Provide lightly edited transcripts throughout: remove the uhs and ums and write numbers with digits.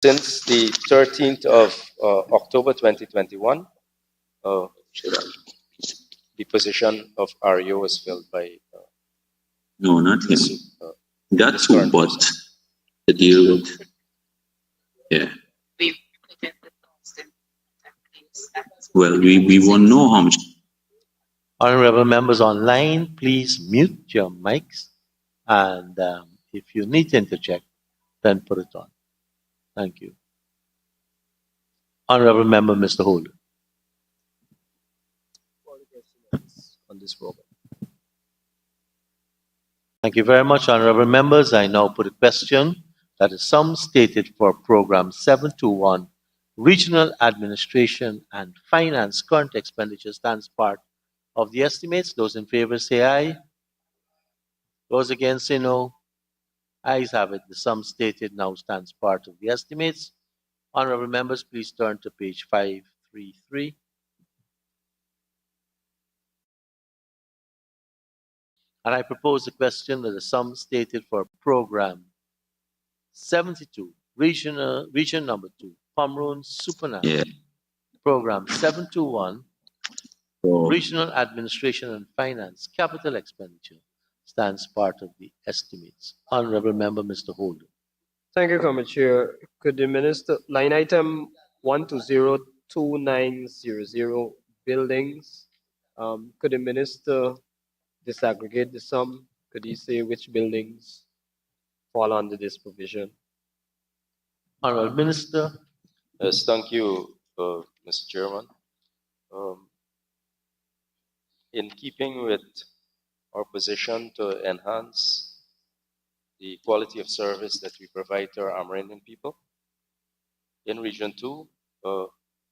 Since the 13th of October 2021, the position of REO was filled by No, not him. That this too, current but person. the deal with, yeah. Well, we won't know how much. Honorable members online, please mute your mics, and if you need to interject, then put it on. Thank you. Honorable member, Mr. Holder. On this program. Thank you very much, honorable members. I now put a question that the sum stated for program 721, Regional Administration and Finance current expenditure stands part of the estimates. Those in favor say aye. Those against say no. Ayes have it. The sum stated now stands part of the estimates. Honorable members, please turn to page 533. And I propose the question that the sum stated for program 72, region number 2, Pomeroon Supernam, Yeah. program 721, So, Regional Administration and Finance capital expenditure stands part of the estimates. Honorable member, Mr. Holder. Thank you, Committee Chair. Could the Minister, line item 1202900 buildings, could the Minister disaggregate the sum? Could he say which buildings fall under this provision? Honorable Minister. Yes, thank you, Mr. Chairman. In keeping with our position to enhance the quality of service that we provide to our Amerindian people, in Region 2,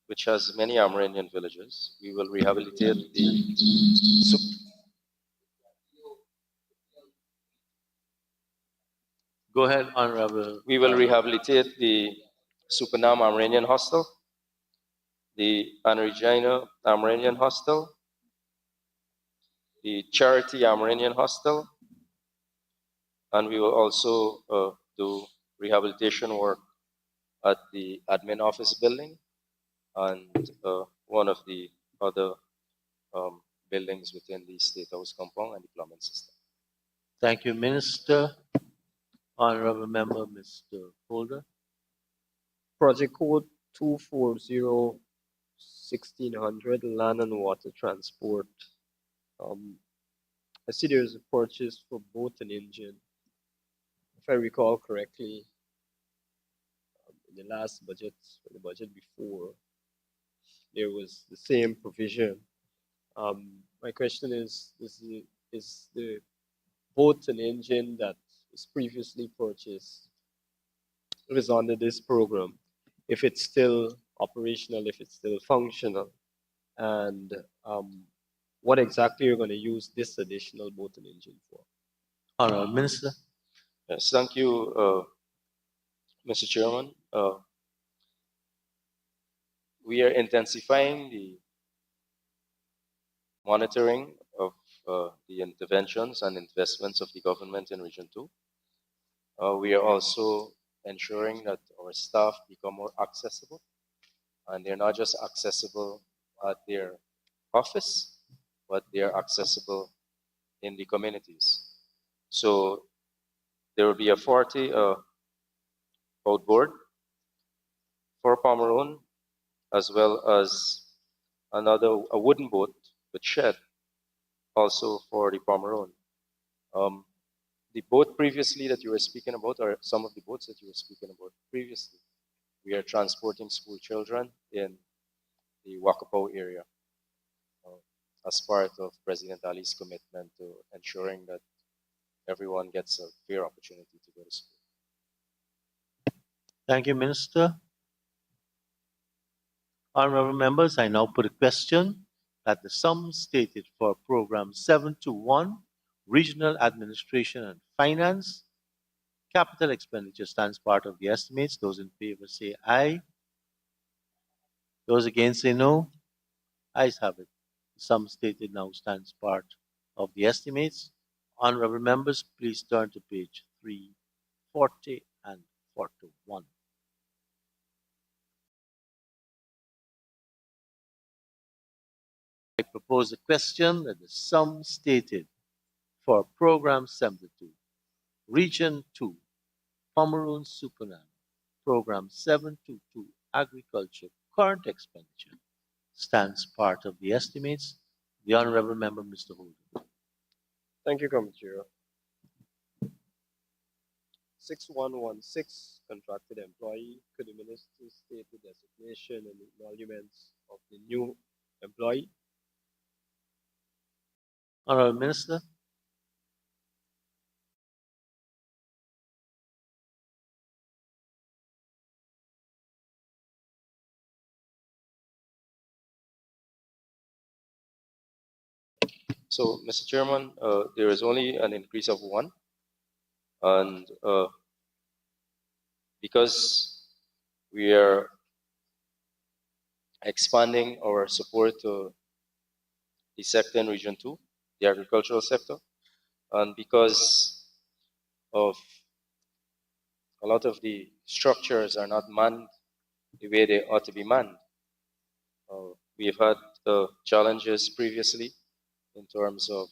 which has many Amerindian villages, we will rehabilitate the Go ahead, Honorable. We will rehabilitate the Supernam Amerindian Hostel, the Anregina Amerindian Hostel, the Charity Amerindian Hostel, and we will also do rehabilitation work at the admin office building and one of the other buildings within the State House compound and the plumbing system. Thank you, Minister. Honorable member, Mr. Holder. Project code 240-1600, land and water transport. I see there's a purchase for boat and engine. If I recall correctly, in the last budget, or the budget before, there was the same provision. My question is the boat and engine that was previously purchased, it was under this program, if it's still operational, if it's still functional, and what exactly you're going to use this additional boat and engine for? Honorable Minister. Yes, thank you, Mr. Chairman. We are intensifying the monitoring of the interventions and investments of the government in Region 2. We are also ensuring that our staff become more accessible, and they're not just accessible at their office, but they are accessible in the communities. So there will be a 40 outboard for Pomeroon, as well as a wooden boat with shed also for the Pomeroon. The boat previously that you were speaking about, or some of the boats that you were speaking about previously, we are transporting school children in the Wakapau area as part of President Ali's commitment to ensuring that everyone gets a fair opportunity to go to school. Thank you, Minister. Honorable members, I now put a question that the sum stated for program 721, Regional Administration and Finance capital expenditure stands part of the estimates. Those in favor say aye. Those against say no. Ayes have it. The sum stated now stands part of the estimates. Honorable members, please turn to page 340 and 41. I propose a question that the sum stated for Program 72, Region 2, Pomeroon Supernana, Program 722, Agriculture, current expenditure, stands part of the estimates. The Honorable Member, Mr. Holder. Thank you, Commissioner. 6116, contracted employee. Could the minister state the designation and emoluments of the new employee? Honorable Minister. So, Mr. Chairman, there is only an increase of one, and because we are expanding our support to the sector in Region 2, the agricultural sector, and because of a lot of the structures are not manned the way they ought to be manned. We've had challenges previously in terms of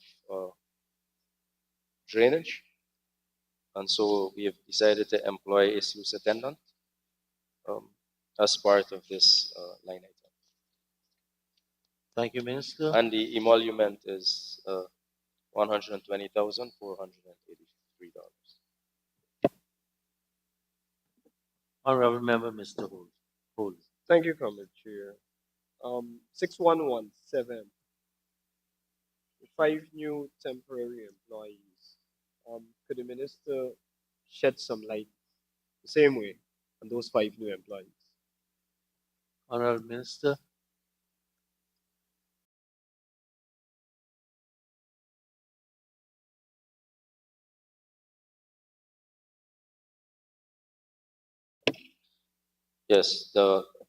drainage, and so we have decided to employ a sluice attendant as part of this line item. Thank you, Minister. And the emolument is $120,483. Honorable Member, Mr. Holder. Thank you, Commissioner. 6117, 5 new temporary employees. Could the minister shed some light the same way on those 5 new employees? Honorable Minister. Yes,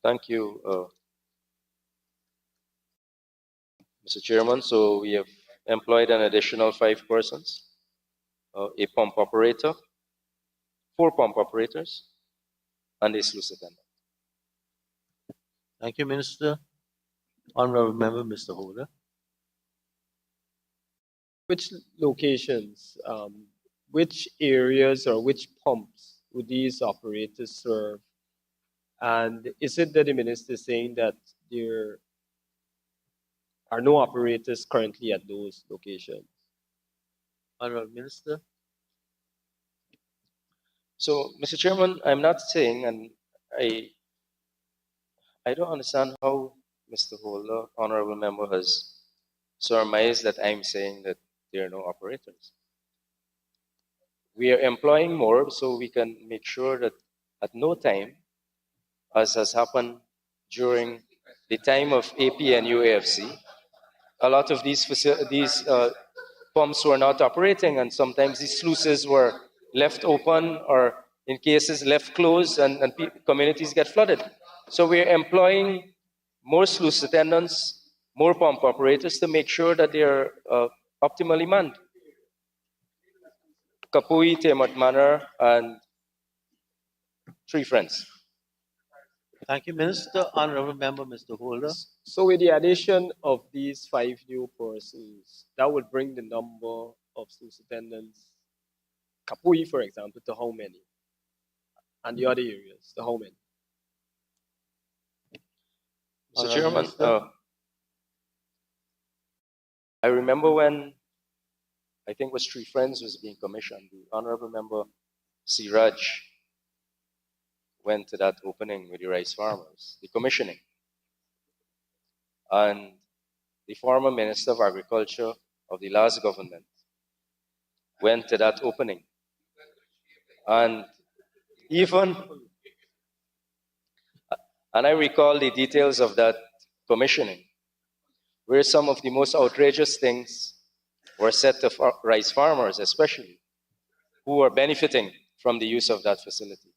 thank you, Mr. Chairman. So we have employed an additional 5 persons, a pump operator, 4 pump operators, and a sluice attendant. Thank you, Minister. Honorable Member, Mr. Holder. Which locations, which areas or which pumps would these operators serve? And is it that the minister is saying that there are no operators currently at those locations? Honorable Minister. So, Mr. Chairman, I'm not saying, and I don't understand how Mr. Holder, Honorable Member, has surmised that I'm saying that there are no operators. We are employing more so we can make sure that at no time, as has happened during the time of AP and UAFC, a lot of these pumps were not operating, and sometimes these sluices were left open or in cases left closed, and communities get flooded. So we're employing more sluice attendants, more pump operators to make sure that they are optimally manned. Kapui, Temat Manor, and Three Friends. Thank you, Minister. Honorable Member, Mr. Holder. So with the addition of these 5 new persons, that would bring the number of sluice attendants, Kapui, for example, to how many? And the other areas, to how many? Mr. Chairman, I remember when I think it was Three Friends was being commissioned, the Honorable Member Siraj went to that opening with the rice farmers, the commissioning. And the former Minister of Agriculture of the last government went to that opening. And I recall the details of that commissioning, where some of the most outrageous things were said to rice farmers, especially, who are benefiting from the use of that facility.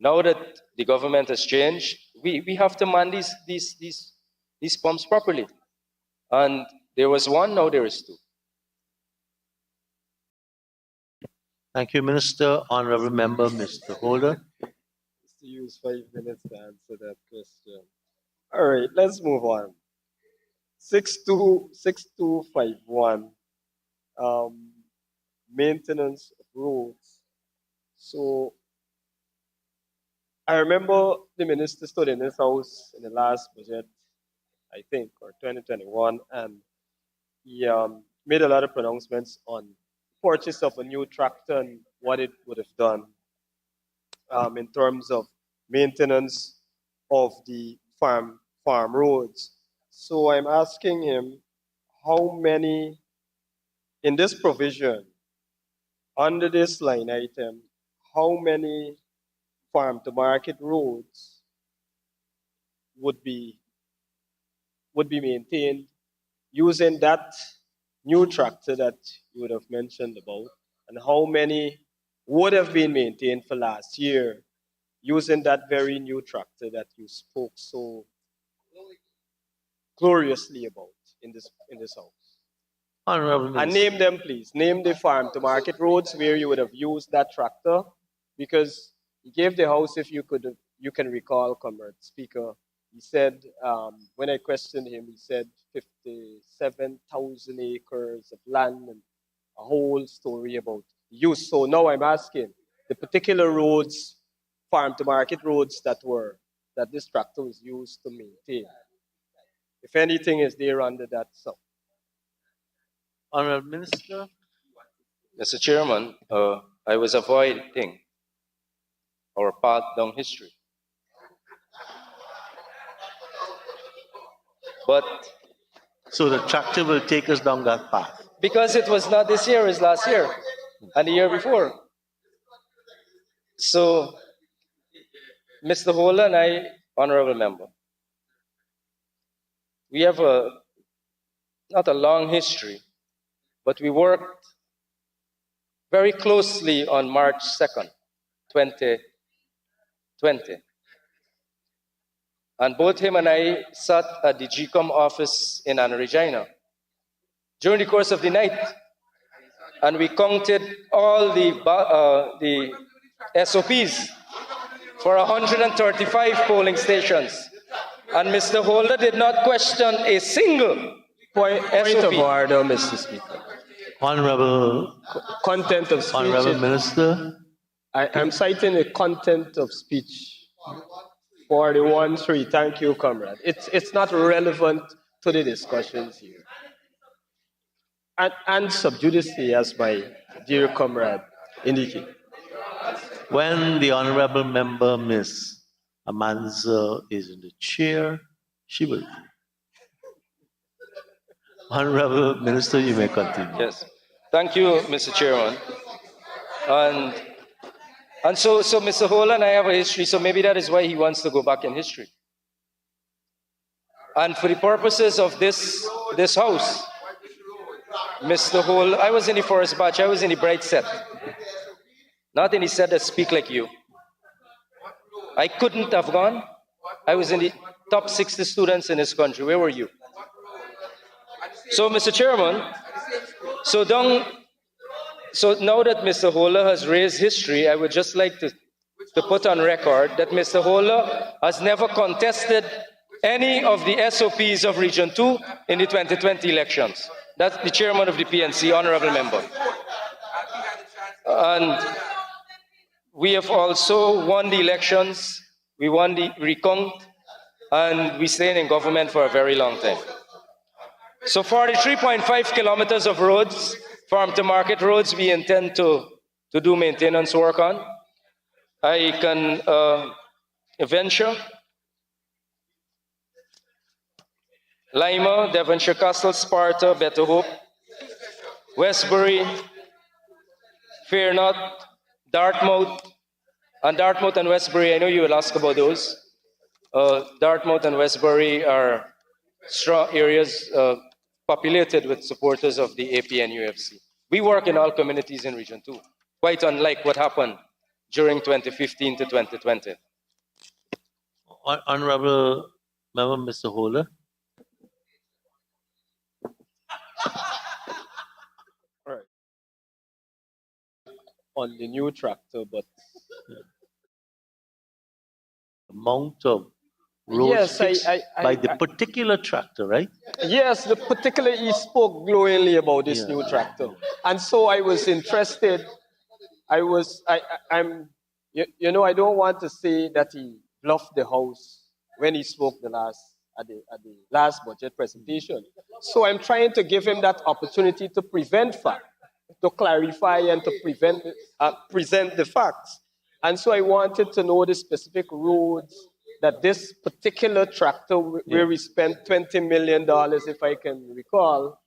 Now that the government has changed, we have to man these pumps properly. And there was one, now there is 2. Thank you, Minister. Honorable Member, Mr. Holder. To use 5 minutes to answer that question. All right, let's move on. 6251, maintenance of roads. So I remember the minister stood in this house in the last budget, I think, or 2021, and he made a lot of pronouncements on purchase of a new tractor and what it would have done in terms of maintenance of the farm roads. So I'm asking him how many in this provision under this line item, how many farm to market roads would be maintained using that new tractor that you would have mentioned about, and how many would have been maintained for last year using that very new tractor that you spoke so gloriously about in this house. Honorable And Minister. name them, please. Name the farm to market roads where you would have used that tractor, because he gave the house, if you can recall, Comrade Speaker. He said, when I questioned him, he said 57,000 acres of land and a whole story about use. So now I'm asking the particular roads, farm to market roads that this tractor was used to maintain. If anything is there under that sum. Honorable Minister. Mr. Chairman, I was avoiding our path down history. But So the tractor will take us down that path. because it was not this year, it's last year and the year before. So, Mr. Hola and I, honorable member, we have not a long history, but we worked very closely on March 2nd, 2020. And both him and I sat at the GCOM office in Anna Regina during the course of the night, and we counted all the SOPs for 135 polling stations. And Mr. Holder did not question a single Point SOP. of order, Mr. Speaker. Honorable, Content of speech. Honorable Minister. I'm citing a content of speech. 41.3. Thank you, comrade. It's not relevant to the discussions here. And sub judice, as my dear comrade indicated. When the Honorable Member Miss Amanza is in the chair, she will. Honorable Minister, you may continue. Yes. Thank you, Mr. Chairman. And so Mr. Hola and I have a history, so maybe that is why he wants to go back in history. And for the purposes of this house, Mr. Hola, I was in the first batch, I was in the bright set. Not in the set that speak like you. I couldn't have gone. I was in the top 60 students in this country. Where were you? So, Mr. Chairman, so now that Mr. Hola has raised history, I would just like to put on record that Mr. Hola has never contested any of the SOPs of Region 2 in the 2020 elections. That's the chairman of the PNC, honorable member. And we have also won the elections, we won the recount, and we stayed in government for a very long time. So for the 3.5 kilometers of roads, farm to market roads, we intend to do maintenance work on. I can venture Lima, Devonshire Castle, Sparta, Better Hope, Westbury, Fear Not, Dartmouth and Westbury. I know you will ask about those. Dartmouth and Westbury are strong areas populated with supporters of the APNUFC. We work in all communities in Region 2, quite unlike what happened during 2015 to 2020. Honorable Member Mr. Hola. All right. On the new tractor, but Amount of roads Yes, fixed by the particular tractor, right? Yes, the particular he spoke glowingly about this Yeah. new tractor, and so I was interested. I'm, I don't want to say that he bluffed the house when he spoke at the last budget presentation. So I'm trying to give him that opportunity to prevent fact, to clarify and to present the facts. And so I wanted to know the specific roads that this particular tractor, where we spent $20 million, if I can recall,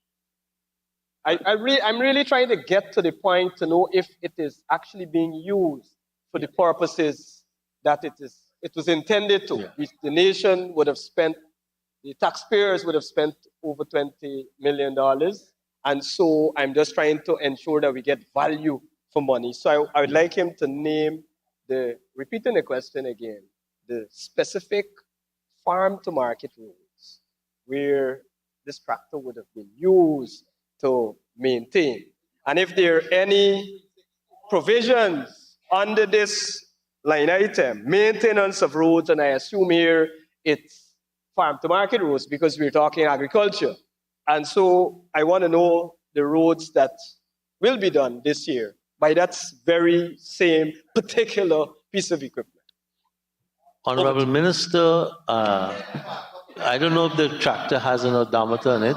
I'm really trying to get to the point to know if it is actually being used for the purposes that it was intended to. Yeah. The nation would have spent, the taxpayers would have spent over $20 million. And so I'm just trying to ensure that we get value for money. So I would like him to name repeating the question again, the specific farm to market roads where this tractor would have been used to maintain. And if there are any provisions under this line item, maintenance of roads, and I assume here it's farm to market roads because we're talking agriculture. And so I want to know the roads that will be done this year by that very same particular piece of equipment. Honorable Minister, I don't know if the tractor has an odometer on it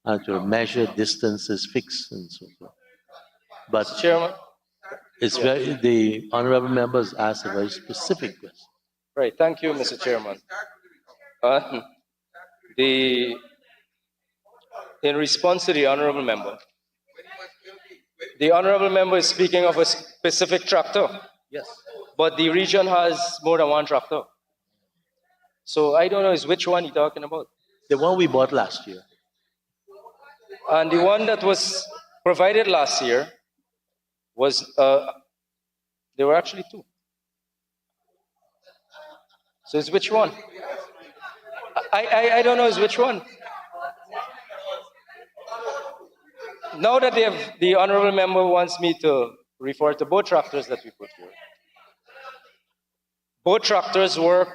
and to measure distances fixed and so forth. But Chairman. it's the honorable members asked a very specific question. Right. Thank you, Mr. Chairman. In response to the honorable member is speaking of a specific tractor. Yes. But the region has more than one tractor. So I don't know is which one you're talking about. The one we bought last year. And the one that was provided last year was, there were actually two. So it's which one? I don't know is which one. Now that the honorable member wants me to refer to both tractors that we put here. Both tractors work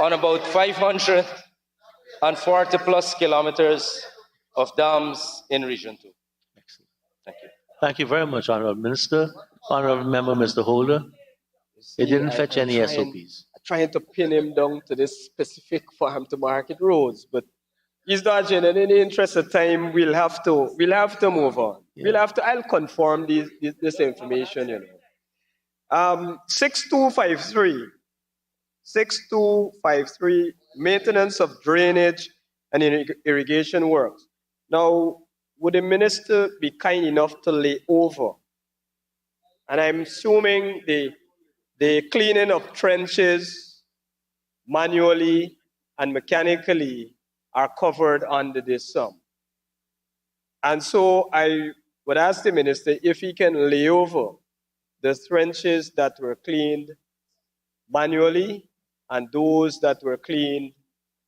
on about 540 plus kilometers of dams in Region 2. Excellent. Thank you. Thank you very much, Honorable Minister. Honorable Member, Mr. Holder. It didn't fetch any SOPs. Trying to pin him down to this specific farm to market roads, but he's dodging, and in the interest of time, we'll have to move on. Yeah. I'll confirm this information, 6253, maintenance of drainage and irrigation works. Now, would the minister be kind enough to lay over? And I'm assuming the cleaning of trenches manually and mechanically are covered under this sum. And so I would ask the minister if he can lay over the trenches that were cleaned manually and those that were cleaned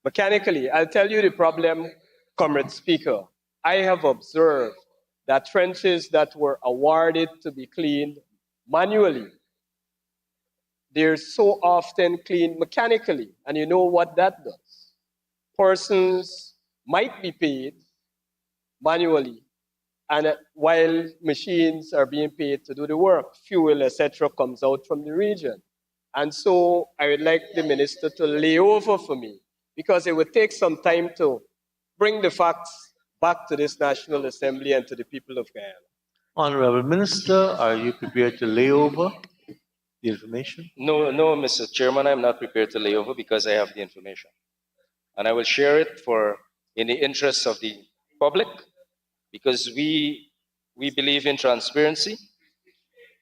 mechanically. I'll tell you the problem, Comrade Speaker. I have observed that trenches that were awarded to be cleaned manually, they're so often cleaned mechanically. And you know what that does? Persons might be paid manually, and while machines are being paid to do the work, fuel, etc., comes out from the region. And so I would like the minister to lay over for me, because it would take some time to bring the facts back to this National Assembly and to the people of Guyana. Honorable Minister, are you prepared to lay over the information? No, Mr. Chairman, I'm not prepared to lay over because I have the information. And I will share it in the interests of the public, because we believe in transparency.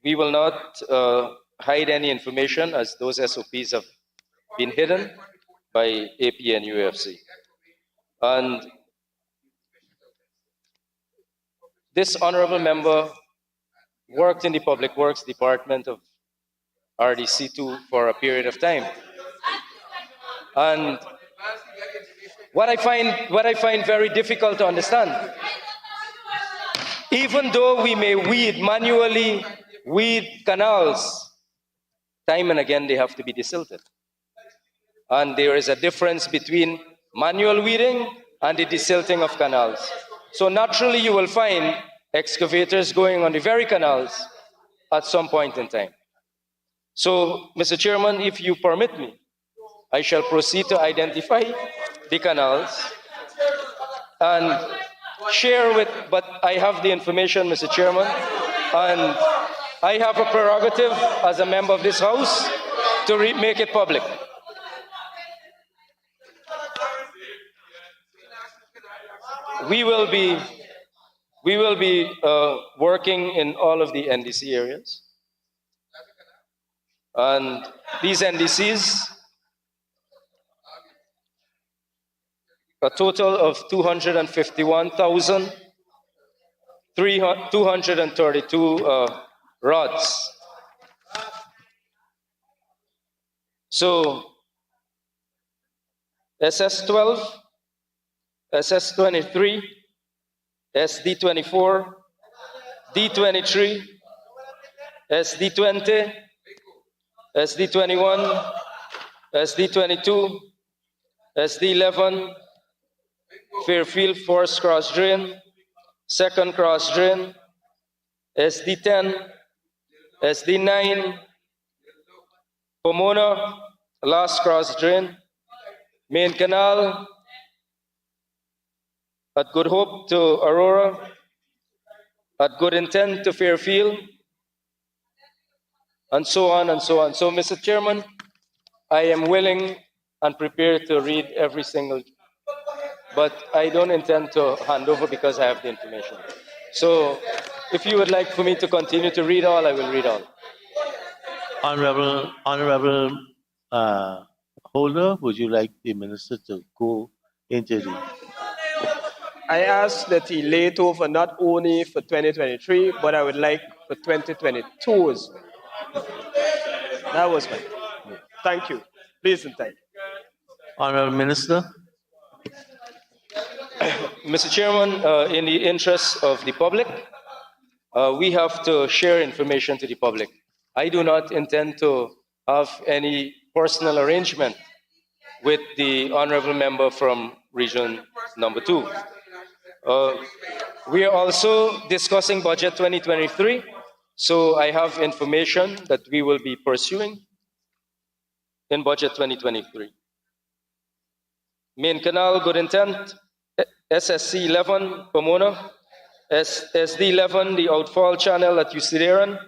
We will not hide any information, as those SOPs have been hidden by AP and UFC. And this honorable member worked in the Public Works Department of RDC2 for a period of time. And what I find very difficult to understand, even though we may manually weed canals, time and again they have to be desilted. And there is a difference between manual weeding and the desilting of canals. So naturally you will find excavators going on the very canals at some point in time. So, Mr. Chairman, if you permit me, I shall proceed to identify the canals and share with, but I have the information, Mr. Chairman, and I have a prerogative as a member of this House to make it public. We will be working in all of the NDC areas. And these NDCs, a total of 251,232 rods. So SS12, SS23, SD24, D23, SD20, SD21, SD22, SD11, Fairfield Force Cross Drain, second cross drain, SD10, SD9, Pomona, last cross drain, main canal at Good Hope to Aurora, at Good Intent to Fairfield, and so on and so on. So, Mr. Chairman, I am willing and prepared to read every single, but I don't intend to hand over because I have the information. So, if you would like for me to continue to read all, I will read all. Honorable Holder, would you like the minister to go into the... I ask that he lay it over not only for 2023, but I would like for 2022 as well. That was fine. Thank you. Please and thank you. Honorable Minister. Mr. Chairman, in the interest of the public, we have to share information to the public. I do not intend to have any personal arrangement with the honorable member from region number 2. We are also discussing budget 2023, so I have information that we will be pursuing in budget 2023. Main Canal, Good Intent, SSC 11, Pomona, SD 11, the outfall channel at Usideran,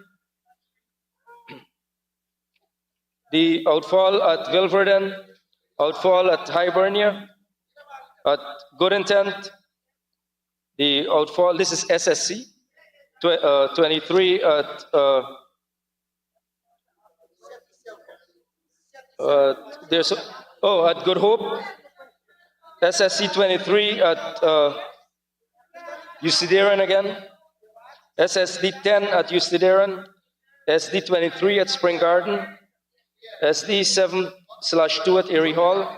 the outfall at Vilverden, outfall at Hibernia, at Good Intent, the outfall, this is SSC, 23 at, at Good Hope, SSC 23 at Usideran again, SSD 10 at Usideran, SD 23 at Spring Garden, SD 7/2 at Erie Hall,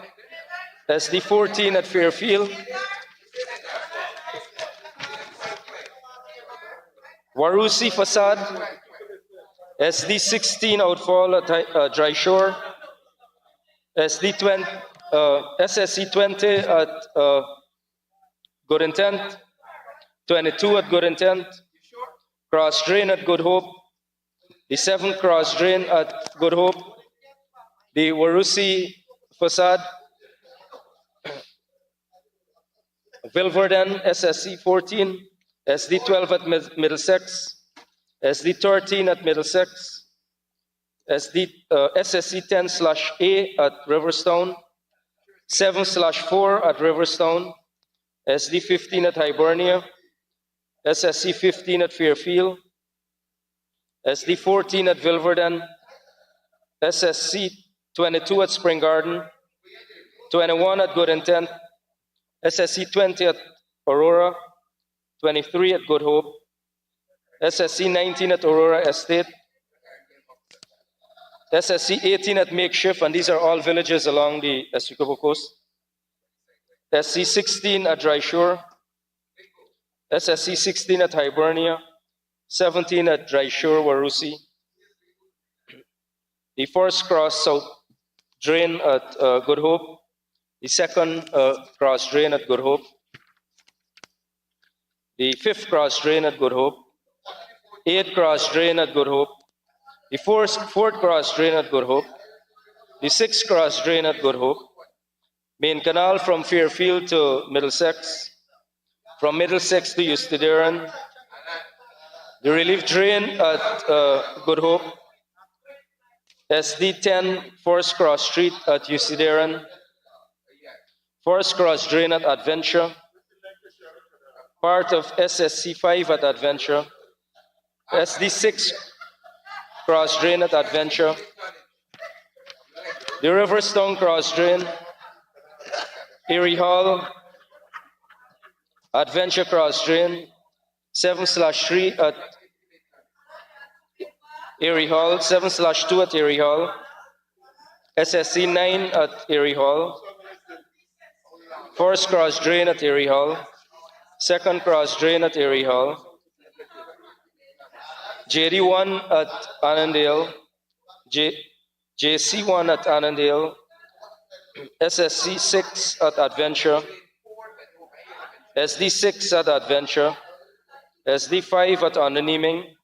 SD 14 at Fairfield, Warusi Facade, SD 16 outfall at Dry Shore, SD 20, SSC 20 at Good Intent, 22 at Good Intent, Cross Drain at Good Hope, the 7th Cross Drain at Good Hope, the Warusi Facade, Vilverden SSC 14, SD 12 at Middlesex, SD 13 at Middlesex, SSC 10/A at Riverstone, 7/4 at Riverstone, SD 15 at Hibernia, SSC 15 at Fairfield, SD 14 at Vilverden, SSC 22 at Spring Garden, 21 at Good Intent, SSC 20 at Aurora, 23 at Good Hope, SSC 19 at Aurora Estate, SSC 18 at Makeshift, and these are all villages along the Essequibo coast, SC 16 at Dry Shore, SSC 16 at Hibernia, 17 at Dry Shore, Warusi, the Forest Cross South drain at Good Hope, the second cross drain at Good Hope, the fifth cross drain at Good Hope, eighth cross drain at Good Hope, the fourth cross drain at Good Hope, the sixth cross drain at Good Hope, main canal from Fairfield to Middlesex, from Middlesex to Eustederan, the relief drain at Good Hope, SD10 Forest Cross Street at Eustederan, Forest Cross drain at Adventure, part of SSC5 at Adventure, SD6 cross drain at Adventure, the Riverstone cross drain, Erie Hall, Adventure cross drain, 7/3 at Erie Hall, 7/2 at Erie Hall, SSC 9 at Erie Hall, Forest cross drain at Erie Hall, second cross drain at Erie Hall, JD1 at Annandale, JC1 at Annandale, SSC 6 at Adventure, SD 6 at Adventure, SD 5 at Underneaming,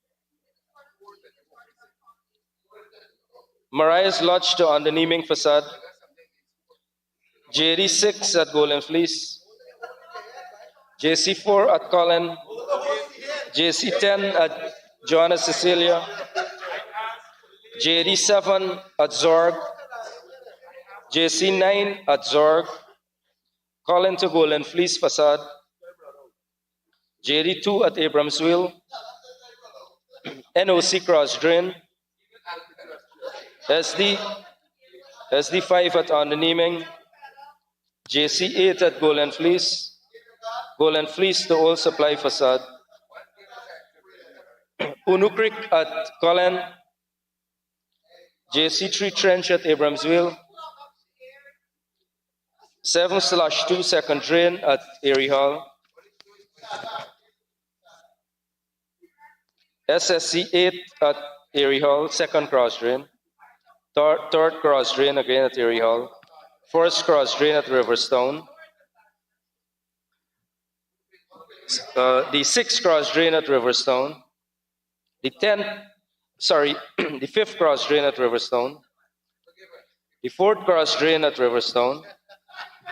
Mariah's Lodge to Underneaming Facade, JD 6 at Golden Fleece, JC 4 at Colin, JC 10 at Joanna Cecilia, JD 7 at Zorg, JC 9 at Zorg, Colin to Golden Fleece Facade, JD 2 at Abramsville, NOC Cross Drain, SD 5 at Underneaming, JC 8 at Golden Fleece to Old Supply Facade, Unu Creek at Colin, JC 3 Trench at Abramsville, 7/2 second drain at Erie Hall, SSC 8 at Erie Hall, second cross drain, third cross drain again at Erie Hall, first cross drain at Riverstone, the sixth cross drain at Riverstone, the fifth cross drain at Riverstone, the fourth cross drain at Riverstone,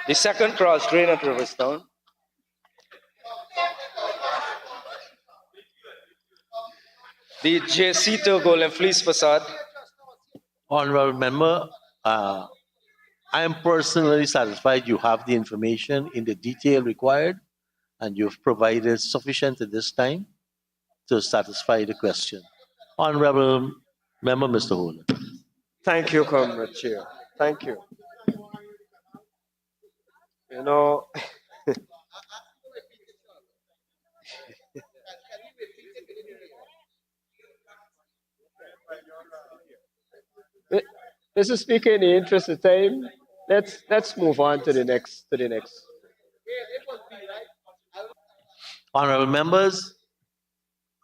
the second cross drain at Riverstone, the JC to Golden Fleece Facade. Honorable member, I am personally satisfied you have the information in the detail required and you've provided sufficient at this time to satisfy the question. Honorable member, Mr. Holder. Thank you, Comrade Chair. Thank you. You know, Mr. Speaker, in the interest of time, let's move on to the next. Honorable members,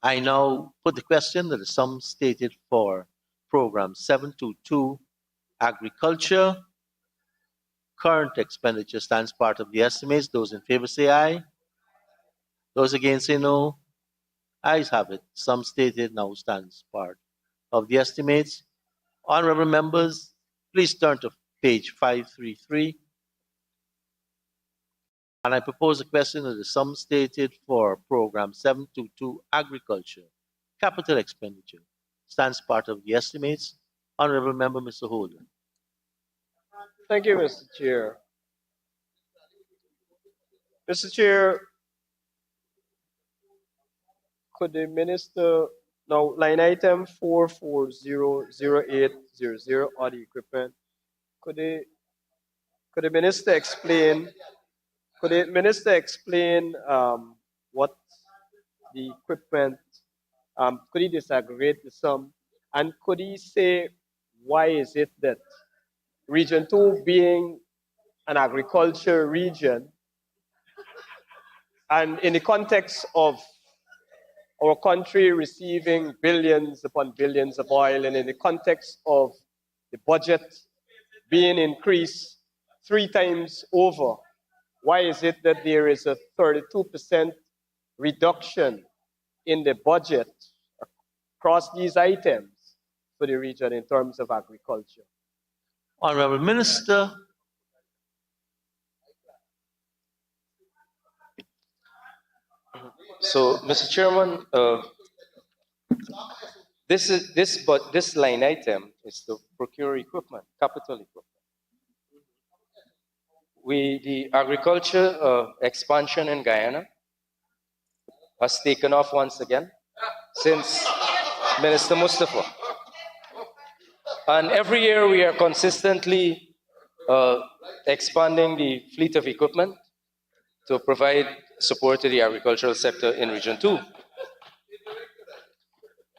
I now put the question that the sum stated for program 722 agriculture current expenditure stands part of the estimates. Those in favor say aye. Those against say no. Ayes have it. Sum stated now stands part of the estimates. Honorable members, please turn to page 533. And I propose a question that the sum stated for program 722 agriculture capital expenditure stands part of the estimates. Honorable member, Mr. Holder. Thank you, Mr. Chair. Mr. Chair, could the minister, now line item 4400800 or the equipment, could the minister explain what the equipment, could he disaggregate the sum, and could he say why is it that Region 2 being an agriculture region, and in the context of our country receiving billions upon billions of oil, and in the context of the budget being increased 3 times over. Why is it that there is a 32% reduction in the budget across these items for the region in terms of agriculture? Honorable Minister. So, Mr. Chairman, this line item is to procure equipment, capital equipment. The agriculture expansion in Guyana has taken off once again since Minister Mustafa. And every year we are consistently expanding the fleet of equipment to provide support to the agricultural sector in Region 2.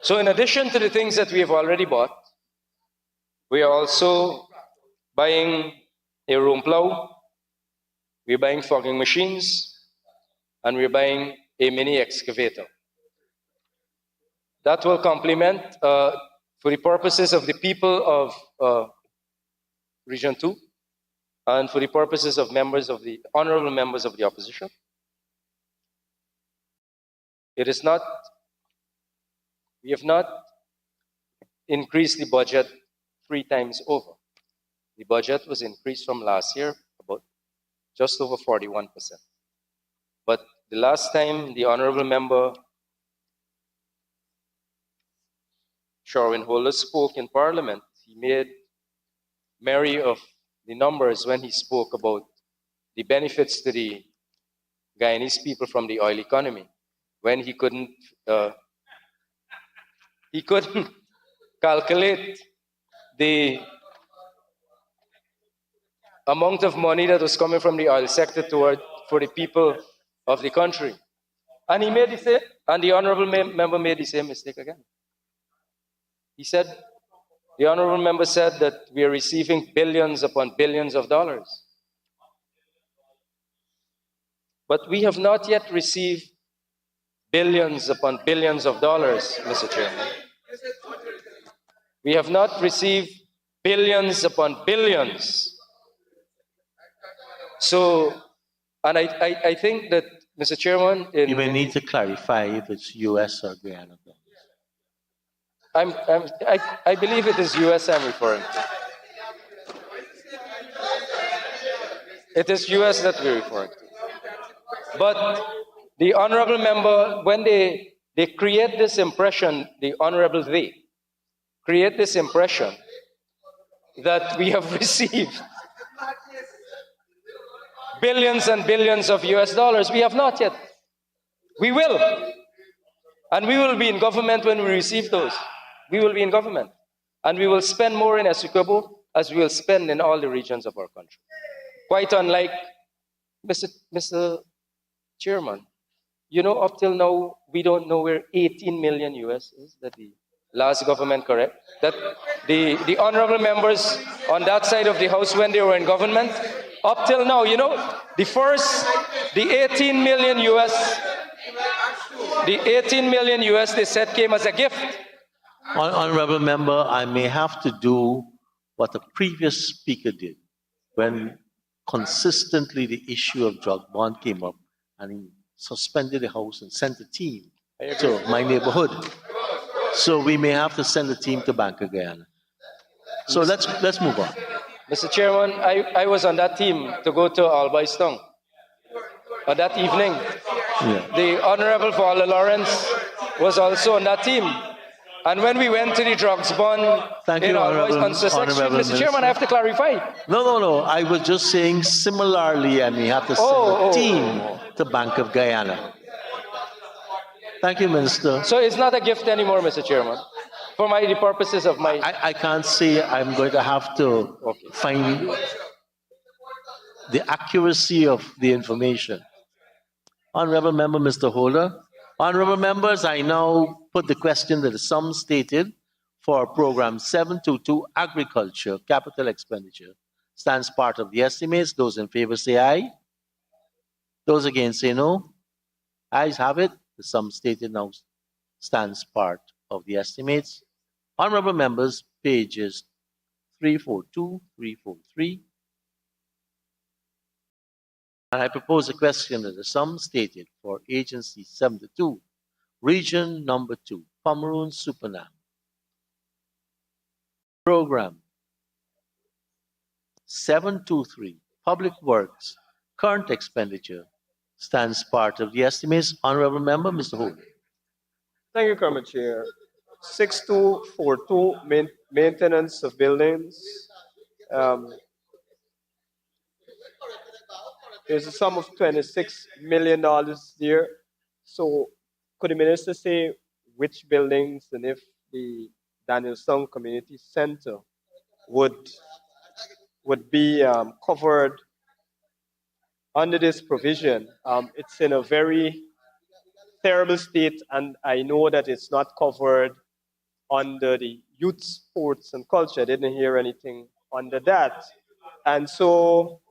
So in addition to the things that we have already bought, we are also buying a room plow, we're buying fogging machines, and we're buying a mini excavator. That will complement, for the purposes of the people of Region 2, and for the purposes of honorable members of the opposition. We have not increased the budget 3 times over. The budget was increased from last year about just over 41%. But the last time the honorable member Sherwin Holder spoke in Parliament, he made merry of the numbers when he spoke about the benefits to the Guyanese people from the oil economy, when he couldn't calculate the amount of money that was coming from the oil sector for the people of the country. And the honorable member made the same mistake again. The honorable member said that we are receiving billions upon billions of dollars. But we have not yet received billions upon billions of dollars, Mr. Chairman. We have not received billions upon billions. So, and I think that, Mr. Chairman, You may need to clarify if it's US or Guyana. I believe it is US I'm referring to. It is US that we're referring to. But the honorable member, when they create this impression, the honorable they create this impression that we have received billions and billions of US dollars. We have not yet. We will. And we will be in government when we receive those. We will be in government. And we will spend more in Essequibo as we will spend in all the regions of our country. Quite unlike, Mr. Chairman, up till now, we don't know where 18 million US is, that the last government, correct? That the honorable members on that side of the house, when they were in government, up till now, the 18 million US they said came as a gift. Honorable member, I may have to do what the previous speaker did when consistently the issue of drug bond came up, and he suspended the house and sent a team to my neighborhood. So we may have to send a team to Bank of Guyana. So let's move on. Mr. Chairman, I was on that team to go to Albaistong that evening. Yeah. The Honorable Fowler Lawrence was also on that team. And when we went to the drugs bond in Albaistong, Mr. Chairman, I have to clarify. No. I was just saying similarly, I may have to send a team to Bank of Guyana. Thank you, Minister. So it's not a gift anymore, Mr. Chairman, for the purposes of my... I can't say. I'm going to have to find the accuracy of the information. Honorable Member, Mr. Holder. Honorable members, I now put the question that the sum stated for Program 722 Agriculture Capital Expenditure stands part of the estimates. Those in favor say aye. Those against say no. Ayes have it. The sum stated now stands part of the estimates. Honorable members, pages 342, 343. And I propose a question that the sum stated for Agency 72, Region Number 2, Pomeroon Supernam. Program 723, Public Works, current expenditure, stands part of the estimates. Honorable Member, Mr. Holt. Thank you, Chairman Chair. 6242, maintenance of buildings. There's a sum of $26 million there. So could the minister say which buildings and if the Danielstown Community Center would be covered under this provision? It's in a very terrible state, and I know that it's not covered under the youth, sports, and culture. I didn't hear anything under that. And so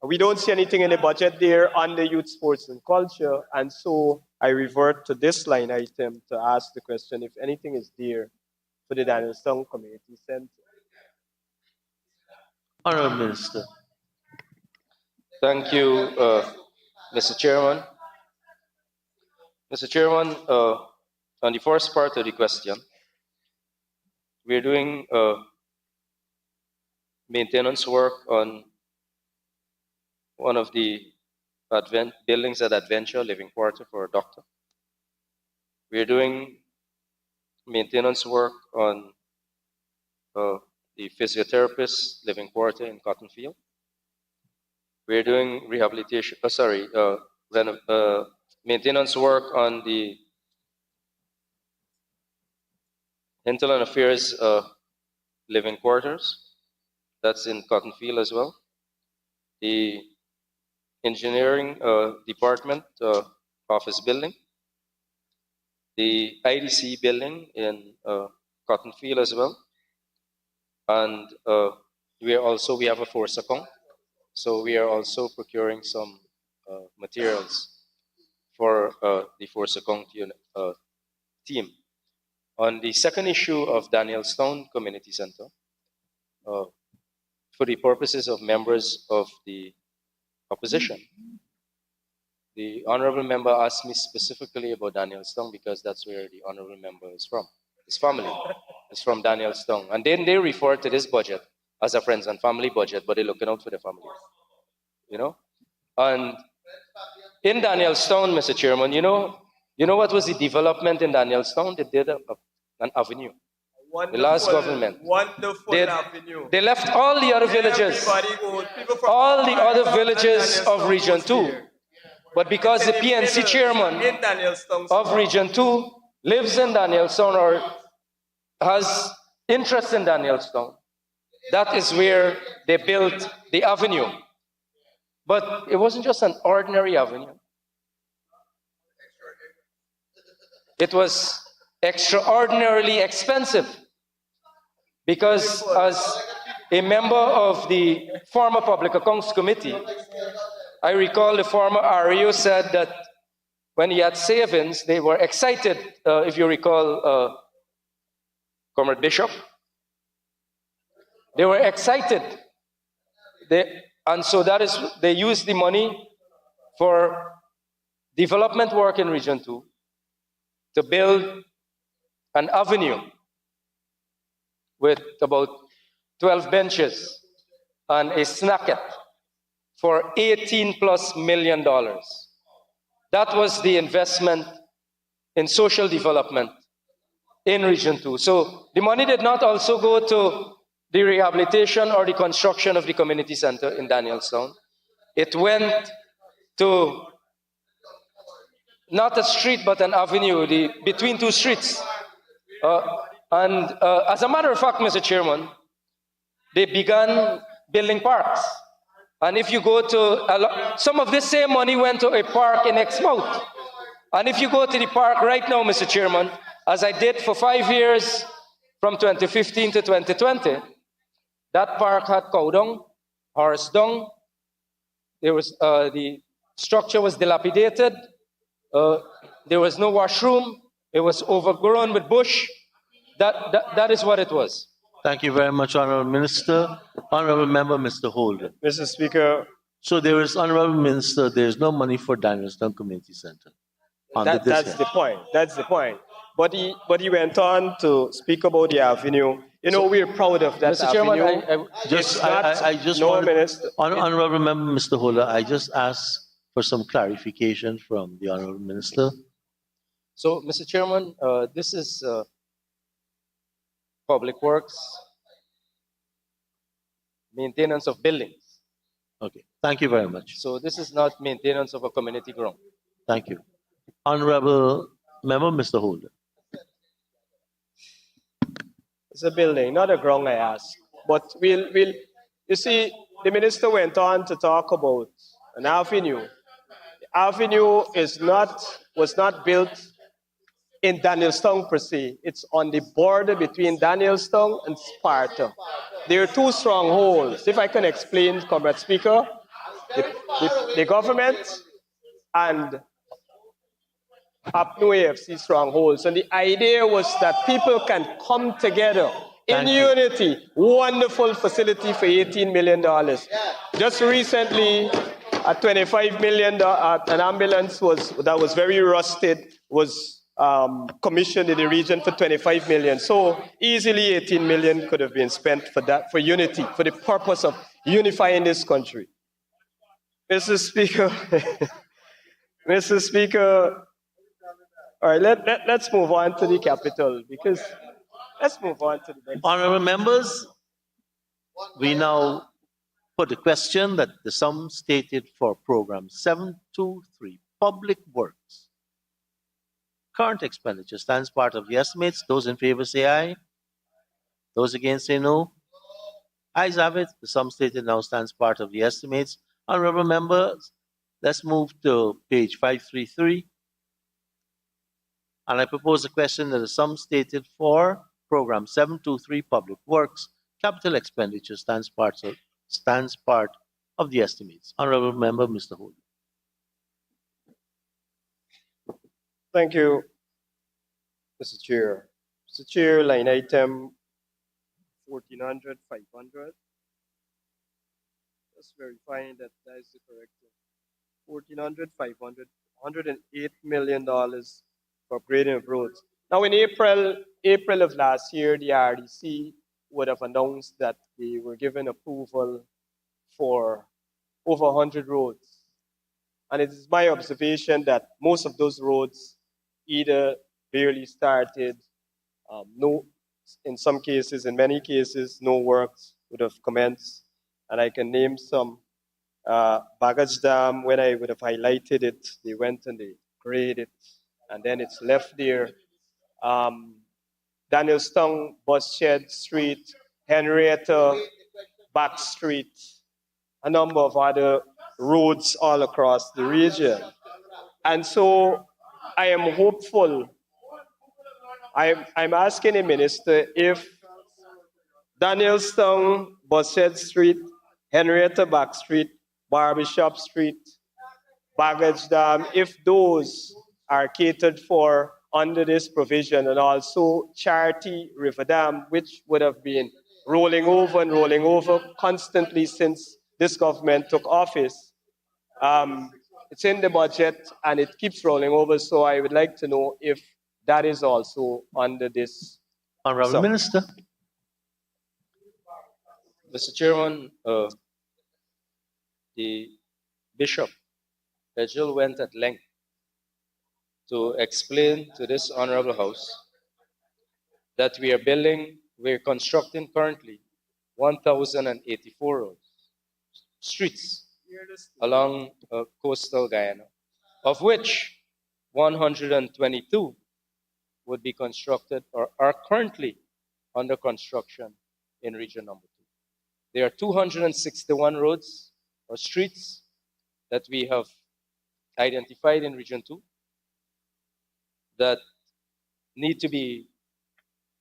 we don't see anything in the budget there under youth, sports, and culture. And so I revert to this line item to ask the question if anything is there for the Danielstown Community Center. Honorable Minister. Thank you, Mr. Chairman. Mr. Chairman, on the first part of the question, we're doing maintenance work on one of the buildings at Adventure Living Quarter for a doctor. We're doing maintenance work on the physiotherapist living quarter in Cottonfield. We're doing maintenance work on the Hinterland Affairs living quarters. That's in Cottonfield as well. The engineering department office building. The IDC building in Cottonfield as well. And we have a force account. So we are also procuring some materials for the force account team. On the second issue of Danielstown Community Center, for the purposes of members of the opposition, the honorable member asked me specifically about Danielstown because that's where the honorable member is from. His family is from Danielstown. And then they refer to this budget as a friends and family budget, but they're looking out for the family. And in Danielstown, Mr. Chairman, you know what was the development in Danielstown? They did an avenue. The last government. Wonderful avenue. They left all the other villages, all the other villages of Region 2. But because the PNC chairman of Region 2 lives in Danielstown or has interest in Danielstown, that is where they built the avenue. But it wasn't just an ordinary avenue. It was extraordinarily expensive because as a member of the former Public Accounts Committee, I recall the former REO said that when he had savings, they were excited, if you recall, Comrade Bishop. They were excited. And so they used the money for development work in Region 2 to build an avenue with about 12 benches and a snacket for $18+ million. That was the investment in social development in Region 2. So the money did not also go to the rehabilitation or the construction of the community center in Danielstown. It went to not a street but an avenue, between two streets. As a matter of fact, Mr. Chairman, they began building parks. And if you go to, some of this same money went to a park in Exmouth. And if you go to the park right now, Mr. Chairman, as I did for 5 years, from 2015 to 2020, that park had cow dung, horse dung. There was the structure was dilapidated. There was no washroom. It was overgrown with bush. That is what it was. Thank you very much, Honorable Minister. Honorable Member, Mr. Holden. Mr. Speaker, So there is, Honorable Minister, there is no money for Danielstown Community Center under this that's head. the point. That's the point. But he went on to speak about the avenue. You know, we're proud of that Mr. Chairman, avenue. I just no want, minister. Honorable Member, Mr. Holder, I just asked for some clarification from the Honorable Minister. So, Mr. Chairman, this is public works, maintenance of buildings. Okay, thank you very much. So this is not maintenance of a community ground. Thank you. Honorable Member, Mr. Holder. It's a building, not a ground, I ask. But you see, the minister went on to talk about an avenue. The avenue was not built in Danielstown per se. It's on the border between Danielstown and Sparta. There are two strongholds. If I can explain, Comrade Speaker, the government and Apno AFC strongholds. And the idea was that people can come together in unity. Wonderful facility for $18 million. Just recently, a $25 million an ambulance that was very rusted was commissioned in the region for $25 million. So easily $18 million could have been spent for that, for unity, for the purpose of unifying this country. Mr. Speaker, Mr. Speaker, all right, let's move on to the capital because let's move on to the next. Honorable members, we now put the question that the sum stated for program 723, Public Works. Current expenditure stands part of the estimates. Those in favor say aye. Those against say no. Ayes have it. The sum stated now stands part of the estimates. Honorable members, let's move to page 533. And I propose a question that the sum stated for program 723 Public Works capital expenditure stands part of the estimates. Honorable Member, Mr. Holden. Thank you, Mr. Chair. Mr. Chair, line item 1400, 500. Just verifying that that is the correct one. 1400, 500, $108 million for upgrading of roads. Now, in April of last year, the RDC would have announced that they were given approval for over 100 roads. And it is my observation that most of those roads either barely started, in some cases, in many cases, no works would have commenced. And I can name some. Baggage Dam, when I would have highlighted it, they went and they graded it, and then it's left there. Danielstown, Bus Shed Street, Henrietta, Back Street, a number of other roads all across the region. And so I am hopeful. I'm asking the minister if Danielstown, Bus Shed Street, Henrietta Back Street, Barbershop Street, Baggage Dam, if those are catered for under this provision, and also Charity River Dam, which would have been rolling over constantly since this government took office. It's in the budget and it keeps rolling over, so I would like to know if that is also under this. Honorable Minister. Mr. Chairman, the Bishop Edgell went at length to explain to this Honorable House that we're constructing currently 1,084 roads, streets along coastal Guyana, of which 122 would be constructed or are currently under construction in region number 2. There are 261 roads or streets that we have identified in region 2 that need to be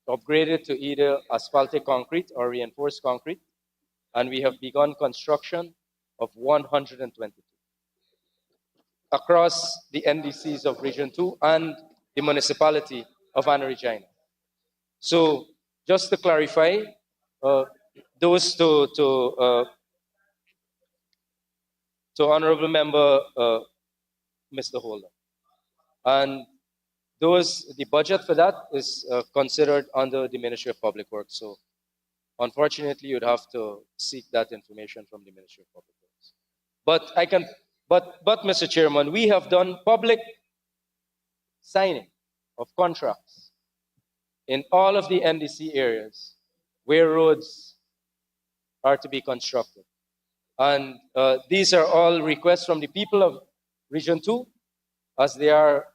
upgraded to either asphaltic concrete or reinforced concrete, and we have begun construction of 122 across the NDCs of region 2 and the municipality of Anna Regina. So just to clarify, those to Honorable Member Mr. Holder. And the budget for that is considered under the Ministry of Public Works. So unfortunately, you'd have to seek that information from the Ministry of Public Works. But Mr. Chairman, we have done public signing of contracts in all of the NDC areas where roads are to be constructed. And these are all requests from the people of Region 2 as they are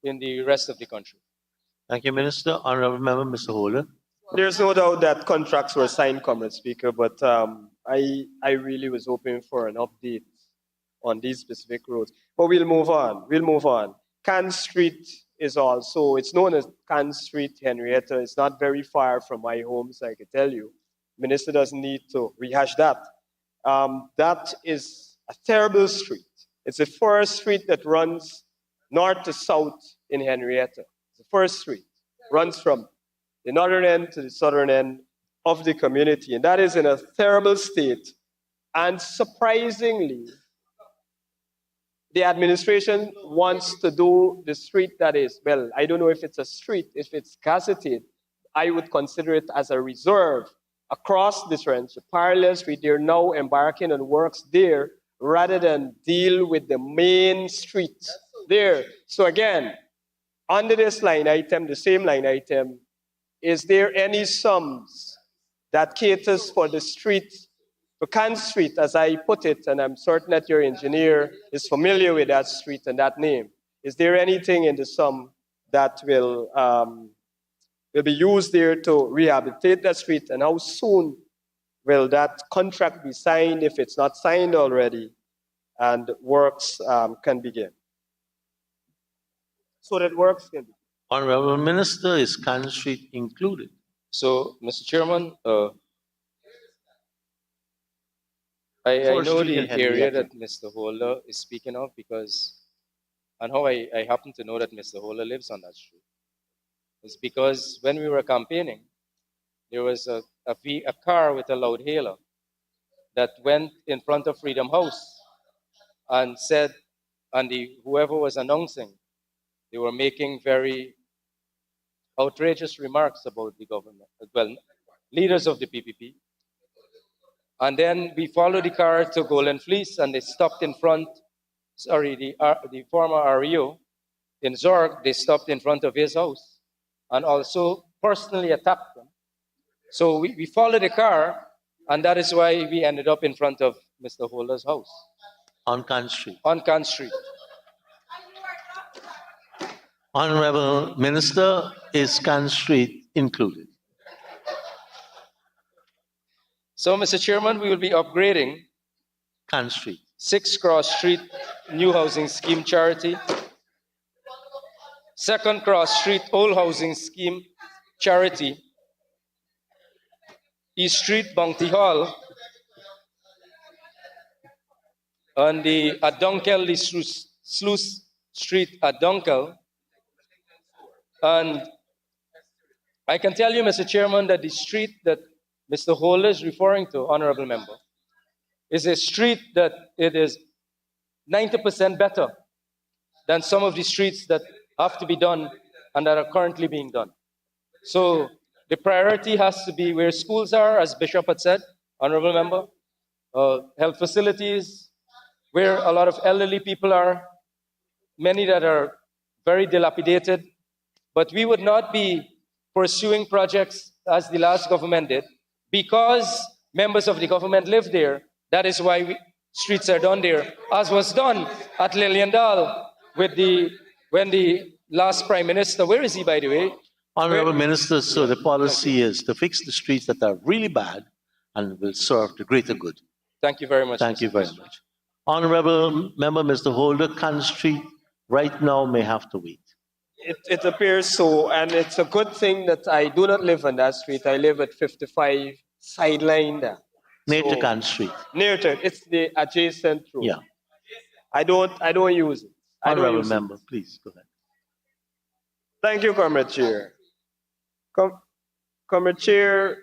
in the rest of the country. Thank you, Minister. Honorable Member, Mr. Holder. There's no doubt that contracts were signed, Comrade Speaker, but I really was hoping for an update on these specific roads. But we'll move on. We'll move on. Can Street is also, it's known as Can Street, Henrietta. It's not very far from my home, so I can tell you. Minister doesn't need to rehash that. That is a terrible street. It's the first street that runs north to south in Henrietta. It's the first street. Runs from the northern end to the southern end of the community. And that is in a terrible state. And surprisingly, the administration wants to do the street that is, well, I don't know if it's a street, if it's gazetted, I would consider it as a reserve across this range, a parallel street. They're now embarking on works there rather than deal with the main street there. So again, under this line item, the same line item, is there any sums that caters for the street, for Can Street, as I put it, and I'm certain that your engineer is familiar with that street and that name. Is there anything in the sum that will be used there to rehabilitate that street, and how soon will that contract be signed if it's not signed already, and works can begin? So that works can begin. Honorable Minister, is Can Street included? So, Mr. Chairman, I Fourth know Street the in area Henrietta. that Mr. Holder is speaking of because, and how I happen to know that Mr. Holder lives on that street, is because when we were campaigning, there was a car with a loud hailer that went in front of Freedom House and said, and whoever was announcing, they were making very outrageous remarks about the government, well, leaders of the PPP. And then we followed the car to Golden Fleece, and they stopped in front, the former REO in Zorg, they stopped in front of his house and also personally attacked them. So we followed the car, and that is why we ended up in front of Mr. Holder's house. On Can Street. On Can Street. Honorable Minister, is Can Street included? So, Mr. Chairman, we will be upgrading Can Street. 6 Cross Street New Housing Scheme Charity, 2nd Cross Street Old Housing Scheme Charity, East Street Bounty Hall, and the Adunkel, the Sluice Street at Dunkel. And I can tell you, Mr. Chairman, that the street that Mr. Holder is referring to, Honorable Member, is a street that it is 90% better than some of the streets that have to be done and that are currently being done. So the priority has to be where schools are, as Bishop had said, Honorable Member, health facilities, where a lot of elderly people are, many that are very dilapidated. But we would not be pursuing projects as the last government did because members of the government live there. That is why streets are done there, as was done at Liliendal when the last Prime Minister, where is he, by the way? Honorable Minister, so the policy is to fix the streets that are really bad and will serve the greater good. Thank you very much. Thank you Mr. very much. Honorable Member, Mr. Holder, Can Street right now may have to wait. It appears so, and it's a good thing that I do not live on that street. I live at 55 Sideline there. Near to So- Can Street. Near to it. It's the adjacent road. Yeah. I don't use it. I don't Honorable use it. Member, please go ahead. Thank you, Comrade Chair. Comrade Chair,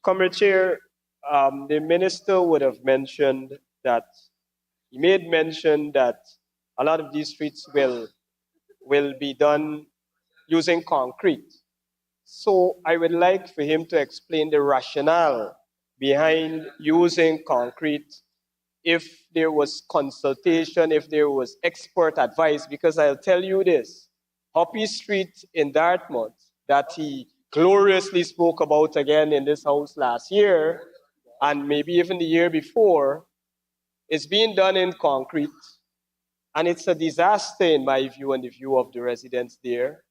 Comrade Chair, the minister would have mentioned that he made mention that a lot of these streets will be done using concrete. So I would like for him to explain the rationale behind using concrete, if there was consultation, if there was expert advice, because I'll tell you this, Hoppy Street in Dartmouth, that he gloriously spoke about again in this house last year, and maybe even the year before, is being done in concrete. And it's a disaster in my view and the view of the residents there.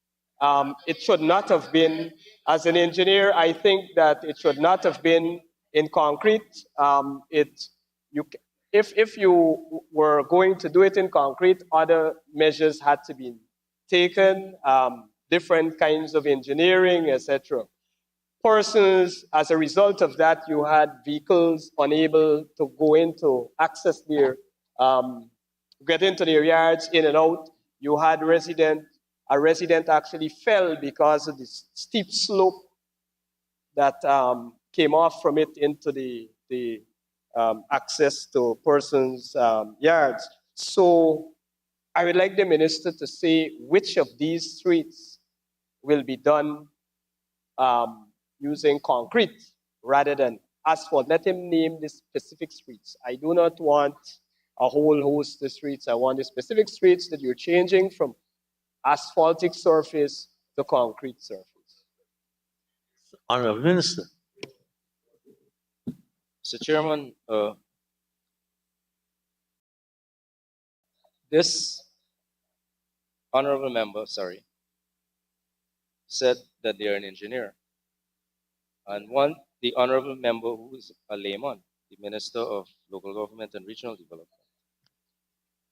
It should not have been, as an engineer, I think that it should not have been in concrete. If you were going to do it in concrete, other measures had to be taken, different kinds of engineering, etc. Persons, as a result of that, you had vehicles unable to go into access their, get into their yards, in and out. You had a resident actually fell because of the steep slope that came off from it into the access to persons' yards. So I would like the minister to say which of these streets will be done using concrete rather than asphalt. Let him name the specific streets. I do not want a whole host of streets. I want the specific streets that you're changing from asphaltic surface to concrete surface. Honorable Minister. Mr. Chairman, this honorable member, said that they are an engineer. And the honorable member who is a layman, the Minister of Local Government and Regional Development,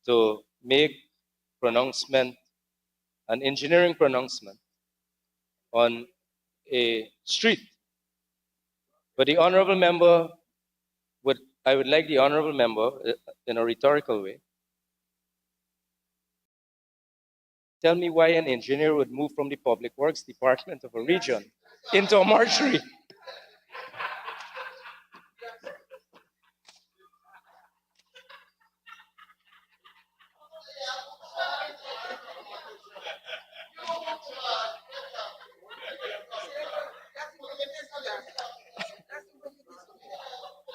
to make an engineering pronouncement on a street. But the honorable member I would like the honorable member, in a rhetorical way, tell me why an engineer would move from the Public Works Department of a region into a mortuary.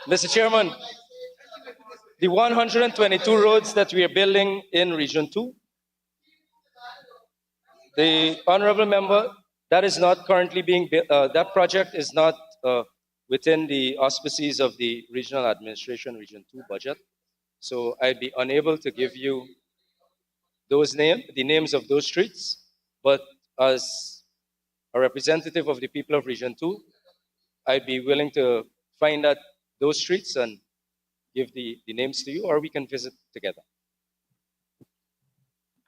Mr. Chairman, the 122 roads that we are building in Region 2, the honorable member, that is not currently being built, that project is not within the auspices of the Regional Administration Region 2 budget. So I'd be unable to give you the names of those streets, but as a representative of the people of Region 2, I'd be willing to find out those streets and give the names to you, or we can visit together.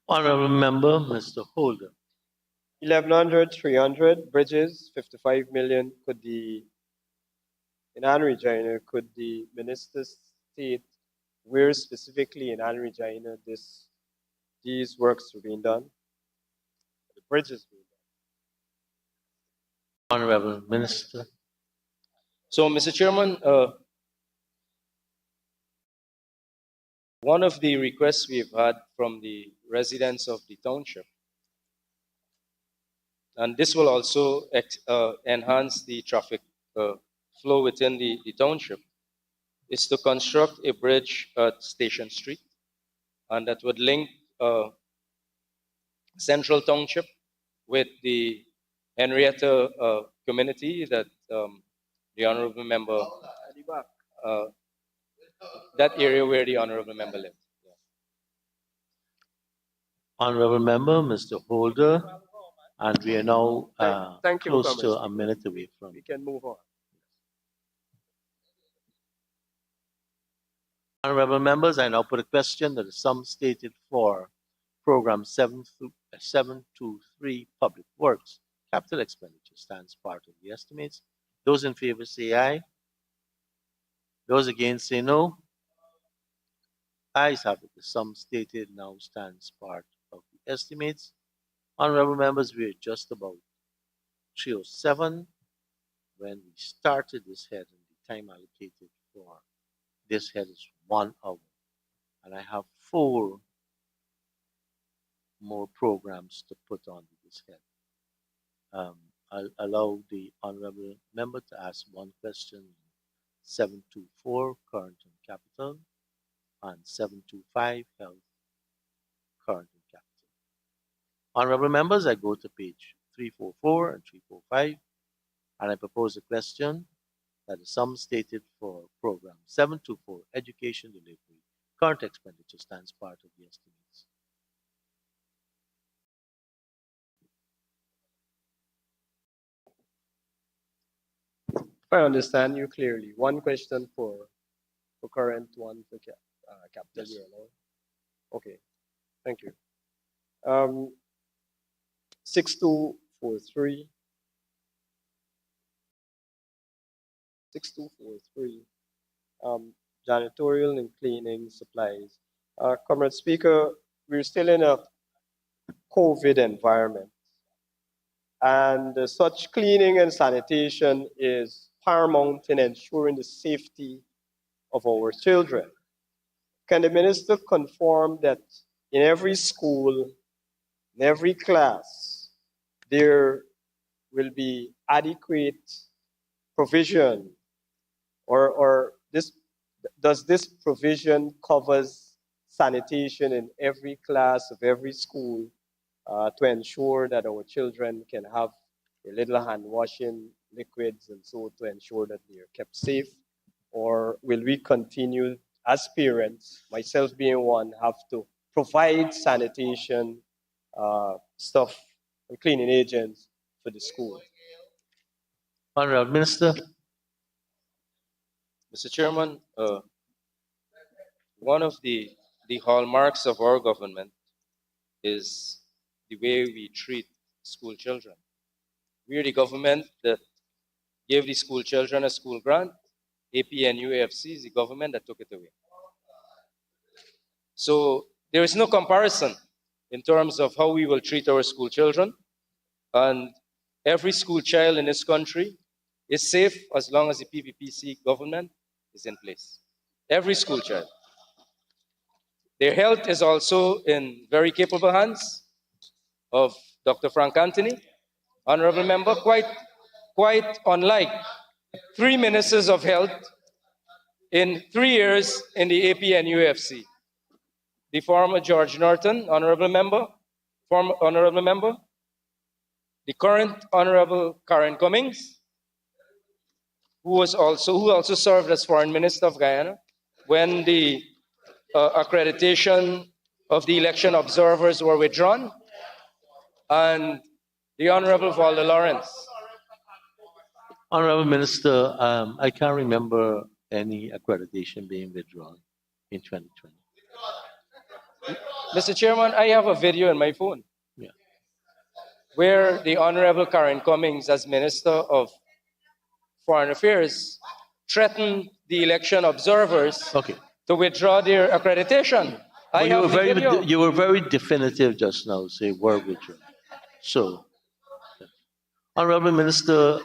Honorable Member, Mr. Holder. 1100, 300 bridges, 55 million. In Anne Regina, could the minister state where specifically in Anne Regina these works are being done? The bridges being done. Honorable Minister. So, Mr. Chairman, one of the requests we've had from the residents of the township, and this will also enhance the traffic flow within the township, is to construct a bridge at Station Street, and that would link Central Township with the Henrietta community that the honorable member, that area where the honorable member lived. Yeah. Honorable Member, Mr. Holder, and we are now Thank you, close to Commissioner. a minute away from. We can move on. Honorable members, I now put a question that the sum stated for Program 723 Public Works Capital Expenditure stands part of the estimates. Those in favor say aye. Those against say no. Ayes have it. The sum stated now stands part of the estimates. Honorable members, we are just about 3:07. when we started this head, and the time allocated for this head is 1 hour. And I have 4 more programs to put on this head. I'll allow the honorable member to ask one question. 724, current and capital, and 725, health, current and capital. Honorable members, I go to page 344 and 345, and I propose a question that the sum stated for program 724, education delivery, current expenditure stands part of the estimates. If I understand you clearly, one question for current, one for capital. Yes. Okay, thank you. 6243. 6243. Janitorial and cleaning supplies. Comrade Speaker, we're still in a COVID environment, and such cleaning and sanitation is paramount in ensuring the safety of our children. Can the minister confirm that in every school, in every class, there will be adequate provision, or does this provision covers sanitation in every class of every school to ensure that our children can have a little hand washing liquids and so to ensure that they are kept safe? Or will we continue as parents, myself being one, have to provide sanitation stuff and cleaning agents for the school? Honorable Minister. Mr. Chairman, one of the hallmarks of our government is the way we treat school children. We are the government that gave the school children a school grant. APNU AFC is the government that took it away. So there is no comparison in terms of how we will treat our school children. And every school child in this country is safe as long as the PPPC government is in place. Every school child. Their health is also in very capable hands of Dr. Frank Anthony, honorable member, quite unlike 3 ministers of health in 3 years in the APNUFC. The former George Norton, honorable member, the current honorable Karen Cummings, who also served as foreign minister of Guyana when the accreditation of the election observers were withdrawn, and the honorable Valda Lawrence. Honorable Minister, I can't remember any accreditation being withdrawn in 2020. Mr. Chairman, I have a video in my phone where the honorable Karen Cummings, as Minister of Foreign Affairs, threatened the election observers to withdraw their accreditation. You were very definitive just now, say were withdrawn. So, Honorable Minister,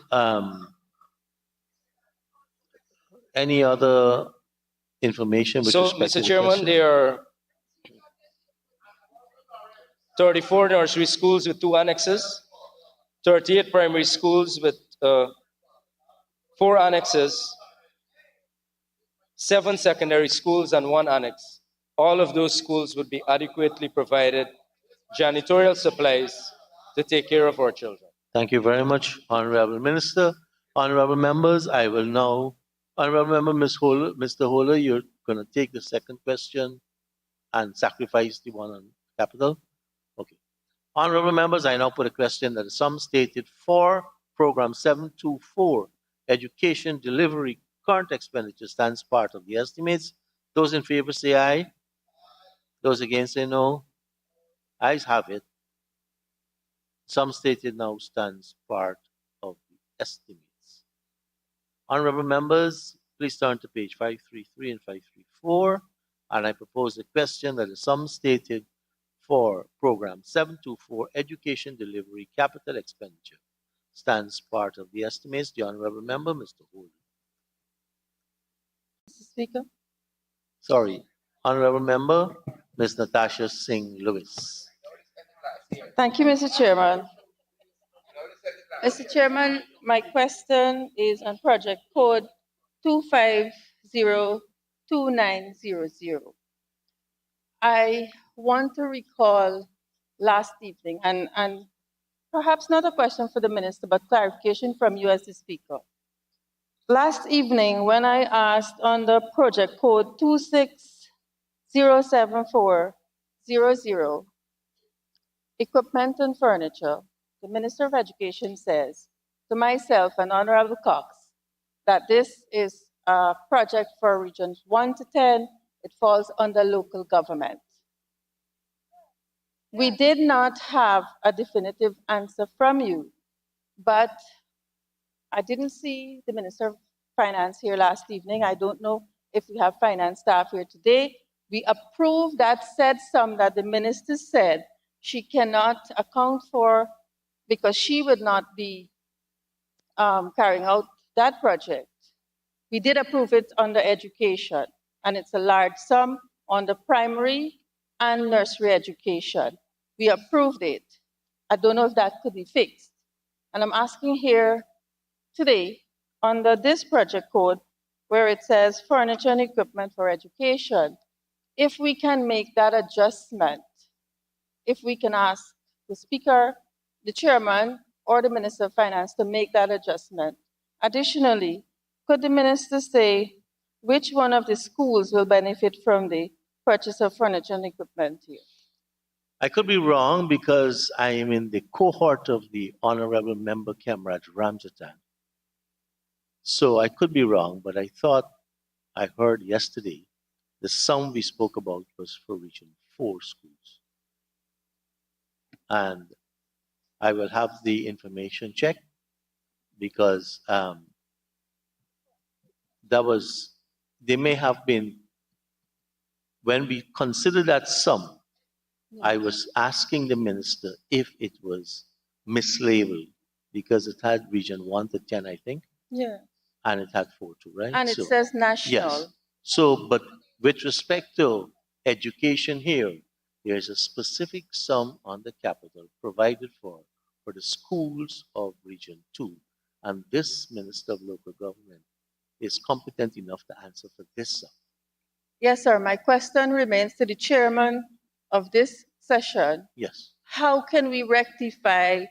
any other information with respect Mr. to Chairman, there are 34 nursery schools with 2 annexes, 38 primary schools with 4 annexes, 7 secondary schools and 1 annex. All of those schools would be adequately provided janitorial supplies to take care of our children. Thank you very much, Honorable Minister. Honorable members, I will now, Honorable Member Mr. Holer, you're going to take the second question and sacrifice the one on capital? Okay. Honorable members, I now put a question that the sum stated for program 724, education delivery current expenditure stands part of the estimates. Those in favor say aye. Those against say no. Ayes have it. Sum stated now stands part of the estimates. Honorable members, please turn to page 533 and 534, and I propose a question that the sum stated for program 724 education delivery capital expenditure stands part of the estimates. The Honorable Member, Mr. Holden. Mr. Speaker. Sorry, Honorable Member, Ms. Natasha Singh Lewis. Thank you, Mr. Chairman. Mr. Chairman, my question is on project code 2502900. I want to recall last evening, and perhaps not a question for the minister, but clarification from you as the speaker. Last evening, when I asked on the project code 2607400, equipment and furniture, the Minister of Education says to myself and Honorable Cox that this is a project for regions 1 to 10. It falls under local government. We did not have a definitive answer from you, but I didn't see the Minister of Finance here last evening. I don't know if we have finance staff here today. We approved that said sum that the minister said she cannot account for because she would not be carrying out that project. We did approve it under education, and it's a large sum on the primary and nursery education. We approved it. I don't know if that could be fixed. And I'm asking here today, under this project code, where it says furniture and equipment for education, if we can make that adjustment, if we can ask the speaker, the chairman, or the Minister of Finance to make that adjustment. Additionally, could the minister say which one of the schools will benefit from the purchase of furniture and equipment here? I could be wrong because I am in the cohort of the Honorable Member Comrade Ramjatan. So I could be wrong, but I thought I heard yesterday the sum we spoke about was for Region 4 schools. And I will have the information checked because they may have been, when we consider that sum, I was asking the minister if it was mislabeled because it had Region 1 to 10, I think. Yeah. And it had 4 too, right? And it says national. Yes. So, but with respect to education here, there's a specific sum on the capital provided for the schools of Region 2. And this Minister of Local Government is competent enough to answer for this sum. Yes, sir. My question remains to the chairman of this session. Yes. How can we rectify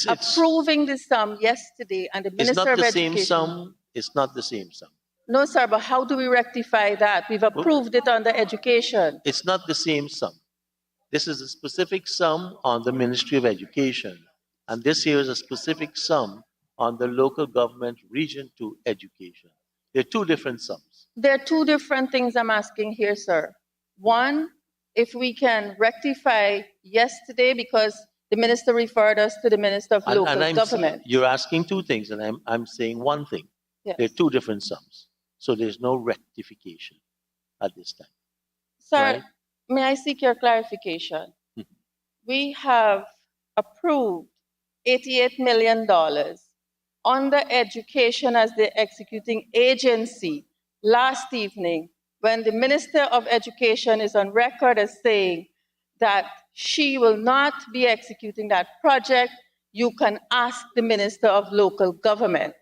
approving the sum yesterday and the Minister of Education? It's not the same sum. It's not the same sum. No, sir, but how do we rectify that? We've approved it under education. It's not the same sum. This is a specific sum on the Ministry of Education. And this here is a specific sum on the local government Region 2 education. They're two different sums. There are two different things I'm asking here, sir. One, if we can rectify yesterday, because the minister referred us to the Minister of Local Government. You're asking two things, and I'm saying one thing. Yes. They're two different sums. So there's no rectification at this time. Sir, right? May I seek your clarification? We have approved $88 million under education as the executing agency last evening when the Minister of Education is on record as saying that she will not be executing that project. You can ask the Minister of Local Government.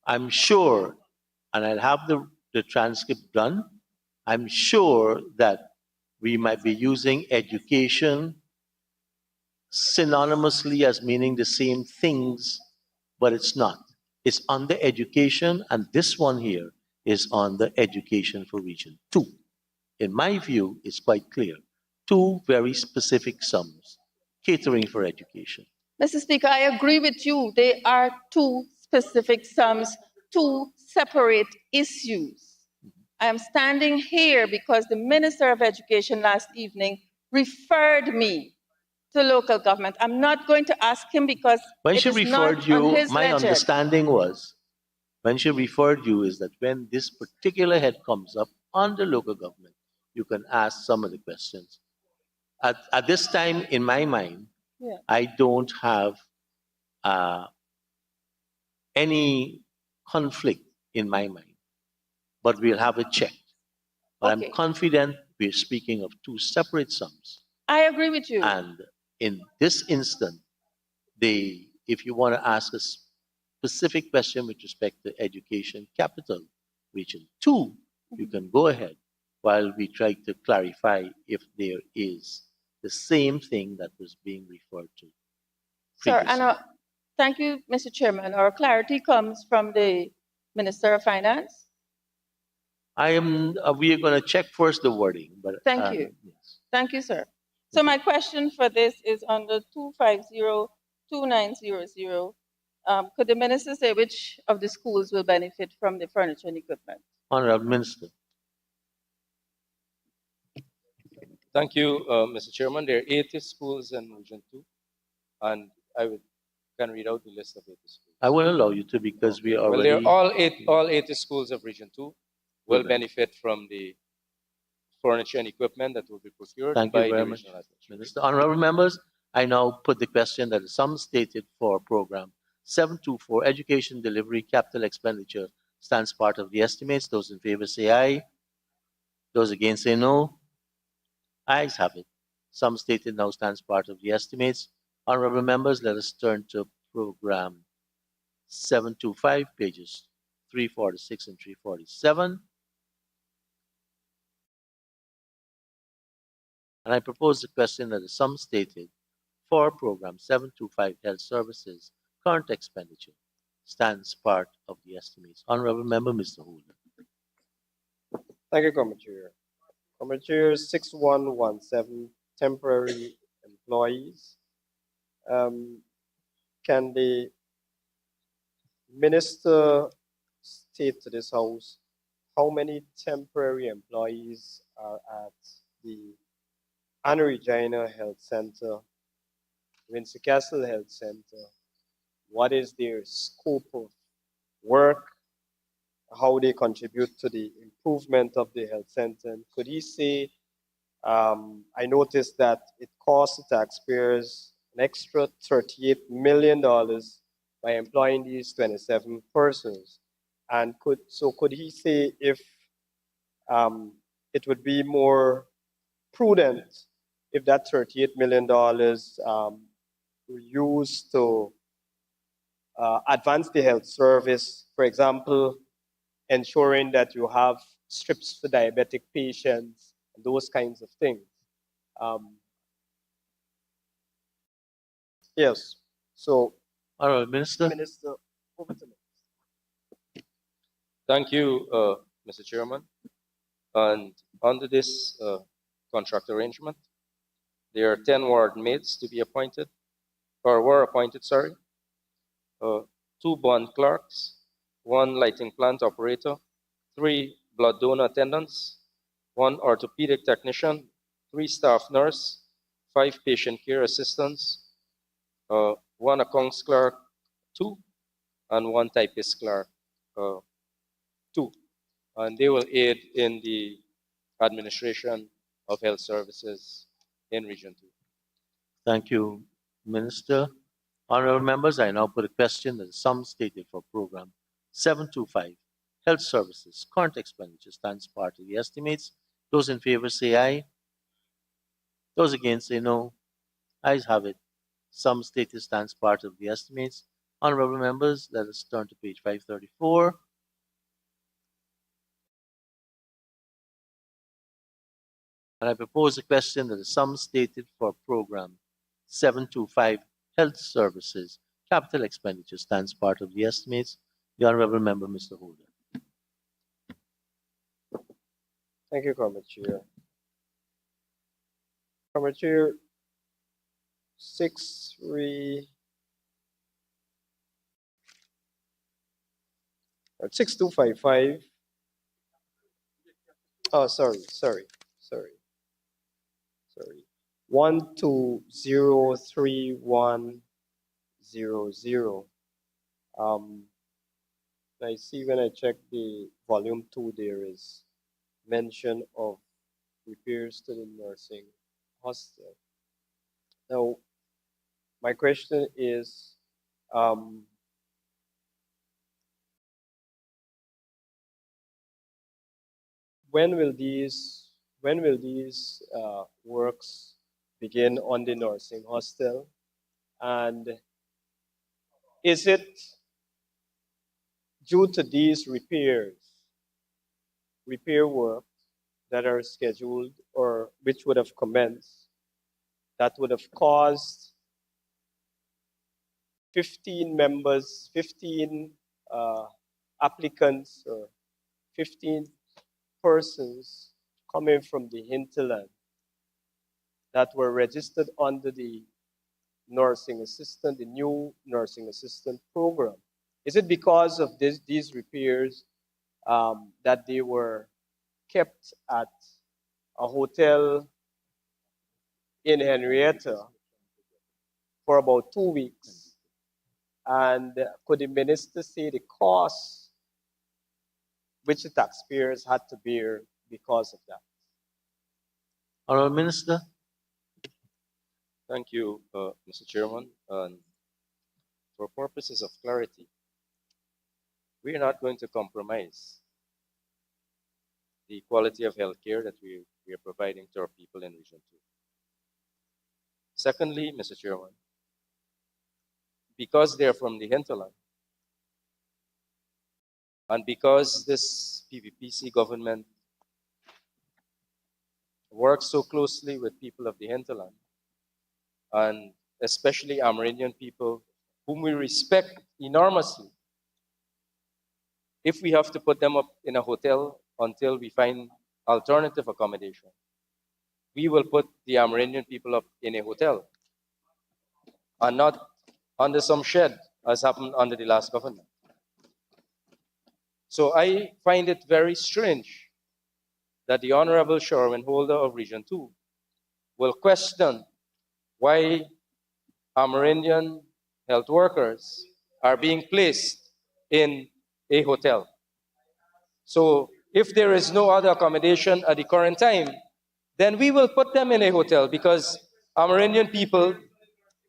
I'm sure, and I'll have the transcript done, I'm sure that we might be using education synonymously as meaning the same things, but it's not. It's under education, and this one here is on the education for Region 2. In my view, it's quite clear. Two very specific sums catering for education. Mr. Speaker, I agree with you. They are two specific sums, two separate issues. I am standing here because the Minister of Education last evening referred me to local government. I'm not going to ask him because when it she is referred not you, on his my ledger. understanding was, when she referred you is that when this particular head comes up under local government, you can ask some of the questions. At this time, in my mind, Yeah. I don't have any conflict in my mind, but we'll have it checked. But Okay. I'm confident we're speaking of two separate sums. I agree with you. And in this instant, if you want to ask a specific question with respect to education capital, region 2, you can go ahead while we try to clarify if there is the same thing that was being referred to Sir, previously. and thank you, Mr. Chairman. Our clarity comes from the Minister of Finance. We are going to check first the wording, but Thank you. yes. Thank you, sir. So my question for this is under 2502900. Could the minister say which of the schools will benefit from the furniture and equipment? Honorable Minister. Thank you, Mr. Chairman. There are 80 schools in Region 2, and can read out the list of 80 schools. I will allow you to because we are Well, already. all 80 schools of Region 2 will benefit from the furniture and equipment that will be procured Thank by you very the much, regional administration. Minister. Honorable members, I now put the question that the sum stated for program 724 Education Delivery Capital Expenditure stands part of the estimates. Those in favor say aye. Those against say no. Ayes have it. Sum stated now stands part of the estimates. Honorable members, let us turn to program 725, pages 346 and 347. And I propose the question that the sum stated for program 725 Health Services current expenditure stands part of the estimates. Honorable Member, Mr. Holder. Thank you, Committee Chair. Committee Chair 6117, temporary employees. Can the minister state to this House how many temporary employees are at the Anna Regina Health Center, Windsor Castle Health Center? What is their scope of work? How they contribute to the improvement of the health center? And could he say, I noticed that it costs the taxpayers an extra $38 million by employing these 27 persons. And could he say if it would be more prudent if that $38 million were used to advance the health service, for example, ensuring that you have strips for diabetic patients, and those kinds of things. Yes. So, Honorable Minister. Minister, over to me. Thank you, Mr. Chairman. And under this contract arrangement, there are 10 ward maids to be appointed, or were appointed, sorry. 2 bond clerks, 1 lighting plant operator, 3 blood donor attendants, 1 orthopedic technician, 3 staff nurse, 5 patient care assistants, 1 accounts clerk, 2, and 1 typist clerk, 2. And they will aid in the administration of health services in Region 2. Thank you, Minister. Honorable members, I now put a question that the sum stated for program 725 Health Services current expenditure stands part of the estimates. Those in favor say aye. Those against say no. Ayes have it. Sum stated stands part of the estimates. Honorable members, let us turn to page 534. And I propose a question that the sum stated for program 725 Health Services capital expenditure stands part of the estimates. The Honorable Member, Mr. Holder. Thank you, Committee Chair. Committee Chair 6255. Oh, sorry. 1203,100. I see when I check the volume 2, there is mention of repairs to the nursing hostel. Now, my question is, Um, when will these works begin on the nursing hostel? And is it due to these repair work that are scheduled or which would have commenced, that would have caused 15 applicants or 15 persons coming from the hinterland that were registered under the new nursing assistant program? Is it because of these repairs that they were kept at a hotel in Henrietta for about 2 weeks? And could the minister say the cost which the taxpayers had to bear because of that? Honorable Minister. Thank you, Mr. Chairman. And for purposes of clarity, we are not going to compromise the quality of healthcare that we are providing to our people in Region 2. Secondly, Mr. Chairman, because they are from the hinterland, and because this PVPC government works so closely with people of the hinterland, and especially Amerindian people, whom we respect enormously, if we have to put them up in a hotel until we find alternative accommodation, we will put the Amerindian people up in a hotel and not under some shed, as happened under the last government. So I find it very strange that the Honorable Sherwin Holder of Region 2 will question why Amerindian health workers are being placed in a hotel. So if there is no other accommodation at the current time, then we will put them in a hotel, because Amerindian people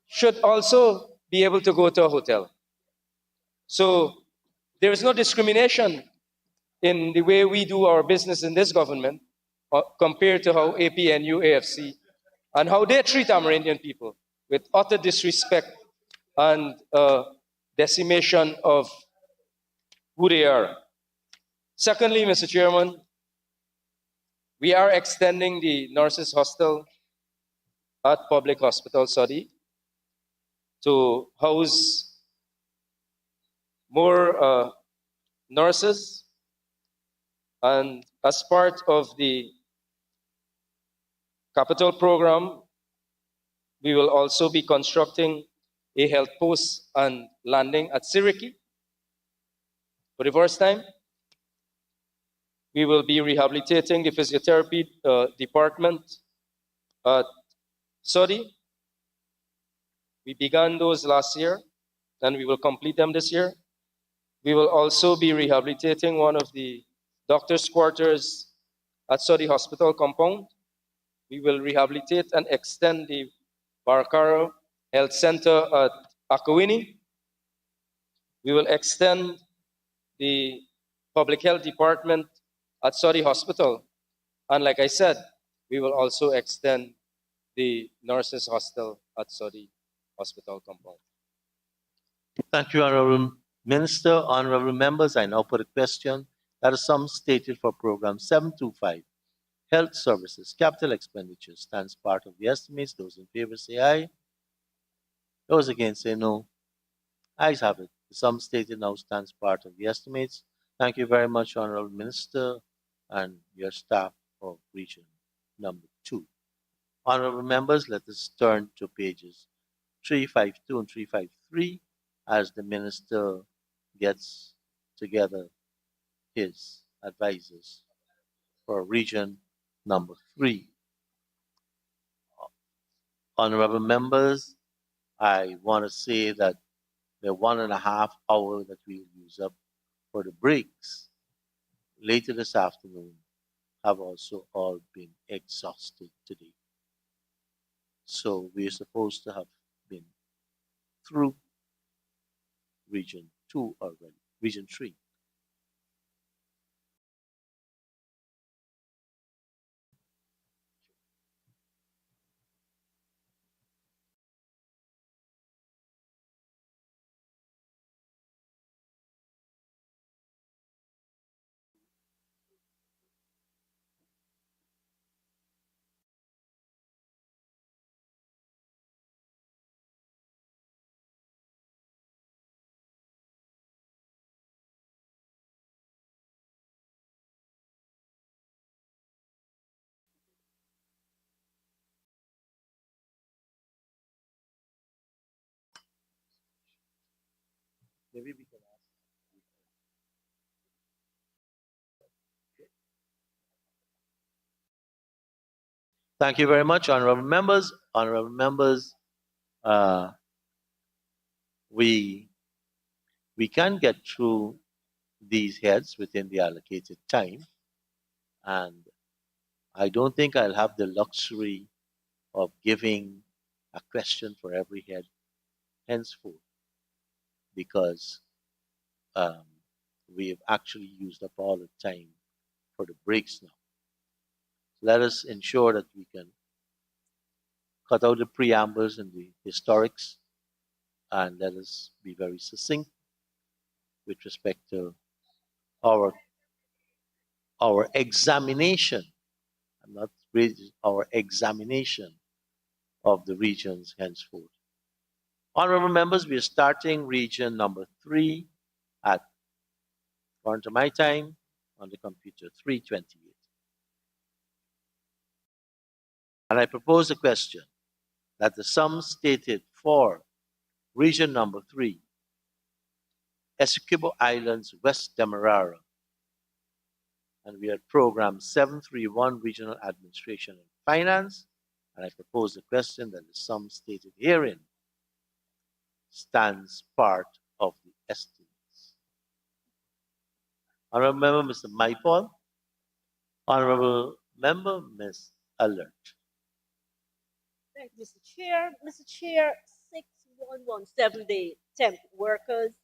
should also be able to go to a hotel. So there is no discrimination in the way we do our business in this government compared to how APNU, AFC, and how they treat Amerindian people with utter disrespect and decimation of who they are. Secondly, Mr. Chairman, we are extending the nurses' hostel at Public Hospital Sodi to house more nurses, and as part of the capital program, we will also be constructing a health post and landing at Siriki. For the first time, we will be rehabilitating the physiotherapy department at Sodi. We began those last year, and we will complete them this year. We will also be rehabilitating one of the doctor's quarters at Sodi Hospital compound. We will rehabilitate and extend the Barcaro Health Center at Akawini. We will extend the public health department at Sodi Hospital. And like I said, we will also extend the nurses' hostel at Sodi Hospital compound. Thank you, Honorable Minister. Honorable members, I now put a question that a sum stated for Program 725, Health Services, Capital Expenditure, stands part of the estimates. Those in favor say aye. Those against say no. Ayes have it. The sum stated now stands part of the estimates. Thank you very much, Honorable Minister, and your staff of Region number 2. Honorable members, let us turn to pages 352 and 353 as the Minister gets together his advisors for Region number 3. Honorable members, I want to say that the 1.5 hours that we will use up for the breaks later this afternoon have also all been exhausted today. So we are supposed to have been through Region 2 already, Region 3. Maybe we can ask. Thank you very much, honorable members. Honorable members, uh, we can get through these heads within the allocated time, and I don't think I'll have the luxury of giving a question for every head henceforth, because um, we have actually used up all the time for the breaks now. Let us ensure that we can cut out the preambles and the historics, and let us be very succinct with respect to our examination. I'm not really our examination of the regions henceforth. Honorable members, we are starting region number 3 at, according to my time, on the computer, 3:28. And I propose a question that the sum stated for region number 3, Essequibo Islands, West Demerara, and we are at program 731, Regional Administration and Finance, and I propose the question that the sum stated herein stands part of the estimates. Honorable Member Mr. Maipol, Honorable Member Ms. Alert. Thank you, Mr. Chair. Mr. Chair, 6117 day temp workers.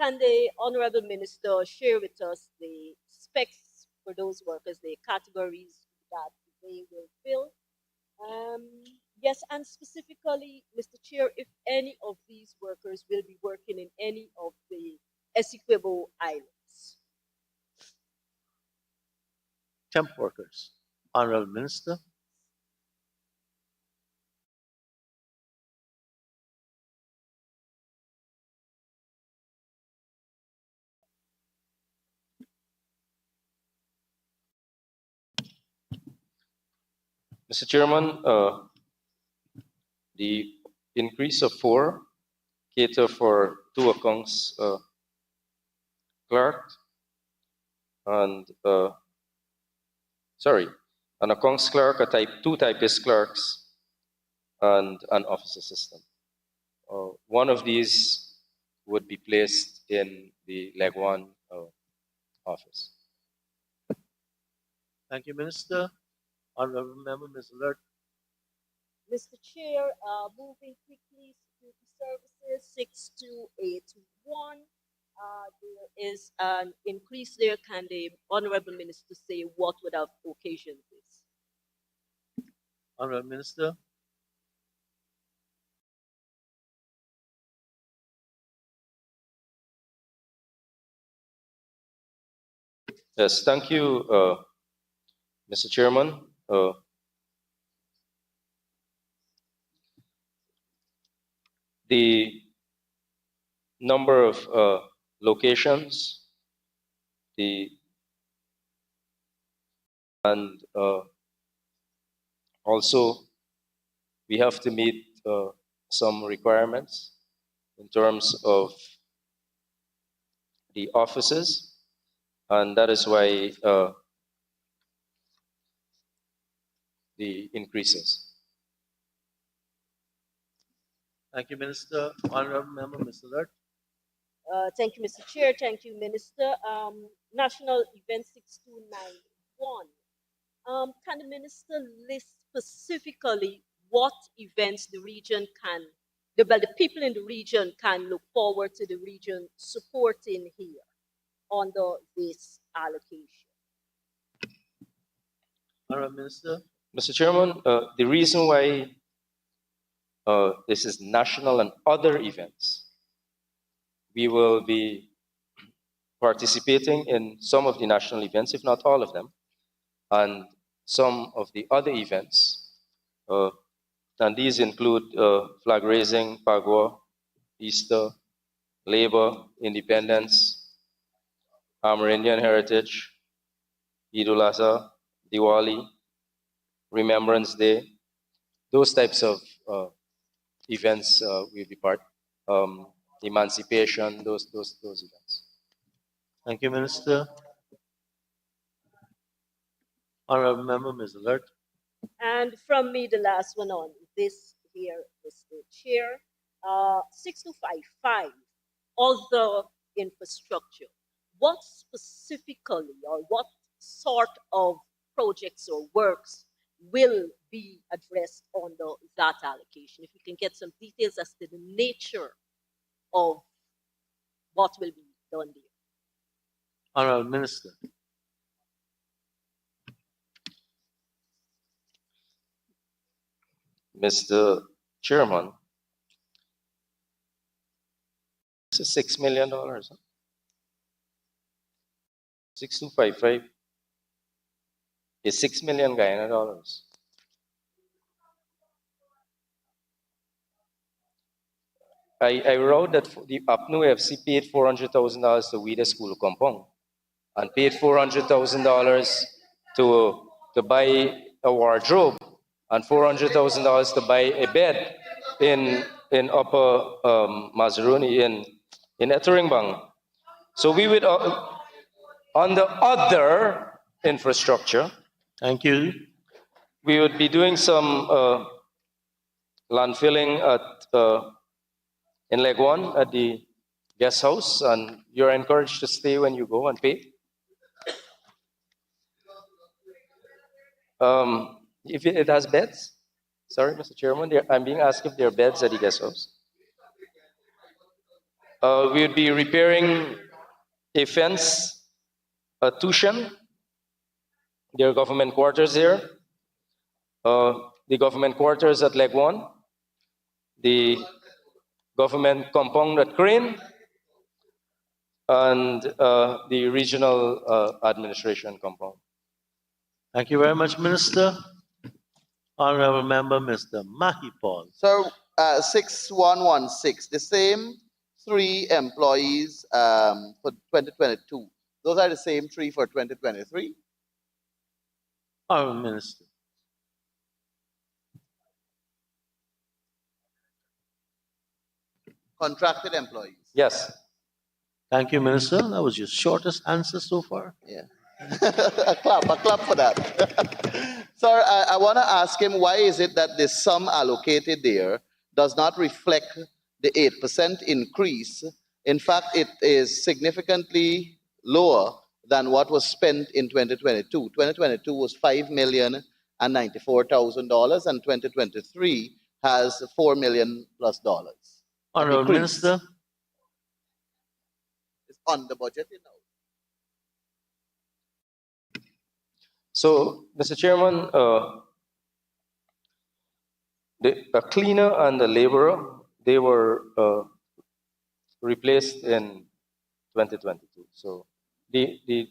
Can the Honorable Minister share with us the specs for those workers, the categories that they will fill? Yes, and specifically, Mr. Chair, if any of these workers will be working in any of the Essequibo Islands. Temp workers. Honorable Minister. Mr. Chairman, the increase of 4 cater for 2 accounts clerk and an accounts clerk, a 2 typist clerks, and an office assistant. One of these would be placed in the Leg 1 office. Thank you, Minister. Honorable Member Ms. Alert. Mr. Chair, moving quickly, security services 6281. There is an increase there. Can the Honorable Minister say what would have occasioned this? Honorable Minister. Yes, thank you, Mr. Chairman. The number of locations, and also we have to meet some requirements in terms of the offices, and that is why the increases. Thank you, Minister. Honorable Member Ms. Alert. Thank you, Mr. Chair. Thank you, Minister. National Event 6291. Can the Minister list specifically what events the the people in the region can look forward to the region supporting here under this allocation. Honourable Minister. Mr. Chairman, the reason why this is national and other events, we will be participating in some of the national events, if not all of them, and some of the other events. And these include flag raising, Pagua, Easter, Labor, Independence, Amerindian Heritage, Eid ul-Adha, Diwali, Remembrance Day. Those types of events will be part. Emancipation, those events. Thank you, Minister. Honourable Member, Ms. Alert. And from me, the last one on this here, Mr. Chair, 6255, other infrastructure. What specifically or what sort of projects or works will be addressed under that allocation? If you can get some details as to the nature of what will be done there. Honourable Minister. Mr. Chairman, this is $6 million. Huh? 6255 is 6 million Guyana dollars. I wrote that the Apnu FC paid $400,000 to weed a school compound and paid $400,000 to buy a wardrobe and $400,000 to buy a bed in Upper Mazaruni in Eteringbang. So we would, on the other infrastructure, Thank you. we would be doing some landfilling in Leg 1 at the guest house, and you're encouraged to stay when you go and pay. If it has beds, sorry, Mr. Chairman, I'm being asked if there are beds at the guest house. We would be repairing a fence, a Tushan. There are government quarters here. The government quarters at Leg 1. The government compound at Crane. And the regional administration compound. Thank you very much, Minister. Honourable Member, Mr. Mahipal. So, 6116, the same 3 employees for 2022. Those are the same 3 for 2023? Honourable Minister. Contracted employees? Yes. Thank you, Minister. That was your shortest answer so far. Yeah. a clap for that. Sir, I want to ask him, why is it that the sum allocated there does not reflect the 8% increase? In fact, it is significantly lower than what was spent in 2022. 2022 was $5,094,000, and 2023 has $4 million plus. Honourable Minister. It's on the budget, you know. So, Mr. Chairman, the cleaner and the laborer, they were replaced in 2022. So the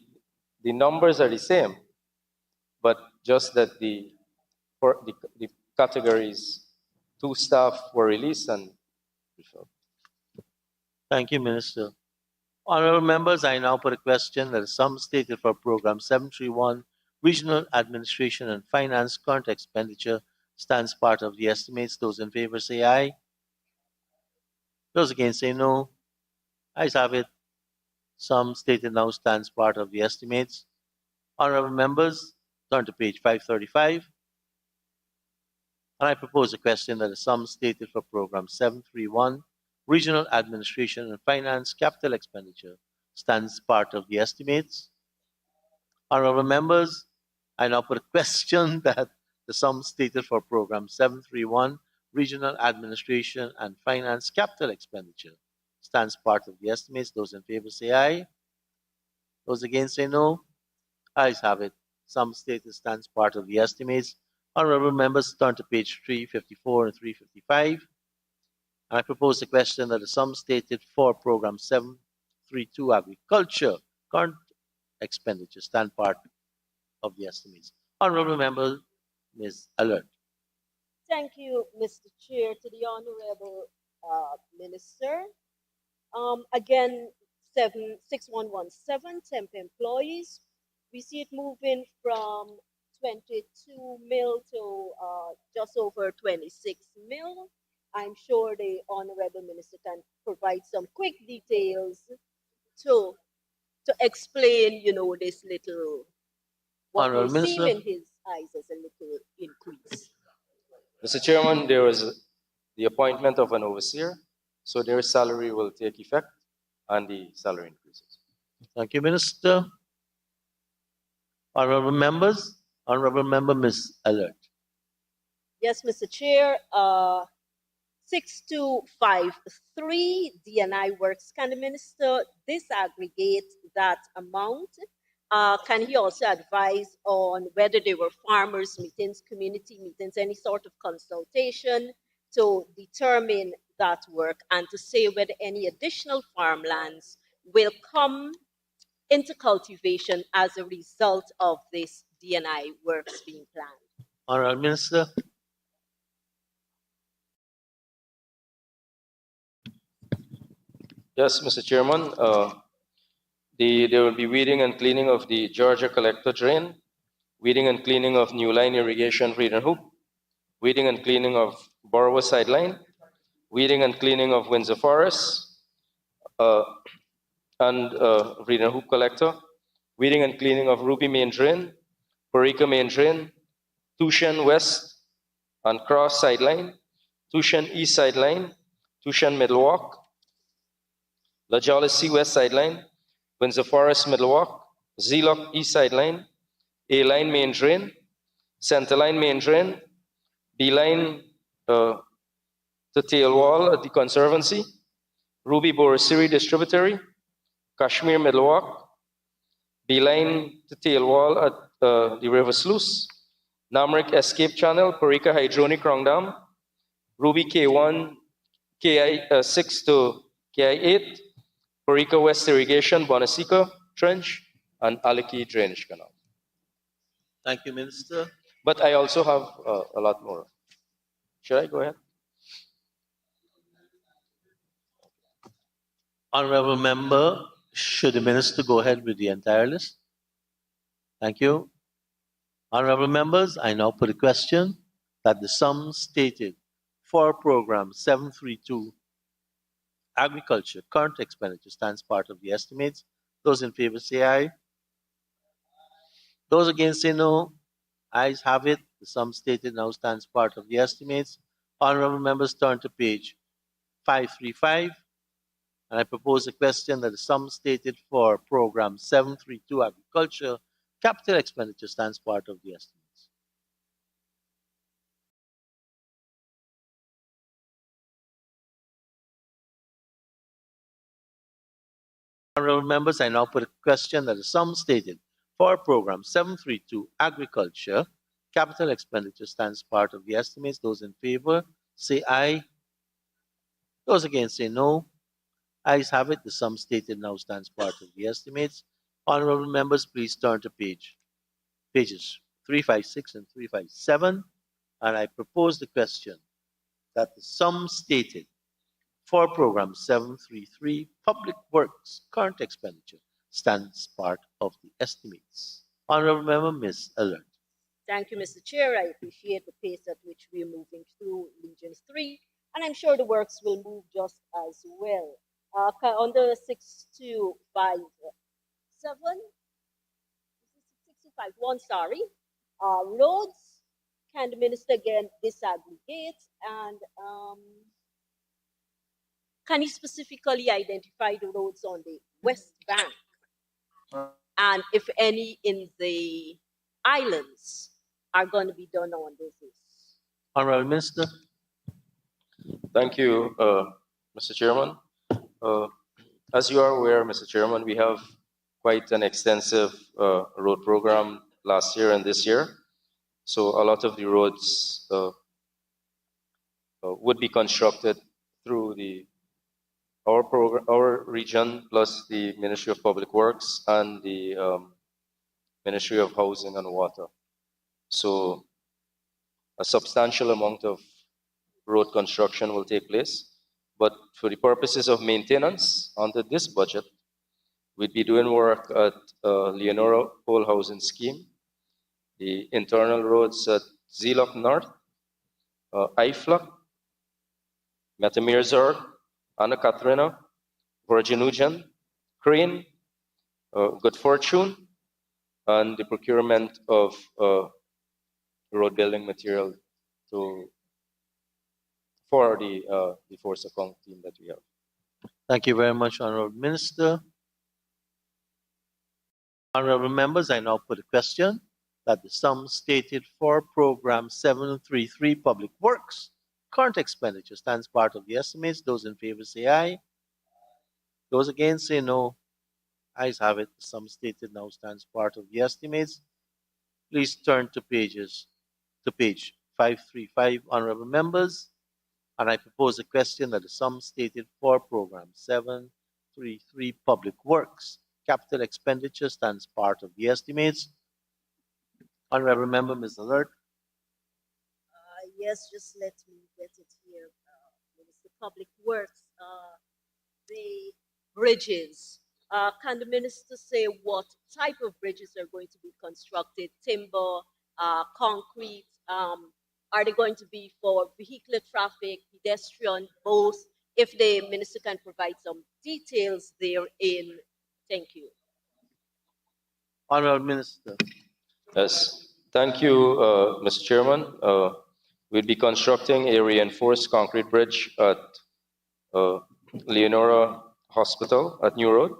numbers are the same, but just that the categories, 2 staff were released and refilled. Thank you, Minister. Honourable members, I now put a question that is sum stated for Program 731, Regional Administration and Finance Current Expenditure stands part of the estimates. Those in favor say aye. Those against say no. Ayes have it. Sum stated now stands part of the estimates. Honourable members, turn to page 535. And I propose a question that is sum stated for Program 731, Regional Administration and Finance Capital Expenditure stands part of the estimates. Honourable members, I now put a question that the sum stated for Program 731, regional administration and finance capital expenditure stands part of the estimates. Those in favor say aye. Those against say no. Ayes have it. Sum stated stands part of the estimates. Honorable members, turn to page 354 and 355. I propose the question that the sum stated for program 732 agriculture current expenditure stand part of the estimates. Honorable member, Ms. Alert. Thank you, Mr. Chair, to the Honorable Minister. Again, 6117 temp employees. We see it moving from 22 mil to just over 26 mil. I'm sure the Honorable Minister can provide some quick details to explain, this little, what Honorable may seem Minister. in his eyes as a little increase. Mr. Chairman, there is the appointment of an overseer, so their salary will take effect and the salary increases. Thank you, Minister. Honorable members, Honorable Member Ms. Alert. Yes, Mr. Chair. 6253 DNI works. Can the minister disaggregate that amount? Can he also advise on whether there were farmers' meetings, community meetings, any sort of consultation to determine that work and to say whether any additional farmlands will come into cultivation as a result of this DNI works being planned? Honorable Minister. Yes, Mr. Chairman. There will be weeding and cleaning of the Georgia collector drain, weeding and cleaning of New Line irrigation Reed Hoop, weeding and cleaning of Borrower sideline, weeding and cleaning of Windsor Forest, and Reed Hoop collector, weeding and cleaning of Ruby main drain, Parika main drain, Tushan West and Cross sideline, Tushan East sideline, Tushan Middle Walk, La Jollity West sideline, Windsor Forest Middle Walk, Z-Lock East sideline, A-line main drain, Center line main drain, B-line to tail wall at the Conservancy, Ruby Borosiri distributary, Kashmir Middle Walk, B-line to tail wall at the River Sluice, Namrik Escape Channel, Parika Hydronic Rong Dam, Ruby K1, KI6 to KI8, Parika West Irrigation, Bonasika Trench, and Aliki Drainage Canal. Thank you, Minister. But I also have a lot more. Should I go ahead? Honorable Member, should the Minister go ahead with the entire list? Thank you. Honorable Members, I now put a question that the sum stated for program 732 agriculture current expenditure stands part of the estimates. Those in favor say aye. Those against say no. Ayes have it. The sum stated now stands part of the estimates. Honorable members, turn to page 535. And I propose a question that the sum stated for program 732 agriculture capital expenditure stands part of the estimates. Honorable members, I now put a question that the sum stated for program 732 agriculture capital expenditure stands part of the estimates. Those in favor say aye. Those against say no. Ayes have it. The sum stated now stands part of the estimates. Honorable members, please turn to pages 356 and 357. And I propose the question that the sum stated for program 733 public works current expenditure stands part of the estimates. Honorable member, Ms. Alert. Thank you, Mr. Chair. I appreciate the pace at which we are moving through Regions 3, and I'm sure the works will move just as well. Under 6251, sorry, roads, can the minister again disaggregate, and can he specifically identify the roads on the West Bank, and if any in the islands are going to be done on this? Honorable Minister. Thank you, Mr. Chairman. Uh, as you are aware, Mr. Chairman, we have quite an extensive road program last year and this year. So a lot of the roads would be constructed through our region, plus the Ministry of Public Works and the Ministry of Housing and Water. So a substantial amount of road construction will take place. But for the purposes of maintenance under this budget, we'd be doing work at Leonora Pole Housing Scheme, the internal roads at Zeelock North, Iflock, Metamirzor, Anna Katrina, Virgin Ujan, Crane, Good Fortune, and the procurement of road building material for the force account team that we have. Thank you very much, Honorable Minister. Honorable members, I now put a question that the sum stated for Program 733 Public Works current expenditure stands part of the estimates. Those in favor say aye. Those against say no. Ayes have it. The sum stated now stands part of the estimates. Please turn to page 535, honorable members. And I propose a question that the sum stated for Program 733 Public Works capital expenditure stands part of the estimates. Honorable member, Ms. Alert. Yes, just let me get it here. Minister Public Works, the bridges. Can the minister say what type of bridges are going to be constructed? Timber, concrete? Are they going to be for vehicular traffic, pedestrian, both? If the minister can provide some details therein, thank you. Honorable Minister. Yes, thank you, Mr. Chairman. We'll be constructing a reinforced concrete bridge at Leonora Hospital at New Road.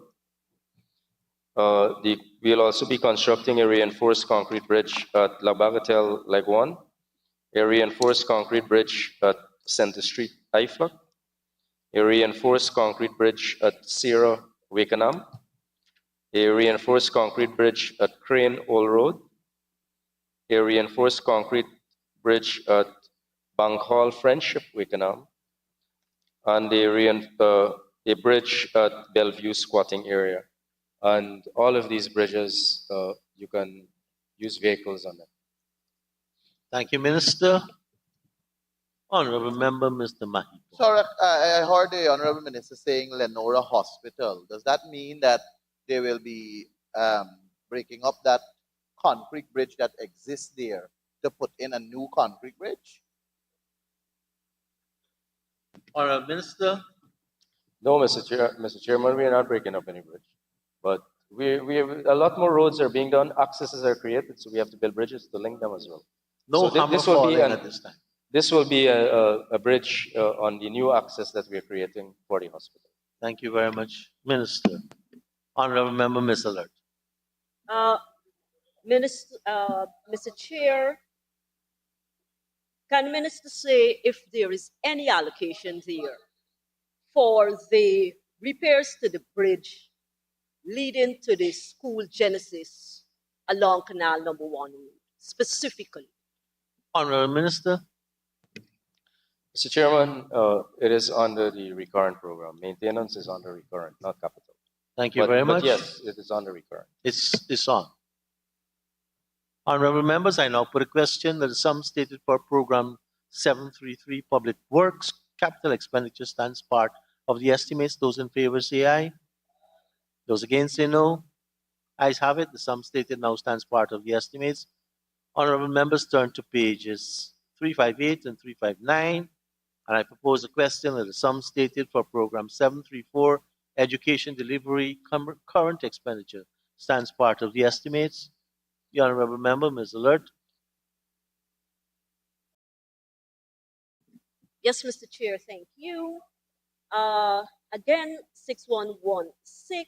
We'll also be constructing a reinforced concrete bridge at La Bagatelle Leguan, a reinforced concrete bridge at Center Street, Iflock, a reinforced concrete bridge at Sierra Wakenham, a reinforced concrete bridge at Crane Old Road, a reinforced concrete bridge at Bank Hall Friendship, Wakenham, and a bridge at Bellevue Squatting Area. And all of these bridges, you can use vehicles on them. Thank you, Minister. Honorable member, Mr. Mahi. Sir, I heard the Honorable Minister saying Lenora Hospital. Does that mean that they will be breaking up that concrete bridge that exists there to put in a new concrete bridge? Honorable Minister. No, Mr. Chairman, we are not breaking up any bridge. But we have a lot more roads are being done, accesses are created, so we have to build bridges to link them as well. No so hammer falling at this time. This will be a bridge on the new access that we are creating for the hospital. Thank you very much, Minister. Honorable member, Ms. Alert. Minister, Mr. Chair, can the minister say if there is any allocation there for the repairs to the bridge leading to the school Genesis along Canal Number 1 Road, specifically? Honorable Minister. Mr. Chairman, it is under the recurrent program. Maintenance is under recurrent, not capital. Thank you very much. But yes, it is under recurrent. It's on. Honorable members, I now put a question that the sum stated for Program 733 Public Works capital expenditure stands part of the estimates. Those in favor say aye. Those against say no. Ayes have it. The sum stated now stands part of the estimates. Honorable members, turn to pages 358 and 359. And I propose a question that the sum stated for Program 734 Education Delivery current expenditure stands part of the estimates. The Honorable Member, Ms. Alert. Yes, Mr. Chair, thank you. Again, 6116,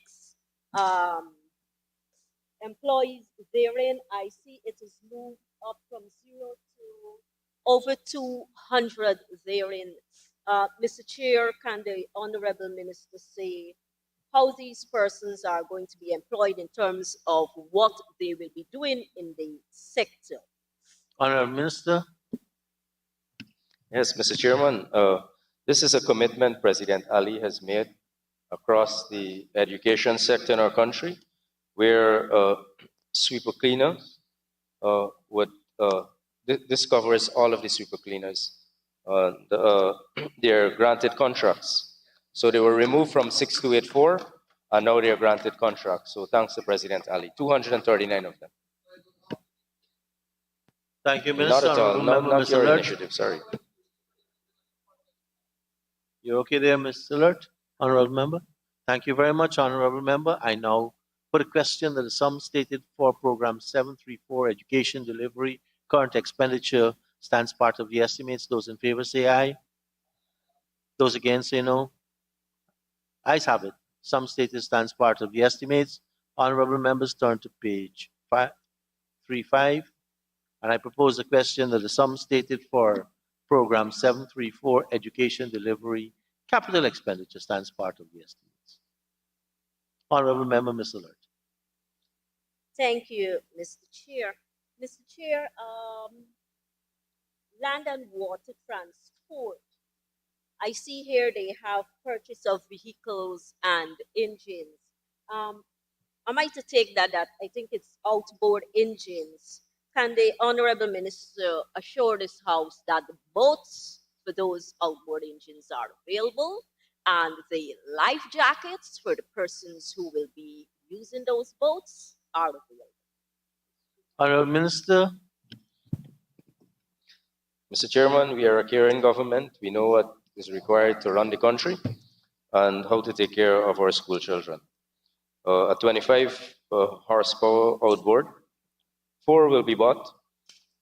employees therein, I see it is moved up from 0 to over 200 therein. Mr. Chair, can the Honorable Minister say how these persons are going to be employed in terms of what they will be doing in the sector? Honorable Minister. Yes, Mr. Chairman, this is a commitment President Ali has made across the education sector in our country, where sweeper cleaners this covers all of the sweeper cleaners. They're granted contracts. So they were removed from 6284, and now they are granted contracts. So thanks to President Ali, 239 of them. Thank you, Not Minister. at all, Honorable not, Member, not Mr. your Alert. initiative, sorry. You're okay there, Mr. Alert? Honorable Member? Thank you very much, Honorable Member. I now put a question that the sum stated for Program 734, Education Delivery, Current Expenditure, stands part of the estimates. Those in favor say aye. Those against say no. Ayes have it. Sum stated stands part of the estimates. Honorable members, turn to page 35. And I propose a question that the sum stated for Program 734, Education Delivery, Capital Expenditure, stands part of the estimates. Honorable Member, Ms. Alert. Thank you, Mr. Chair. Mr. Chair, Land and Water Transport. I see here they have purchase of vehicles and engines. Am I to take that I think it's outboard engines? Can the Honorable Minister assure this House that the boats for those outboard engines are available and the life jackets for the persons who will be using those boats are available? Honorable Minister. Mr. Chairman, we are a caring government. We know what is required to run the country and how to take care of our school children. A 25 horsepower outboard, 4 will be bought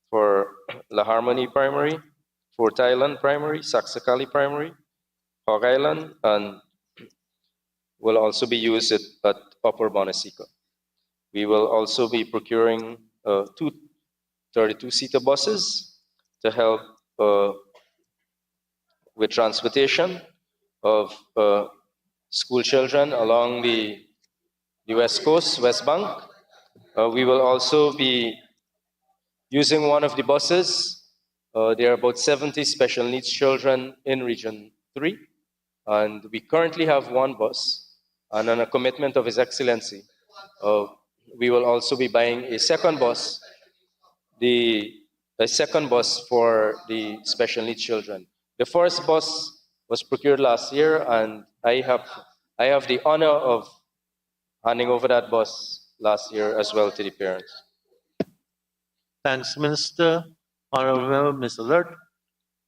for La Harmonie Primary, Fort Island Primary, Saxacali Primary, Hog Island, and will also be used at Upper Bonasica. We will also be procuring 2 32-seater buses to help with transportation of school children along the West Coast, West Bank. We will also be using one of the buses. There are about 70 special needs children in Region 3, and we currently have one bus. And on a commitment of His Excellency, we will also be buying a second bus, for the special needs children. The first bus was procured last year, and I have the honor of handing over that bus last year as well to the parents. Thanks, Minister. Honorable Member, Ms. Alert.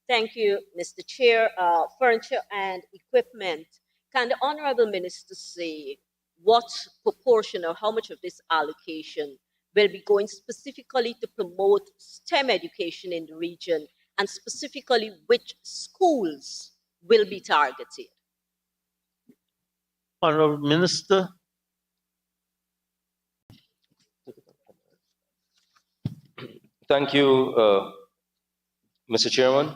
Thank you, Mr. Chair. Furniture and equipment. Can the Honorable Minister say what proportion or how much of this allocation will be going specifically to promote STEM education in the region, and specifically which schools will be targeted? Honorable Minister. Thank you, Mr. Chairman.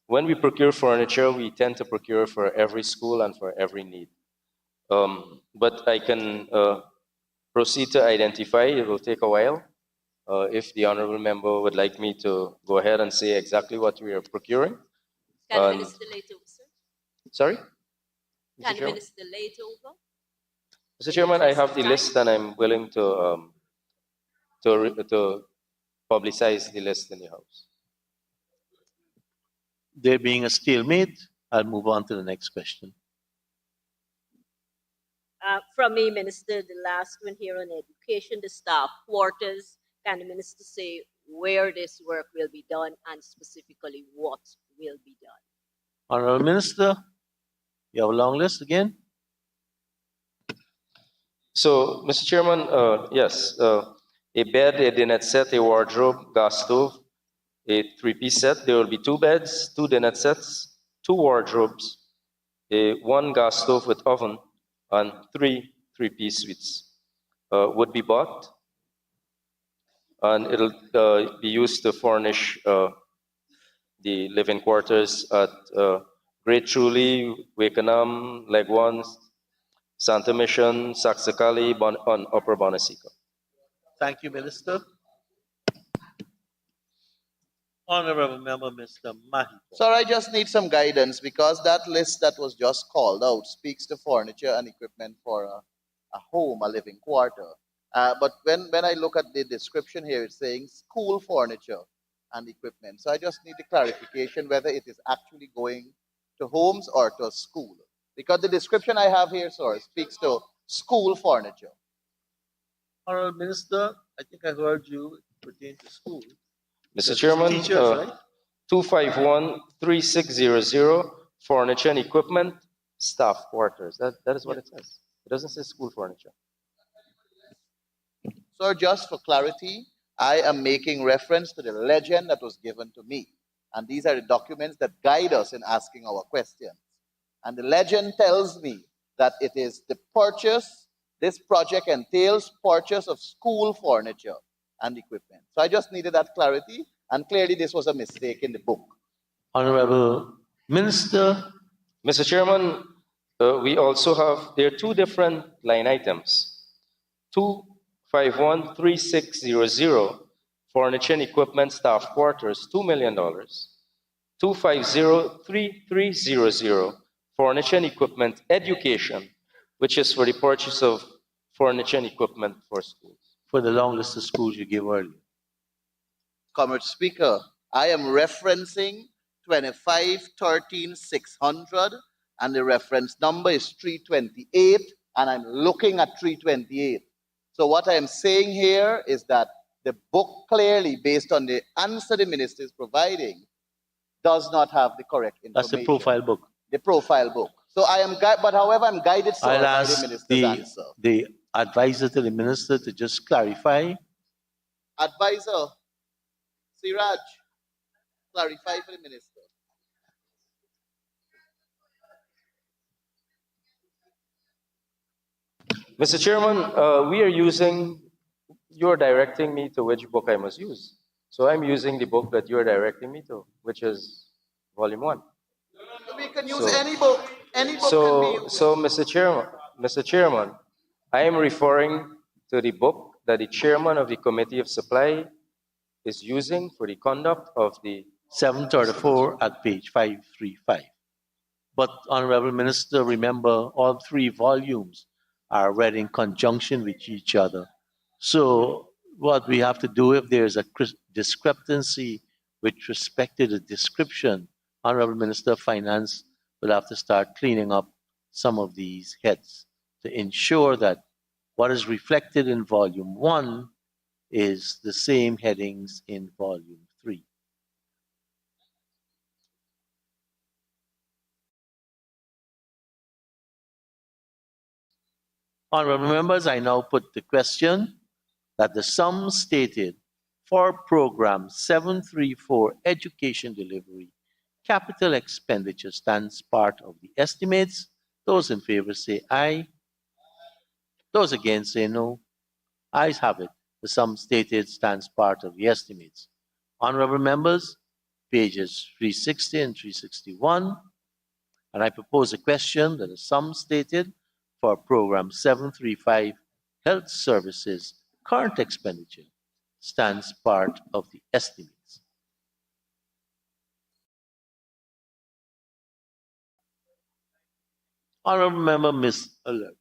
When we procure furniture, we tend to procure for every school and for every need. But I can proceed to identify. It will take a while. If the honorable member would like me to go ahead and say exactly what we are procuring. Can the Minister lay it over, sir? Sorry? Can the Minister lay it over? Mr. Chairman, I have the list and I'm willing to publicize the list in the House. There being a stalemate, I'll move on to the next question. From me, Minister, the last one here on education, the staff quarters. Can the Minister say where this work will be done and specifically what will be done? Honorable Minister, you have a long list again. So, Mr. Chairman, yes, a bed, a dinette set, a wardrobe, gas stove, a 3-piece set. There will be 2 beds, 2 dinette sets, 2 wardrobes, 1 gas stove with oven, and 3 3-piece suites would be bought. And it'll be used to furnish the living quarters at Great Truly, Wakenham, Legwans, Santa Mission, Saxacali, on Upper Bonasico. Thank you, Minister. Honorable Member, Mr. Mahi. Sir, I just need some guidance because that list that was just called out speaks to furniture and equipment for a home, a living quarter. But when I look at the description here, it's saying school furniture and equipment. So I just need a clarification whether it is actually going to homes or to a school. Because the description I have here, sir, speaks to school furniture. Honorable Minister, I think I heard you pertain to school. Mr. Chairman, Teachers, right? 251-3600, furniture and equipment, staff quarters. That is what it says. It doesn't say school furniture. Sir, just for clarity, I am making reference to the legend that was given to me. And these are the documents that guide us in asking our questions. And the legend tells me that it is the purchase, this project entails purchase of school furniture and equipment. So I just needed that clarity, and clearly this was a mistake in the book. Honorable Minister. Mr. Chairman, we also have, there are two different line items. 251-3600, furniture and equipment staff quarters, $2 million. 250-3300, furniture and equipment education, which is for the purchase of furniture and equipment for schools. For the long list of schools you gave earlier. Comrade Speaker, I am referencing 25-13-600, and the reference number is 328, and I'm looking at 328. So what I am saying here is that the book clearly, based on the answer the minister is providing, does not have the correct information. That's the profile book. The profile book. So I am, but however, I'm guided so I'll by ask the minister's answer. the advisor to the minister to just clarify. Advisor, Siraj, clarify for the minister. Mr. Chairman, we are using, you're directing me to which book I must use. So I'm using the book that you're directing me to, which is volume 1. We can use any book. Any book So, can be used. so Mr. Chairman, I am referring to the book that the chairman of the Committee of Supply is using for the conduct of the 734 at page 535. But, Honorable Minister, remember all three volumes are read in conjunction with each other. So what we have to do if there is a discrepancy with respect to the description, Honorable Minister of Finance will have to start cleaning up some of these heads to ensure that what is reflected in volume 1 is the same headings in volume 3. Honorable members, I now put the question that the sum stated for program 734 education delivery capital expenditure stands part of the estimates. Those in favor say aye. Those against say no. Ayes have it. The sum stated stands part of the estimates. Honorable members, pages 360 and 361. And I propose a question that the sum stated for program 735 health services current expenditure stands part of the estimates. Honorable Member, Ms. Alert.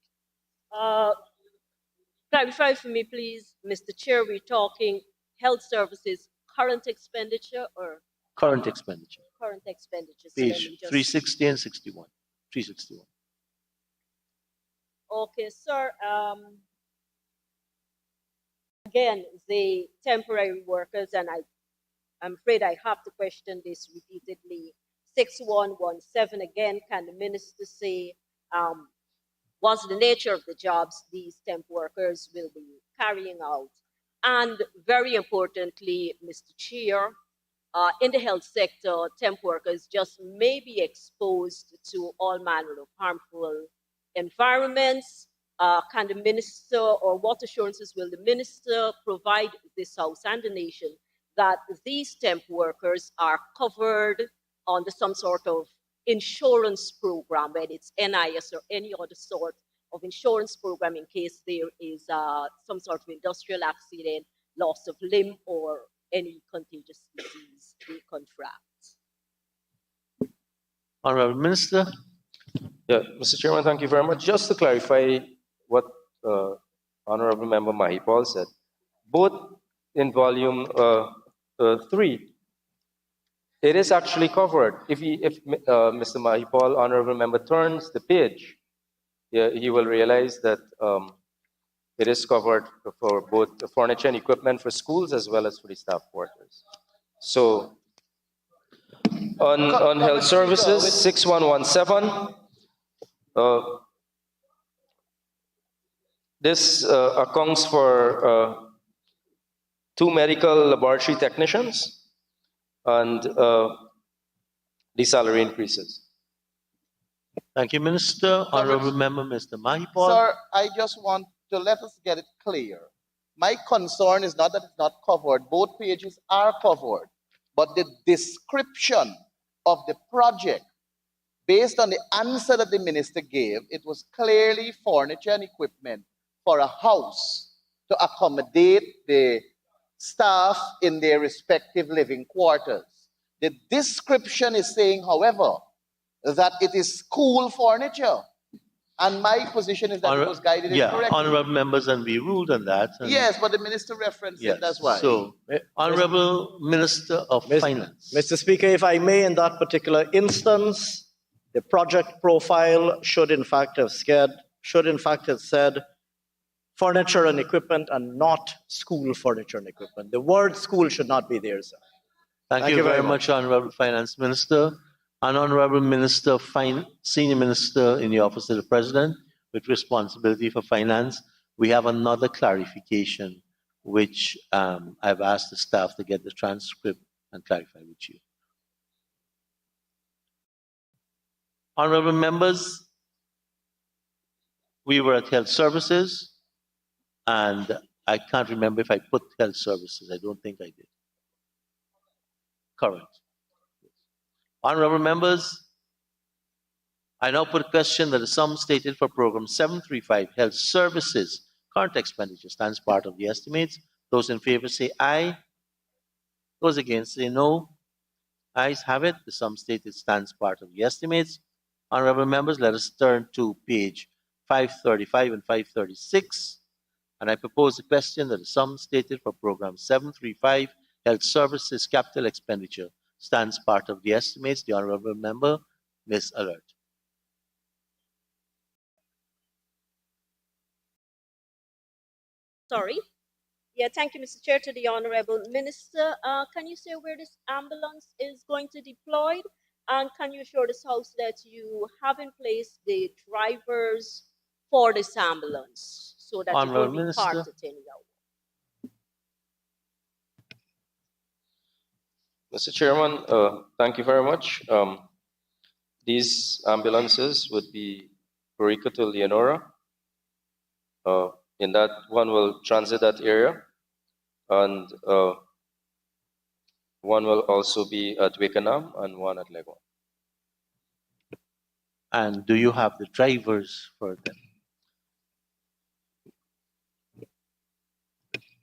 Clarify for me, please, Mr. Chair, we're talking health services current expenditure or Current expenditure. current expenditure? Page 360 and 61. 361. Okay, sir. Again, the temporary workers, and I'm afraid I have to question this repeatedly. 6117 again, can the minister say what's the nature of the jobs these temp workers will be carrying out? And very importantly, Mr. Chair, in the health sector, temp workers just may be exposed to all manner of harmful environments. Can the minister, or what assurances will the minister provide this House and the nation that these temp workers are covered under some sort of insurance program, whether it's NIS or any other sort of insurance program in case there is some sort of industrial accident, loss of limb, or any contagious disease they contract. Honorable Minister. Yeah, Mr. Chairman, thank you very much. Just to clarify what Honorable Member Mahipal said, both in volume 3, it is actually covered. If Mr. Mahipal, Honorable Member, turns the page, he will realize that it is covered for both the furniture and equipment for schools as well as for the staff quarters. So on health services, 6117, this accounts for 2 medical laboratory technicians and the salary increases. Thank you, Minister. Honorable Member, Mr. Mahipal. Sir, I just want to let us get it clear. My concern is not that it's not covered. Both pages are covered. But the description of the project, based on the answer that the minister gave, it was clearly furniture and equipment for a house to accommodate the staff in their respective living quarters. The description is saying, however, that it is school furniture. And my position is that it was guided incorrectly. Honorable members, and we ruled on that. Yes, but the minister referenced it, that's why. So, Honorable Minister of Finance. Mr. Speaker, if I may, in that particular instance, the project profile should in fact have said furniture and equipment and not school furniture and equipment. The word school should not be there, sir. Thank you very much, Honorable Finance Minister. An Honorable Minister, Senior Minister in the Office of the President with responsibility for finance, we have another clarification which I've asked the staff to get the transcript and clarify with you. Honorable members, we were at health services, and I can't remember if I put health services. I don't think I did. Correct. Honorable members, I now put a question that the sum stated for program 735, health services, current expenditure stands part of the estimates. Those in favor say aye. Those against say no. Ayes have it. The sum stated stands part of the estimates. Honorable members, let us turn to page 535 and 536. And I propose a question that the sum stated for program 735, health services, capital expenditure, stands part of the estimates. The Honorable Member, Ms. Alert. Sorry. Yeah, thank you, Mr. Chair. To the Honorable Minister, can you say where this ambulance is going to deploy? And can you assure this House that you have in place the drivers for this ambulance so that it will be parked at any hour? Mr. Chairman, thank you very much. These ambulances would be Perico to Leonora. In that one will transit that area, and one will also be at Wickenham and one at Legon. And do you have the drivers for them?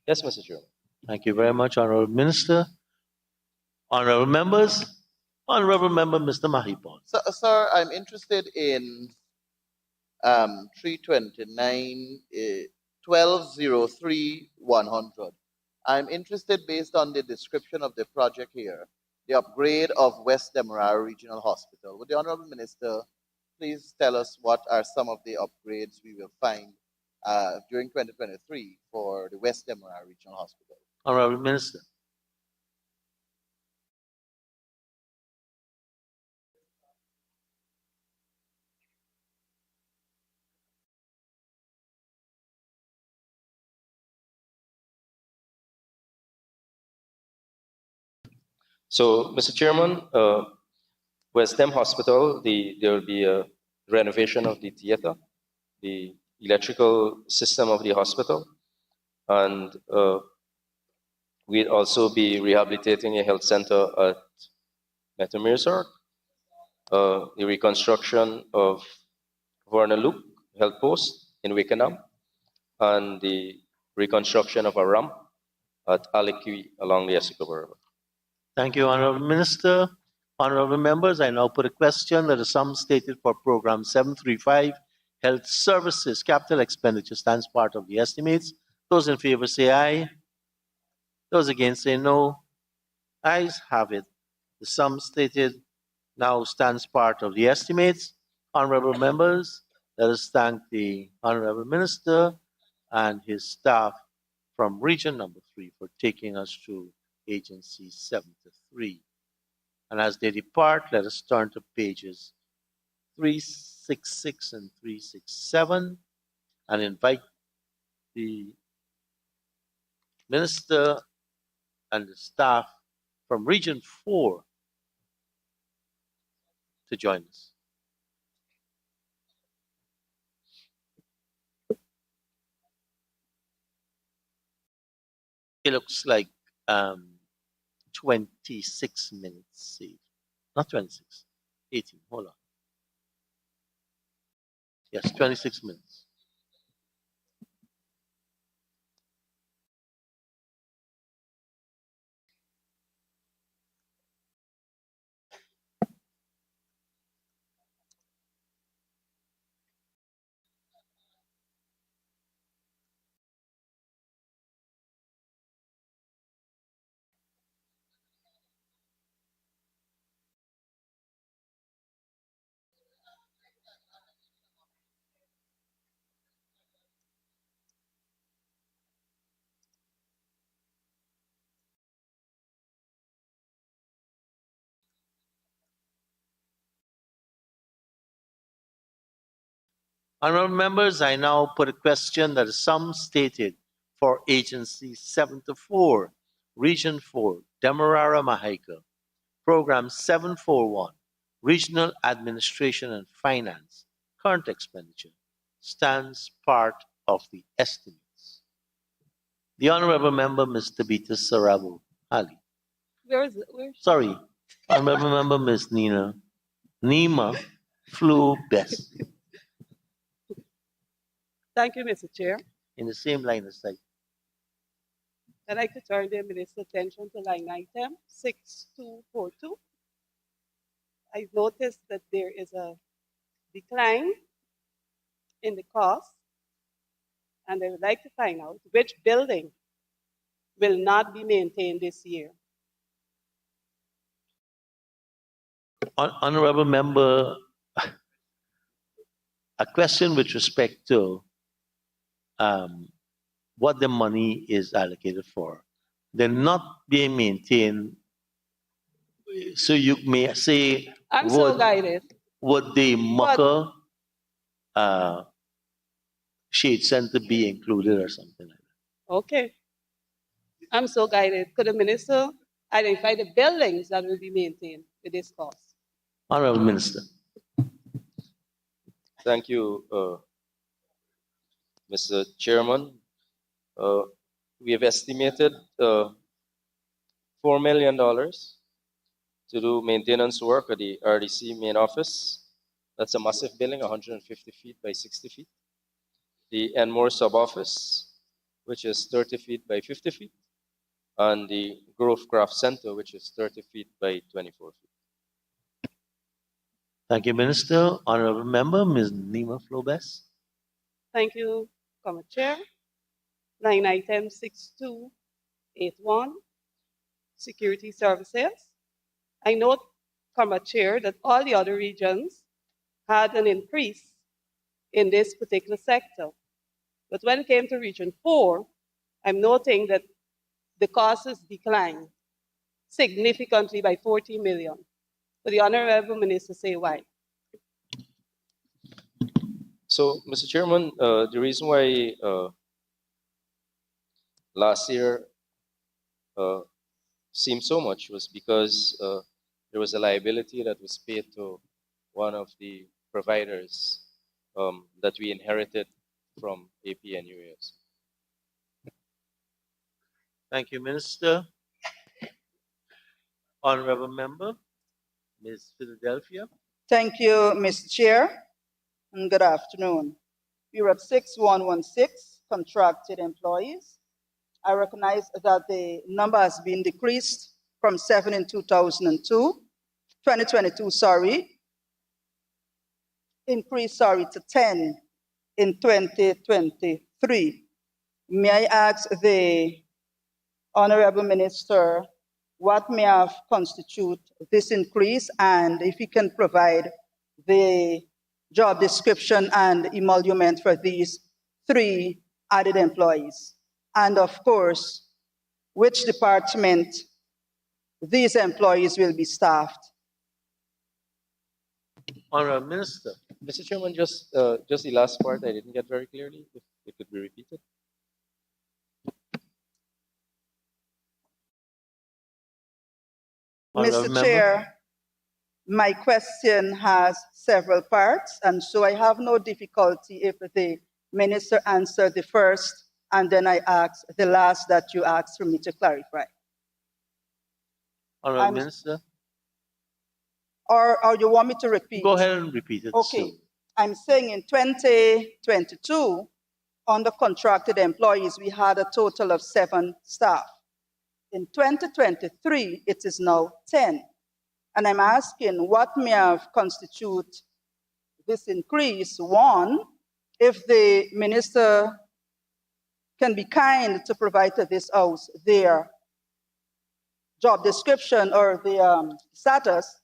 Yes, Mr. Chairman. Thank you very much, Honorable Minister. Honorable members, Honorable Member Mr. Mahipon. Sir, I'm interested in 329, 1203-100. I'm interested, based on the description of the project here, the upgrade of West Demerara Regional Hospital. Would the Honorable Minister please tell us what are some of the upgrades we will find during 2023 for the West Demerara Regional Hospital? Honorable Minister. So, Mr. Chairman, West Dem Hospital, there will be a renovation of the theater, the electrical system of the hospital, and We'd also be rehabilitating a health center at Metamirsor, the reconstruction of Hornalook Health Post in Wickenham, and the reconstruction of a ramp at Aliqui along the Essequibo River. Thank you, Honorable Minister. Honorable members, I now put a question that the sum stated for Program 735, Health Services Capital Expenditure, stands part of the estimates. Those in favor say aye. Those against say no. Ayes have it. The sum stated now stands part of the estimates. Honorable members, let us thank the Honorable Minister and his staff from Region number 3 for taking us through Agency 73. And as they depart, let us turn to pages 366 and 367 and invite the Minister and the staff from Region 4 to join us. It looks like 26 minutes saved. Not 26, 18, hold on. Yes, 26 minutes. Honorable members, I now put a question that is sum stated for Agency 74, Region 4, Demerara Mahaica, Program 741, Regional Administration and Finance, current expenditure, stands part of the estimates. The Honorable Member, Mr. Bita Sarabu Ali. Where is it? Where? Sorry, Honorable Member, Ms. Nima flew best Thank you, Mr. Chair. in the same line of sight. I'd like to turn the minister's attention to line item 6242. I've noticed that there is a decline in the cost, and I would like to find out which building will not be maintained this year. Honorable Member, a question with respect to what the money is allocated for. They're not being maintained. So you may say, I'm so guided. would the Mucker Shade Center be included or something like that? Okay. I'm so guided. Could the minister identify the buildings that will be maintained with this cost? Honorable Minister. Thank you, Mr. Chairman. We have estimated $4 million to do maintenance work at the RDC main office. That's a massive building, 150 feet by 60 feet. The Enmore sub-office, which is 30 feet by 50 feet. And the Grove Craft Center, which is 30 feet by 24 feet. Thank you, Minister. Honorable Member, Ms. Nima Flobes. Thank you, Committee Chair. Line item 6281, Security Services. I note, Committee Chair, that all the other regions had an increase in this particular sector. But when it came to Region 4, I'm noting that the cost has declined significantly by 40 million. Would the Honorable Minister say why? So, Mr. Chairman, the reason why last year seemed so much was because there was a liability that was paid to one of the providers that we inherited from APNUAS. Thank you, Minister. Honorable Member, Ms. Philadelphia. Thank you, Mr. Chair, and good afternoon. We're at 6116, contracted employees. I recognize that the number has been decreased from 7 in 2022, increased, to 10 in 2023. May I ask the Honorable Minister what may have constitute this increase, and if he can provide the job description and emolument for these 3 added employees. And of course, which department these employees will be staffed. Honorable Minister. Mr. Chairman, just the last part I didn't get very clearly, if it could be repeated. Honorable Mr. Member. Chair, my question has several parts, and so I have no difficulty if the Minister answered the first, and then I ask the last that you asked for me to clarify. Honorable Minister. Or you want me to repeat? Go ahead and repeat it. Okay. Soon. I'm saying in 2022, on the contracted employees, we had a total of 7 staff. In 2023, it is now 10. And I'm asking what may have constitute this increase. One, if the minister can be kind to provide to this house their job description or the status,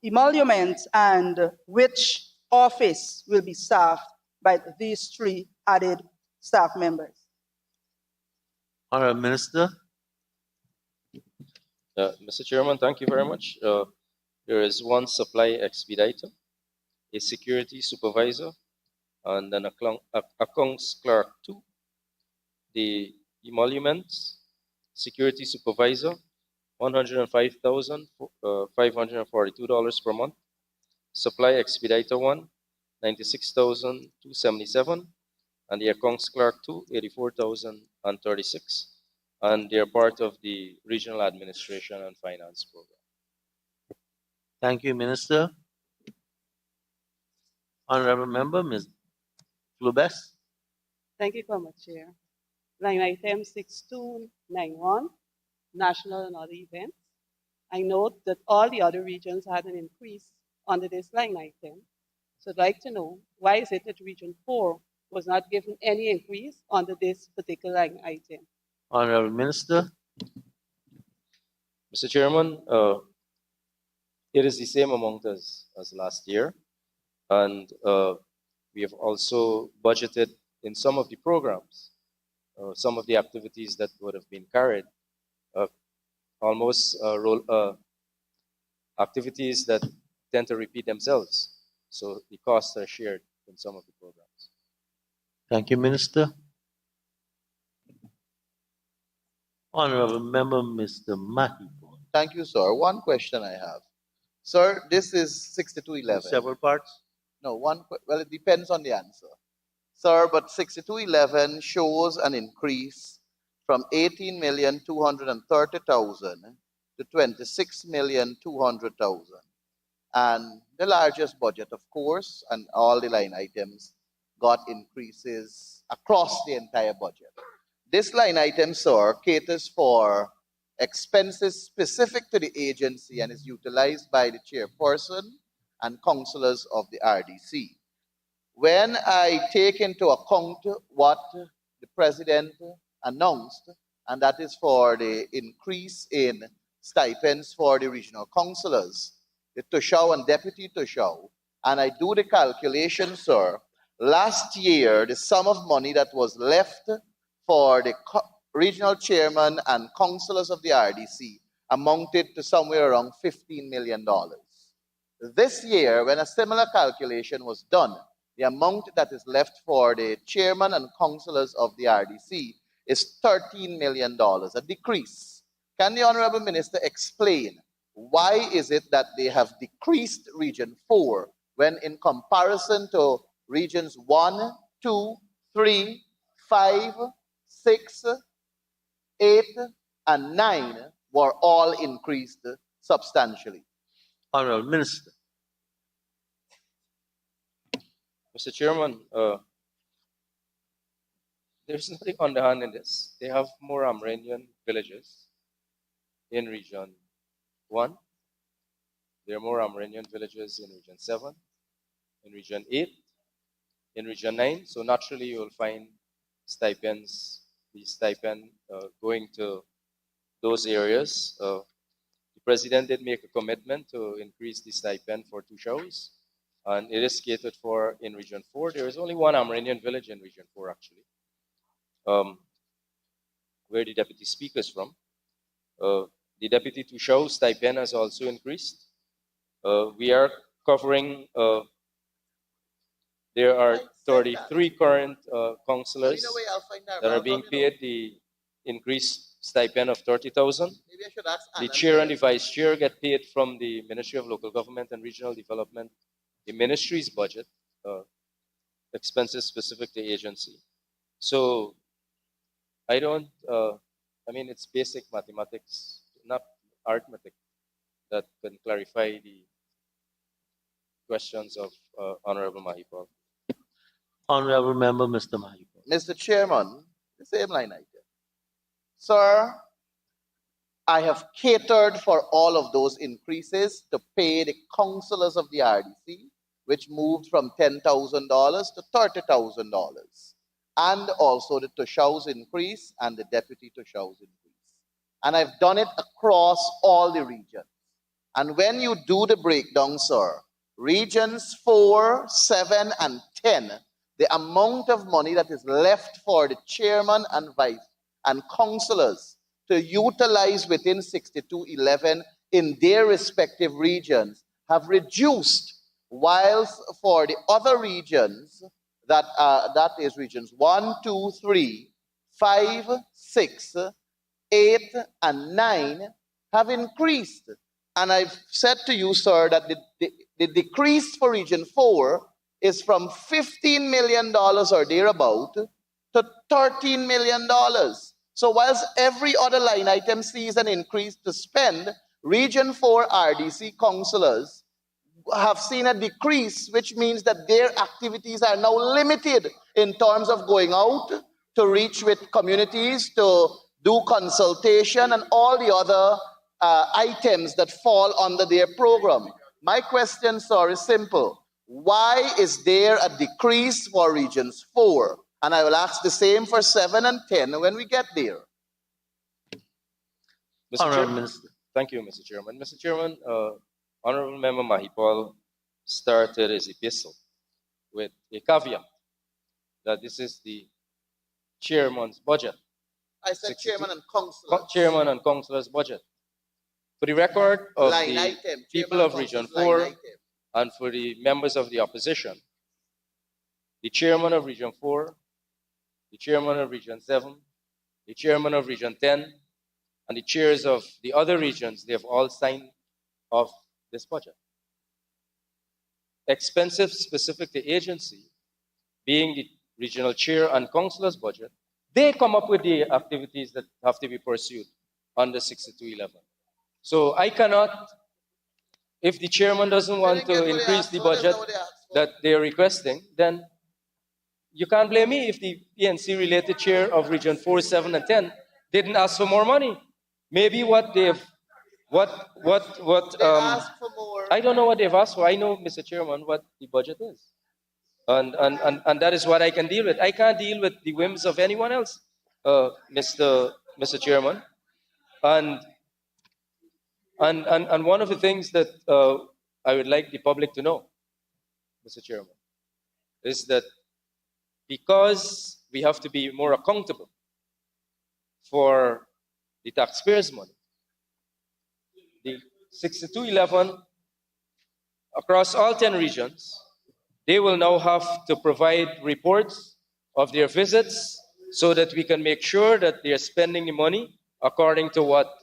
emolument, and which office will be staffed by these 3 added staff members. Honorable Minister. Mr. Chairman, thank you very much. There is 1 supply expediter, a security supervisor, and an accounts clerk 2. The emoluments, security supervisor, $105,542 per month. Supply expediter 1, $96,277, and the accounts clerk 2, $84,036. And they're part of the Regional Administration and Finance Program. Thank you, Minister. Honorable Member, Ms. Flubes. Thank you very much, Chair. Line item 6291, national and other events. I note that all the other regions had an increase under this line item. So I'd like to know, why is it that Region 4 was not given any increase under this particular line item? Honorable Minister. Mr. Chairman, it is the same amount as last year. And we have also budgeted in some of the programs, some of the activities that would have been carried, activities that tend to repeat themselves. So the costs are shared in some of the programs. Thank you, Minister. Honorable Member, Mr. Mahi. Thank you, sir. One question I have. Sir, this is 6211. Several parts? No, well, it depends on the answer. Sir, but 6211 shows an increase from 18,230,000 to 26,200,000. And the largest budget, of course, and all the line items got increases across the entire budget. This line item, sir, caters for expenses specific to the agency and is utilized by the chairperson and councillors of the RDC. When I take into account what the president announced, and that is for the increase in stipends for the regional councillors, the Tushau and deputy Tushau, and I do the calculation, sir, last year the sum of money that was left for the regional chairman and councillors of the RDC amounted to somewhere around $15 million. This year, when a similar calculation was done, the amount that is left for the chairman and councillors of the RDC is $13 million, a decrease. Can the Honorable Minister explain why is it that they have decreased Region 4 when in comparison to Regions 1, 2, 3, 5, 6, 8 and 9 were all increased substantially. Honorable Minister. Mr. Chairman, there's nothing underhand in this. They have more Amerindian villages in Region 1. There are more Amerindian villages in Region 7, in Region 8, in Region 9. So naturally, you will find stipends, the stipend going to those areas. The President did make a commitment to increase the stipend for Tushos, and it is catered for in Region 4. There is only one Amerindian village in Region 4, actually, where the Deputy Speaker is from. The Deputy Tusho stipend has also increased. We are covering, there are 33 current councillors that are being paid the increased stipend of 30,000. The chair and the vice chair get paid from the Ministry of Local Government and Regional Development, the ministry's budget, expenses specific to agency. So I don't, I mean, it's basic mathematics, not arithmetic, that can clarify the questions of Honorable Mahipal. Honorable Member, Mr. Mahipal. Mr. Chairman, the same line item. Sir, I have catered for all of those increases to pay the councillors of the RDC, which moved from $10,000 to $30,000, and also the Tushaus increase and the deputy Tushaus increase. And I've done it across all the regions. And when you do the breakdown, sir, regions 4, 7, and 10, the amount of money that is left for the chairman and vice and councillors to utilize within 6211 in their respective regions have reduced, whilst for the other regions, that is regions 1, 2, 3, 5, 6, 8, and 9 have increased. And I've said to you, sir, that the decrease for region 4 is from $15 million or thereabout to $13 million. So whilst every other line item sees an increase to spend, region 4 RDC councillors have seen a decrease, which means that their activities are now limited in terms of going out to reach with communities, to do consultation and all the other items that fall under their program. My question, sir, is simple. Why is there a decrease for regions 4? And I will ask the same for 7 and 10 when we get there. Mr. Chairman, thank you, Mr. Chairman. Mr. Chairman, Honorable Member Mahipal started his epistle with a caveat that this is the chairman's budget. I said chairman and councillor. Chairman and councillor's budget. For the record of Line the item, people of Region 4 and for the members of the opposition, the chairman of Region 4, the chairman of Region 7, the chairman of Region 10, and the chairs of the other regions, they have all signed off this budget. Expenses specific to agency, being the regional chair and councillor's budget, they come up with the activities that have to be pursued under 6211. So I cannot, if the chairman doesn't want to increase the budget that they're requesting, then you can't blame me if the PNC-related chair of Region 4, 7, and 10 didn't ask for more money. Maybe what they've, I don't know what they've asked for. I know, Mr. Chairman, what the budget is. And that is what I can deal with. I can't deal with the whims of anyone else, Mr. Chairman. And one of the things that I would like the public to know, Mr. Chairman, is that because we have to be more accountable for the taxpayers' money, the 6211 across all 10 regions, they will now have to provide reports of their visits so that we can make sure that they are spending the money according to what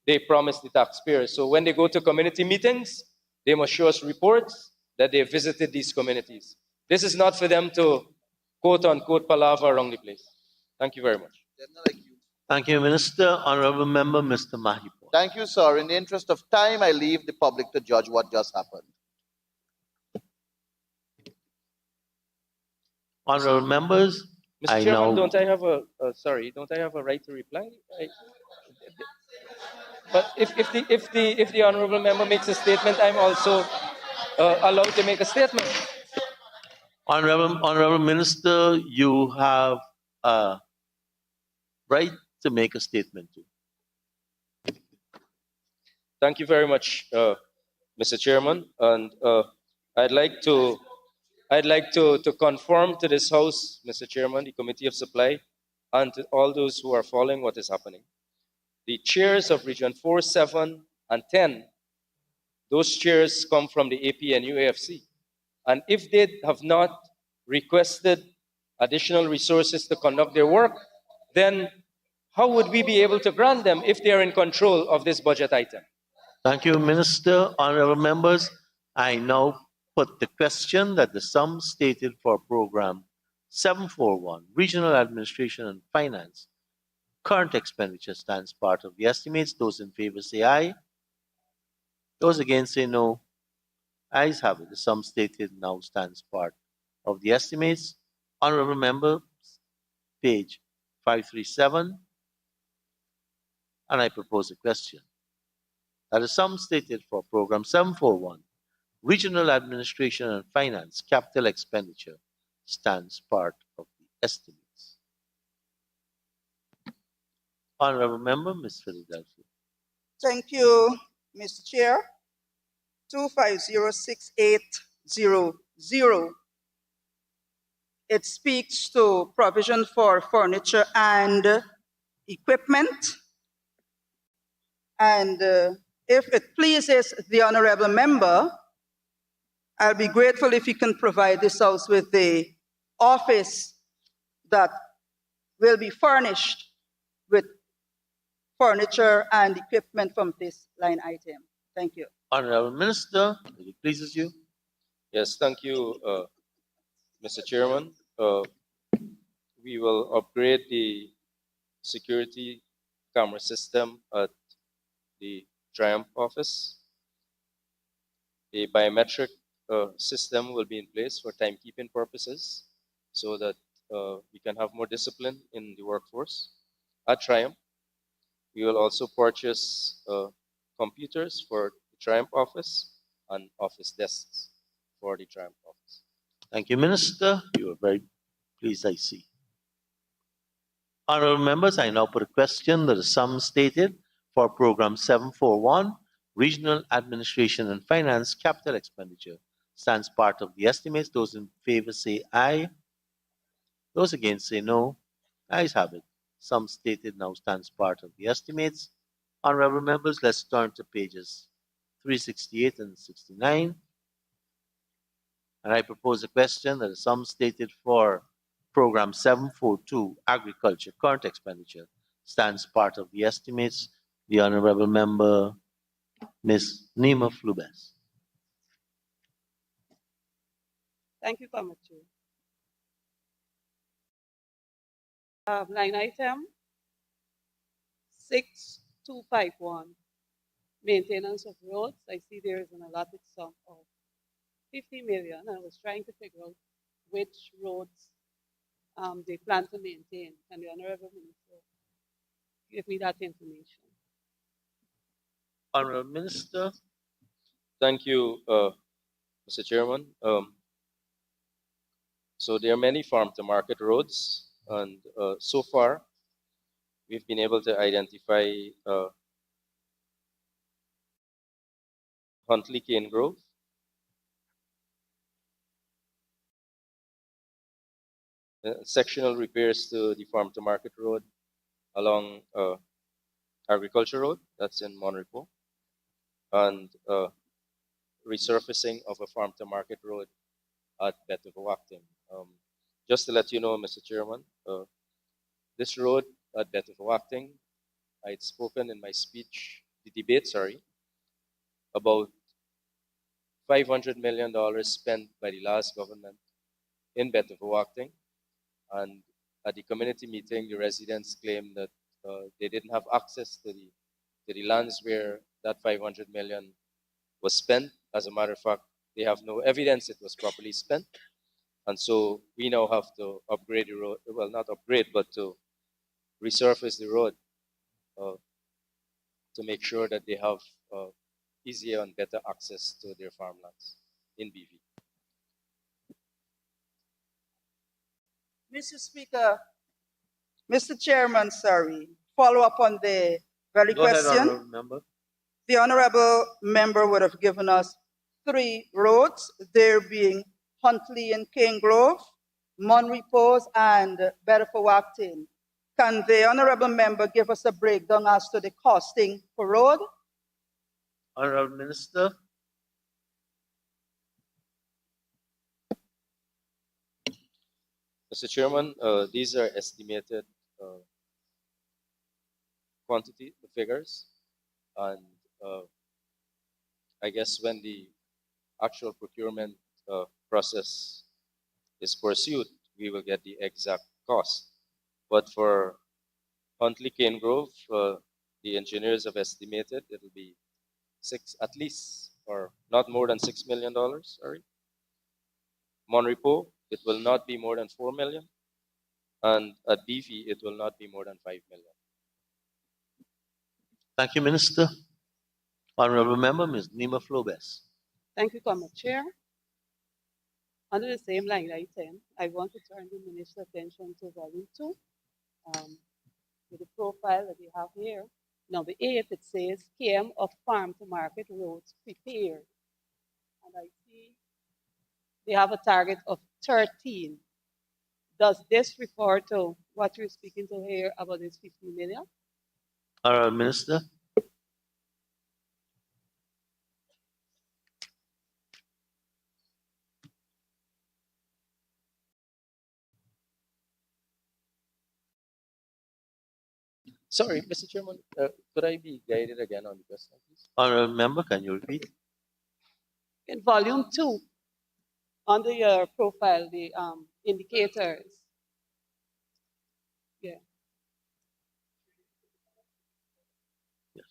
they promised the taxpayers. So when they go to community meetings, they must show us reports that they visited these communities. This is not for them to quote-unquote palaver around the place. Thank you very much. Thank you, Minister. Honorable Member, Mr. Mahipur. Thank you, sir. In the interest of time, I leave the public to judge what just happened. Honorable members, Mr. Chairman, don't I have a right to reply? But if the honorable member makes a statement, I'm also allowed to make a statement. Honorable Minister, you have a right to make a statement too. Thank you very much, Mr. Chairman, and I'd like to conform to this House, Mr. Chairman, the Committee of Supply, and to all those who are following what is happening. The chairs of Region 4, 7, and 10, those chairs come from the APNU AFC. And if they have not requested additional resources to conduct their work, then how would we be able to grant them if they are in control of this budget item? Thank you, Minister. Honorable members, I now put the question that the sum stated for Program 741, Regional Administration and Finance, current expenditure stands part of the estimates. Those in favor say aye. Those against say no. Ayes have it. The sum stated now stands part of the estimates. Honorable members, page 537, and I propose a question that the sum stated for Program 741, Regional Administration and Finance, capital expenditure, stands part of the estimates. Honorable Member, Ms. Philadelphia. Thank you, Mr. Chair. 2506800. It speaks to provision for furniture and equipment. And if it pleases the honorable member, I'll be grateful if you can provide this house with the office that will be furnished with furniture and equipment from this line item. Thank you. Honorable Minister, if it pleases you. Yes, thank you, Mr. Chairman. We will upgrade the security camera system at the Triumph office. A biometric system will be in place for timekeeping purposes so that we can have more discipline in the workforce. At Triumph, we will also purchase computers for the Triumph office and office desks for the Triumph office. Thank you, Minister. You are very pleased, I see. Honorable members, I now put a question that the sum stated for Program 741, Regional Administration and Finance, capital expenditure, stands part of the estimates. Those in favor say aye. Those against say no. Ayes have it. Sum stated now stands part of the estimates. Honorable members, let's turn to pages 368 and 69. And I propose a question that the sum stated for Program 742, Agriculture, current expenditure, stands part of the estimates. The Honorable Member, Ms. Nima Flubes. Thank you, Commissioner. Line item 6251, maintenance of roads. I see there is an allotted sum of 50 million. I was trying to figure out which roads they plan to maintain. Can the Honorable Minister give me that information? Honorable Minister. Thank you, Mr. Chairman. So there are many farm-to-market roads, and so far, we've been able to identify Huntley Cane Grove, sectional repairs to the farm-to-market road along Agriculture Road, that's in Monrepo, and resurfacing of a farm-to-market road at Betuvawakting. Just to let you know, Mr. Chairman, this road at Betuvawakting, I had spoken in my speech, the debate, about $500 million spent by the last government in Betuvawakting. And at the community meeting, the residents claimed that they didn't have access to the lands where that 500 million was spent. As a matter of fact, they have no evidence it was properly spent. And so we now have to upgrade the road, well, not upgrade, but to resurface the road to make sure that they have easier and better access to their farmlands in BV. Mr. Speaker, Mr. Chairman, sorry, follow up on the very Go ahead, question. honorable member. The honorable member would have given us 3 roads, there being Huntley and Cane Grove, Mon Repose, and Bedford-Wacton. Can the honorable member give us a breakdown as to the costing for road? Honorable Minister. Mr. Chairman, these are estimated quantity, the figures, and I guess when the actual procurement process is pursued, we will get the exact cost. But for Huntley Cane Grove, the engineers have estimated it will be at least, or not more than $6 million. Sorry. Monrepo, it will not be more than 4 million, and at BV, it will not be more than 5 million. Thank you, Minister. Honorable member, Ms. Nima Flobes. Thank you, Comrade Chair. Under the same line item, I want to turn the minister's attention to volume 2, with the profile that we have here. Number 8, it says KM of farm to market roads prepared. And I see they have a target of 13. Does this refer to what you're speaking to here about this 50 million? Honorable Minister. Sorry, Mr. Chairman, could I be guided again on the question, please? Honorable member, can you repeat? In volume 2, under your profile, the indicators. Yeah. Yes.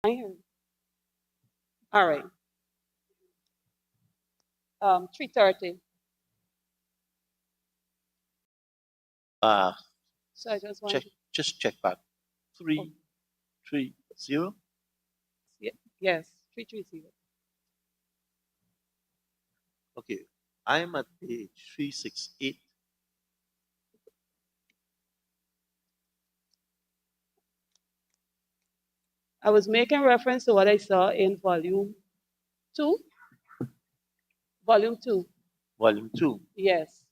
I hear you. All right. 330. So I just want Just check back. 330. yes, 330. Okay. I'm at page 368. I was making reference to what I saw in volume 2. Volume 2. Volume 2. Yes.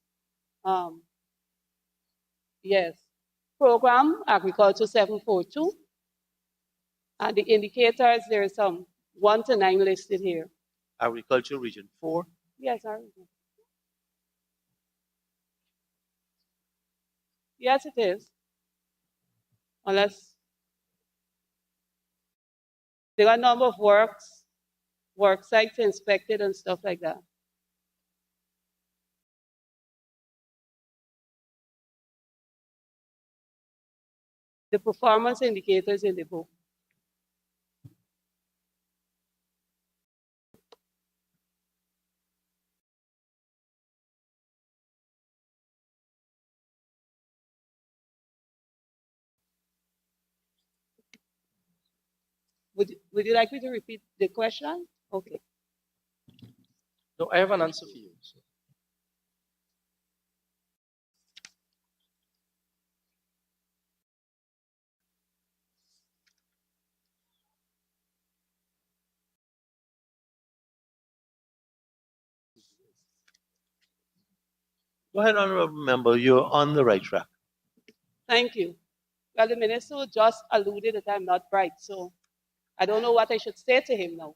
Yes. Program Agriculture 742. And the indicators, there are some 1 to 9 listed here. Agriculture Region 4. Yes, yes, it is. Unless there are a number of work sites inspected and stuff like that. The performance indicators in the book. Would you like me to repeat the question? Okay. No, I have an answer for you. So. Go ahead, honorable member. You're on the right track. Thank you. Well, the minister just alluded that I'm not bright, so I don't know what I should say to him now.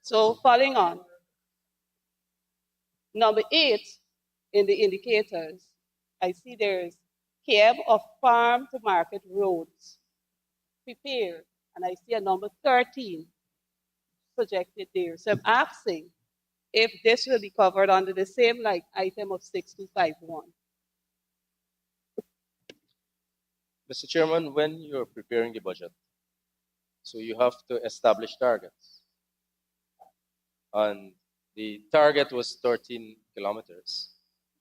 So following on, number 8 in the indicators, I see there's care of farm to market roads prepared, and I see a number 13 projected there. So I'm asking, if this will be covered under the same like item of 6251. Mr. Chairman, when you're preparing the budget, so you have to establish targets. And the target was 13 kilometers.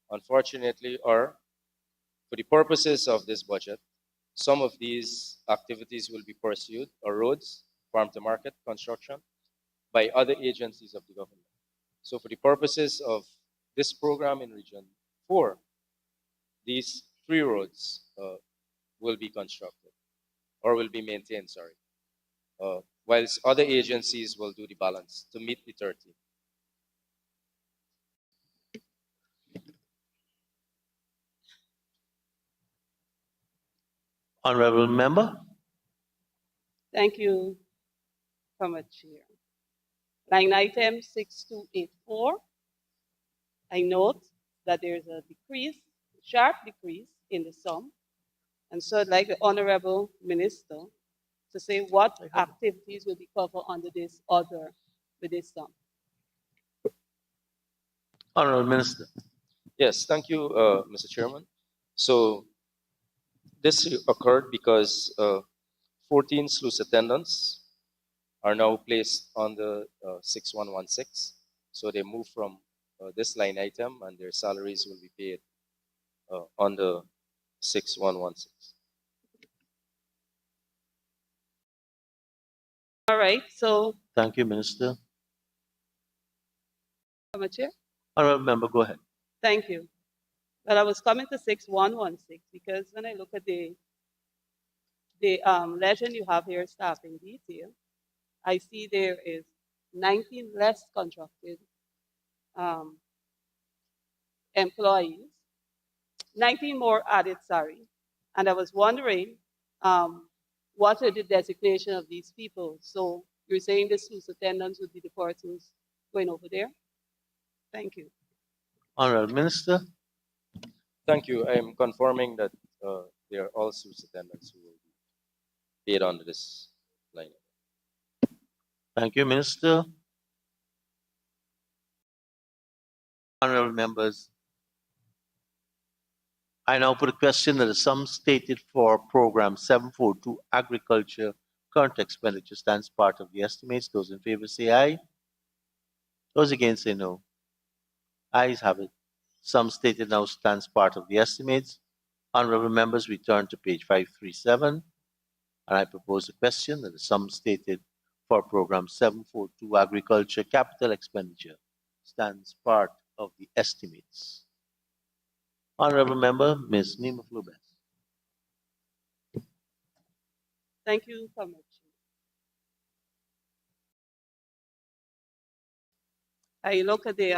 Unfortunately, or for the purposes of this budget, some of these activities will be pursued, or roads, farm to market, construction, by other agencies of the government. So for the purposes of this program in Region 4, these 3 roads will be constructed, or will be maintained, sorry, whilst other agencies will do the balance to meet the 13. Honorable Member? Thank you, Comrade Chair. Line item 6284. I note that there's a decrease, sharp decrease in the sum. And so I'd like the Honorable Minister to say what activities will be covered under this order with this sum. Honorable Minister. Yes, thank you, Mr. Chairman. So this occurred because 14 sluice attendants are now placed on the 6116. So they move from this line item, and their salaries will be paid on the 6116. All right, so, Thank you, Minister. Comrade Chair, Honorable Member, go ahead. thank you. Well, I was coming to 6116 because when I look at the legend you have here, staffing detail, I see there is 19 less contracted employees, 19 more added, sorry. And I was wondering, what are the designation of these people? So you're saying the sluice attendants would be the persons going over there? Thank you. Honorable Minister. Thank you. I am confirming that they are all sluice attendants who will be paid under this line. Thank you, Minister. Honorable members, I now put a question that the sum stated for Program 742 Agriculture Current Expenditure stands part of the estimates. Those in favor say aye. Those against say no. Ayes have it. Sum stated now stands part of the estimates. Honorable members, we turn to page 537, and I propose a question that the sum stated for Program 742 Agriculture Capital Expenditure stands part of the estimates. Honorable Member, Ms. Nima Flubes. Thank you, Comrade Chair. I look at the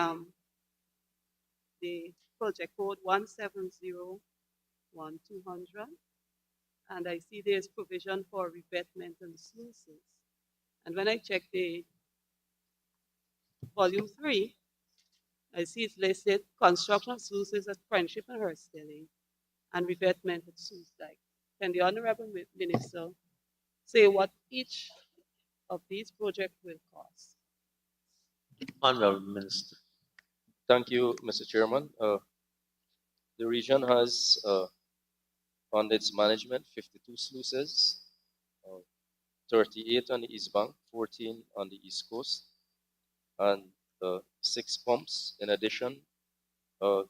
project code 1701200, and I see there's provision for revetment and sluices. And when I check the volume 3, I see it's listed construction sluices at Friendship and Hurstille and revetment at Sluice Dyke. Can the Honorable Minister say what each of these projects will cost? Honorable Minister. Thank you, Mr. Chairman. The region has under its management 52 sluices, 38 on the East Bank, 14 on the East Coast, and 6 pumps. In addition, a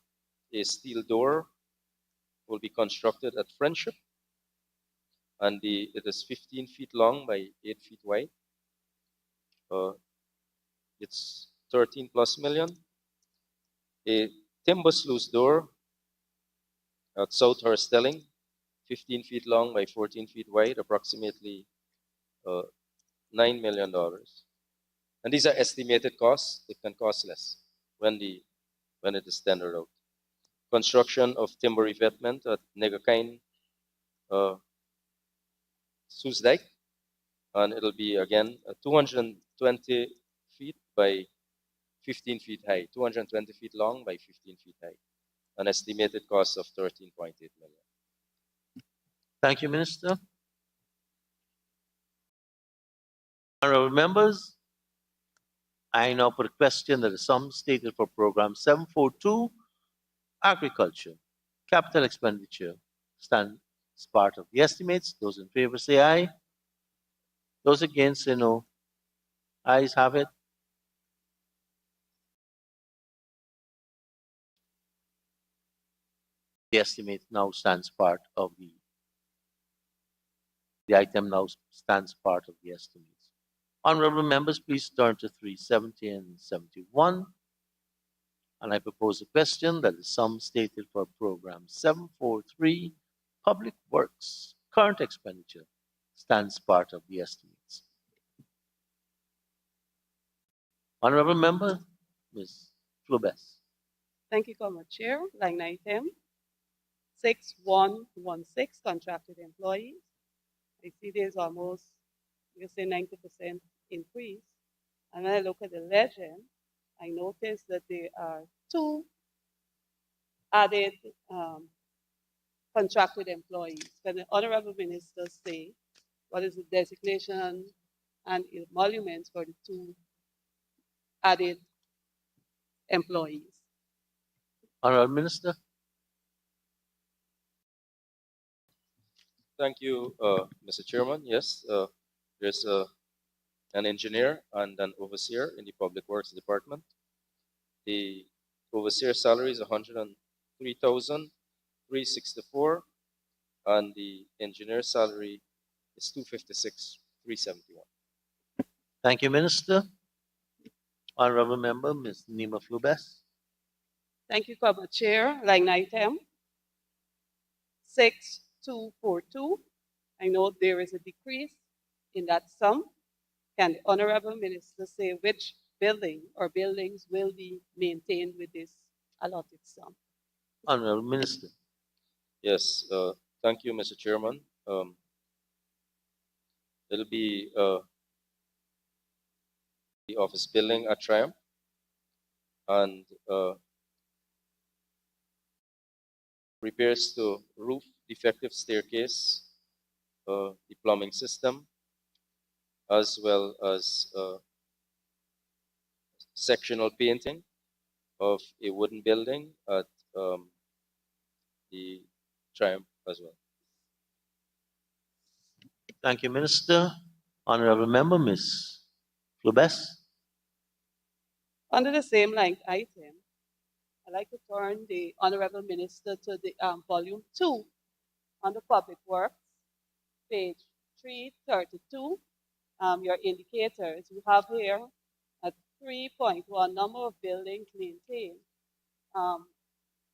steel door will be constructed at Friendship, and it is 15 feet long by 8 feet wide. It's 13 plus million. A timber sluice door at South Hurstelling, 15 feet long by 14 feet wide, approximately $9 million. And these are estimated costs. It can cost less when it is tendered out. Construction of timber revetment at Negakine Sluice Dyke, and it'll be again 220 feet by 15 feet high, 220 feet long by 15 feet high, an estimated cost of $13.8 million. Thank you, Minister. Honorable members, I now put a question that the sum stated for program 742, agriculture, capital expenditure, stands part of the estimates. Those in favor say aye. Those against say no. Ayes have it. The estimate now stands part of the item now stands part of the estimates. Honorable members, please turn to 370 and 71. And I propose a question that the sum stated for program 743, public works, current expenditure, stands part of the estimates. Honorable member, Ms. Flobes. Thank you, Comrade Chair. Line item 6116, contracted employees. I see there's almost, you say 90% increase. And when I look at the legend, I notice that there are 2 added contracted employees. Can the Honorable Minister say what is the designation and emoluments for the 2 added employees? Honorable Minister. Thank you, Mr. Chairman. Yes, there's an engineer and an overseer in the Public Works Department. The overseer salary is 103,364, and the engineer salary is 256,371. Thank you, Minister. Honorable member, Ms. Nima Flubes. Thank you, Comrade Chair. Line item 6242. I know there is a decrease in that sum. Can the Honorable Minister say which building or buildings will be maintained with this allotted sum? Honorable Minister. Yes, thank you, Mr. Chairman. It'll be the office building at Triumph and repairs to roof, defective staircase, the plumbing system, as well as sectional painting of a wooden building at the Triumph as well. Thank you, Minister. Honorable member, Ms. Flubes. Under the same line item, I'd like to turn the Honorable Minister to the volume 2 on the Public Works, page 332. Your indicators, you have here at 3.1 number of buildings maintained.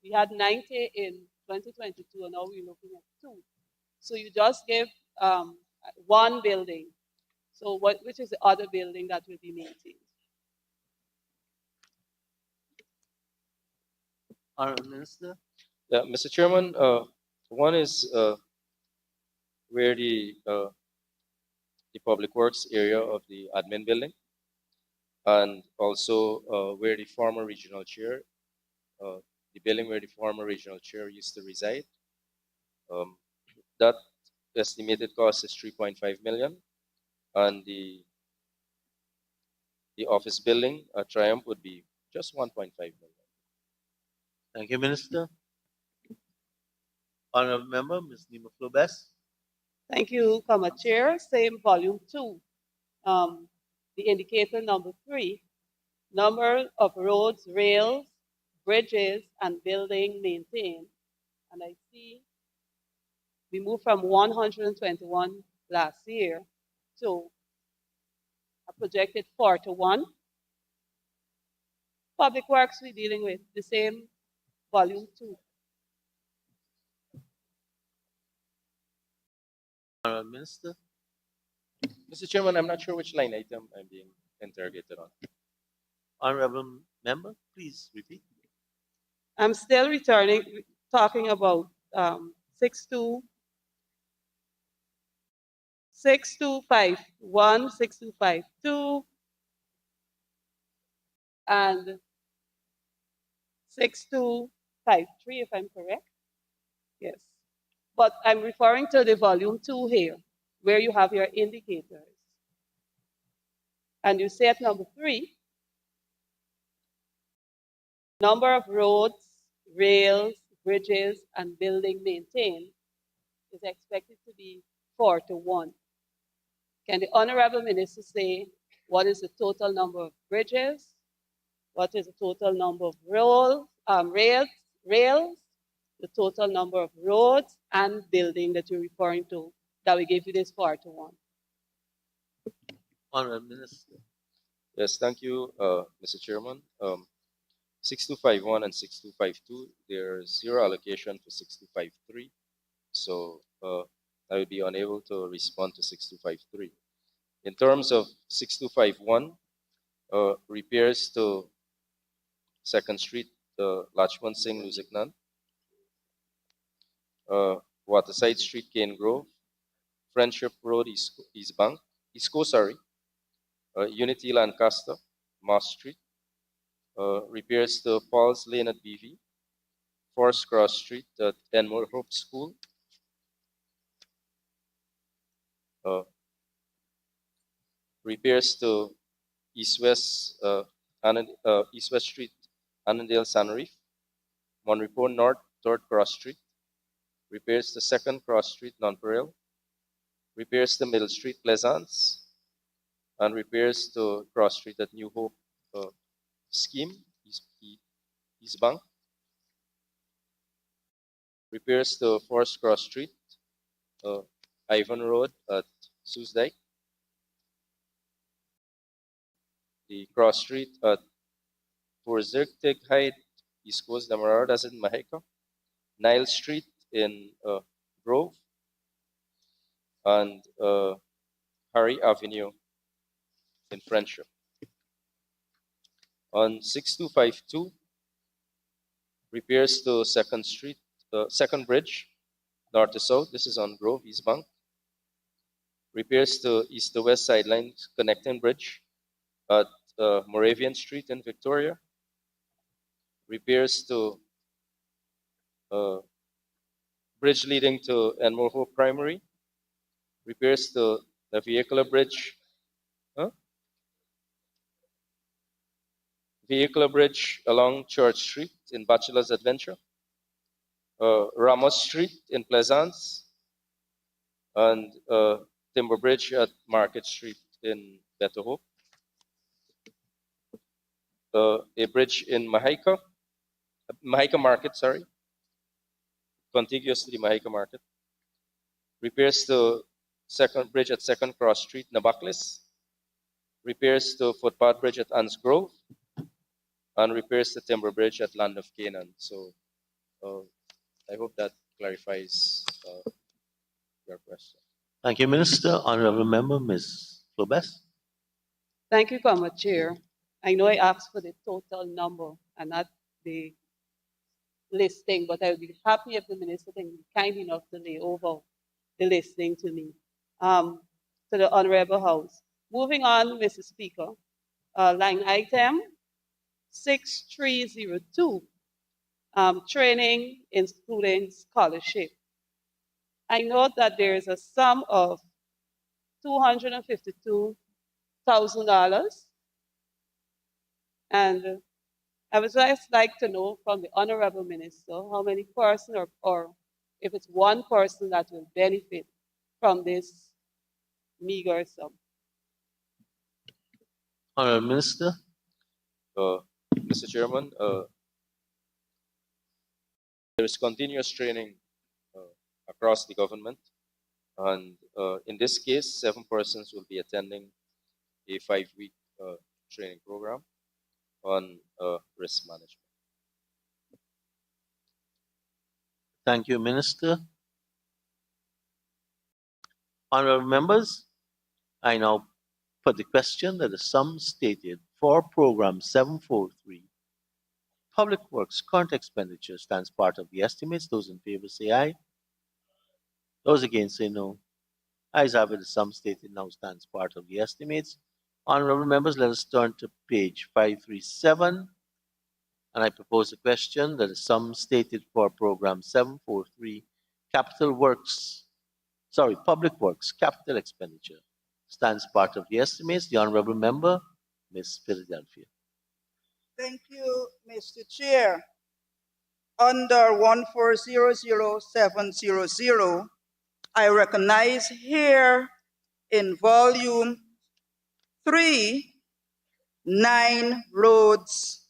We had 90 in 2022, and now we're looking at 2. So you just gave 1 building. So which is the other building that will be maintained? Honorable Minister. Yeah, Mr. Chairman, one is where the public works area of the admin building, and also where the former regional chair, the building where the former regional chair used to reside. That estimated cost is 3.5 million, and the office building at Triumph would be just 1.5 million. Thank you, Minister. Honorable member, Ms. Nima Flubes. Thank you, Comrade Chair. Same volume 2. The indicator number 3, number of roads, rails, bridges, and building maintained. And I see we moved from 121 last year to a projected 41. Public Works, we're dealing with the same volume 2. Honorable Minister. Mr. Chairman, I'm not sure which line item I'm being interrogated on. Honorable member, please repeat. I'm still talking about 6251, 6252, and 6253, if I'm correct. Yes. But I'm referring to the volume 2 here, where you have your indicators. And you say at number 3, Number of roads, rails, bridges, and building maintained is expected to be 4 to 1. Can the Honorable Minister say what is the total number of bridges? What is the total number of rails, the total number of roads and building that you're referring to, that we gave you this 4 to 1? Honorable Minister. Yes, thank you, Mr. Chairman. 6251 and 6252, there's zero allocation to 6253. So I will be unable to respond to 6253. In terms of 6251, repairs to 2nd Street, Lachman Singh, Lusiknan, Waterside Street, Cane Grove, Friendship Road, East Coast, Unity Lancaster, Moss Street, repairs to Paul's Lane at BV, Forest Cross Street at Enmore Hope School, repairs to East-West Street, Annandale, Sanreef, Monrepo North, 3rd Cross Street, repairs to 2nd Cross Street, Nonpareil, repairs to Middle Street, Pleasance, and repairs to Cross Street at New Hope Scheme, East Bank, repairs to Forest Cross Street, Ivan Road at Susdike, the Cross Street at Purzirktig Height, East Coast, Demerara, that's in Maheka, Nile Street in Grove, and Harry Avenue in Friendship. On 6252, repairs to 2nd Street, 2nd Bridge, north to south, this is on Grove, East Bank. Repairs to east to west sidelines connecting bridge at Moravian Street in Victoria. Repairs to bridge leading to Enmore Hope Primary. Repairs to the vehicular bridge. Vehicular bridge along Church Street in Bachelor's Adventure. Ramos Street in Pleasance. And Timber Bridge at Market Street in Better Hope. A bridge in Mahika Market, contiguous to the Mahika Market. Repairs to 2nd Bridge at 2nd Cross Street, Nabaklis. Repairs to Footpath Bridge at Anns Grove. And repairs to Timber Bridge at Land of Canaan. So I hope that clarifies your question. Thank you, Minister. Honorable Member, Ms. Flobes. Thank you, Comrade Chair. I know I asked for the total number and not the listing, but I would be happy if the minister can be kind enough to lay over the listing to me, to the Honorable House. Moving on, Mr. Speaker, line item 6302, training including scholarship. I note that there is a sum of $252,000, and I would just like to know from the Honorable Minister how many persons or if it's one person that will benefit from this meager sum. Honorable Minister. Mr. Chairman, there is continuous training across the government, and in this case, 7 persons will be attending a 5-week training program on risk management. Thank you, Minister. Honorable members, I now put the question that the sum stated for Program 743, Public Works current expenditure, stands part of the estimates. Those in favor say aye. Those against say no. Ayes have it, the sum stated now stands part of the estimates. Honorable members, let us turn to page 537. And I propose a question that the sum stated for Program 743, Public Works capital expenditure, stands part of the estimates. The Honorable Member, Ms. Philadelphia. Thank you, Mr. Chair. Under 1400700, I recognize here in volume 3, 9 roads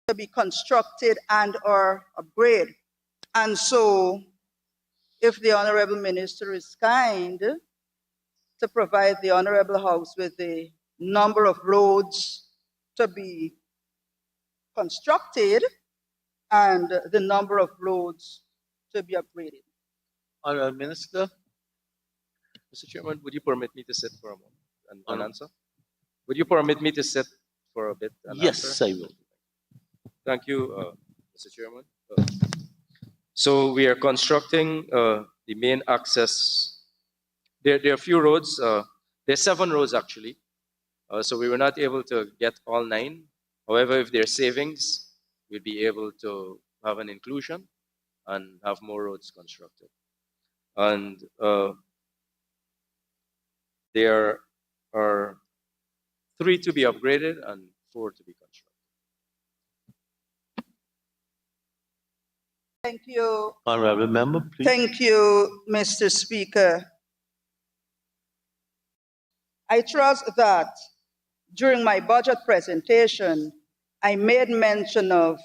to be constructed and or upgraded. And so, if the Honorable Minister is kind to provide the Honorable House with the number of roads to be constructed and the number of roads to be upgraded. Honourable Minister. Mr. Chairman, would you permit me to sit for a moment and answer? Would you permit me to sit for a bit and Yes, answer? I will. Thank you, Mr. Chairman. So we are constructing the main access. There are a few roads. There are 7 roads actually. So we were not able to get all 9. However, if there are savings, we'll be able to have an inclusion and have more roads constructed. And there are 3 to be upgraded and 4 to be constructed. Thank you. Honourable Member, please. Thank you, Mr. Speaker. I trust that during my budget presentation, I made mention of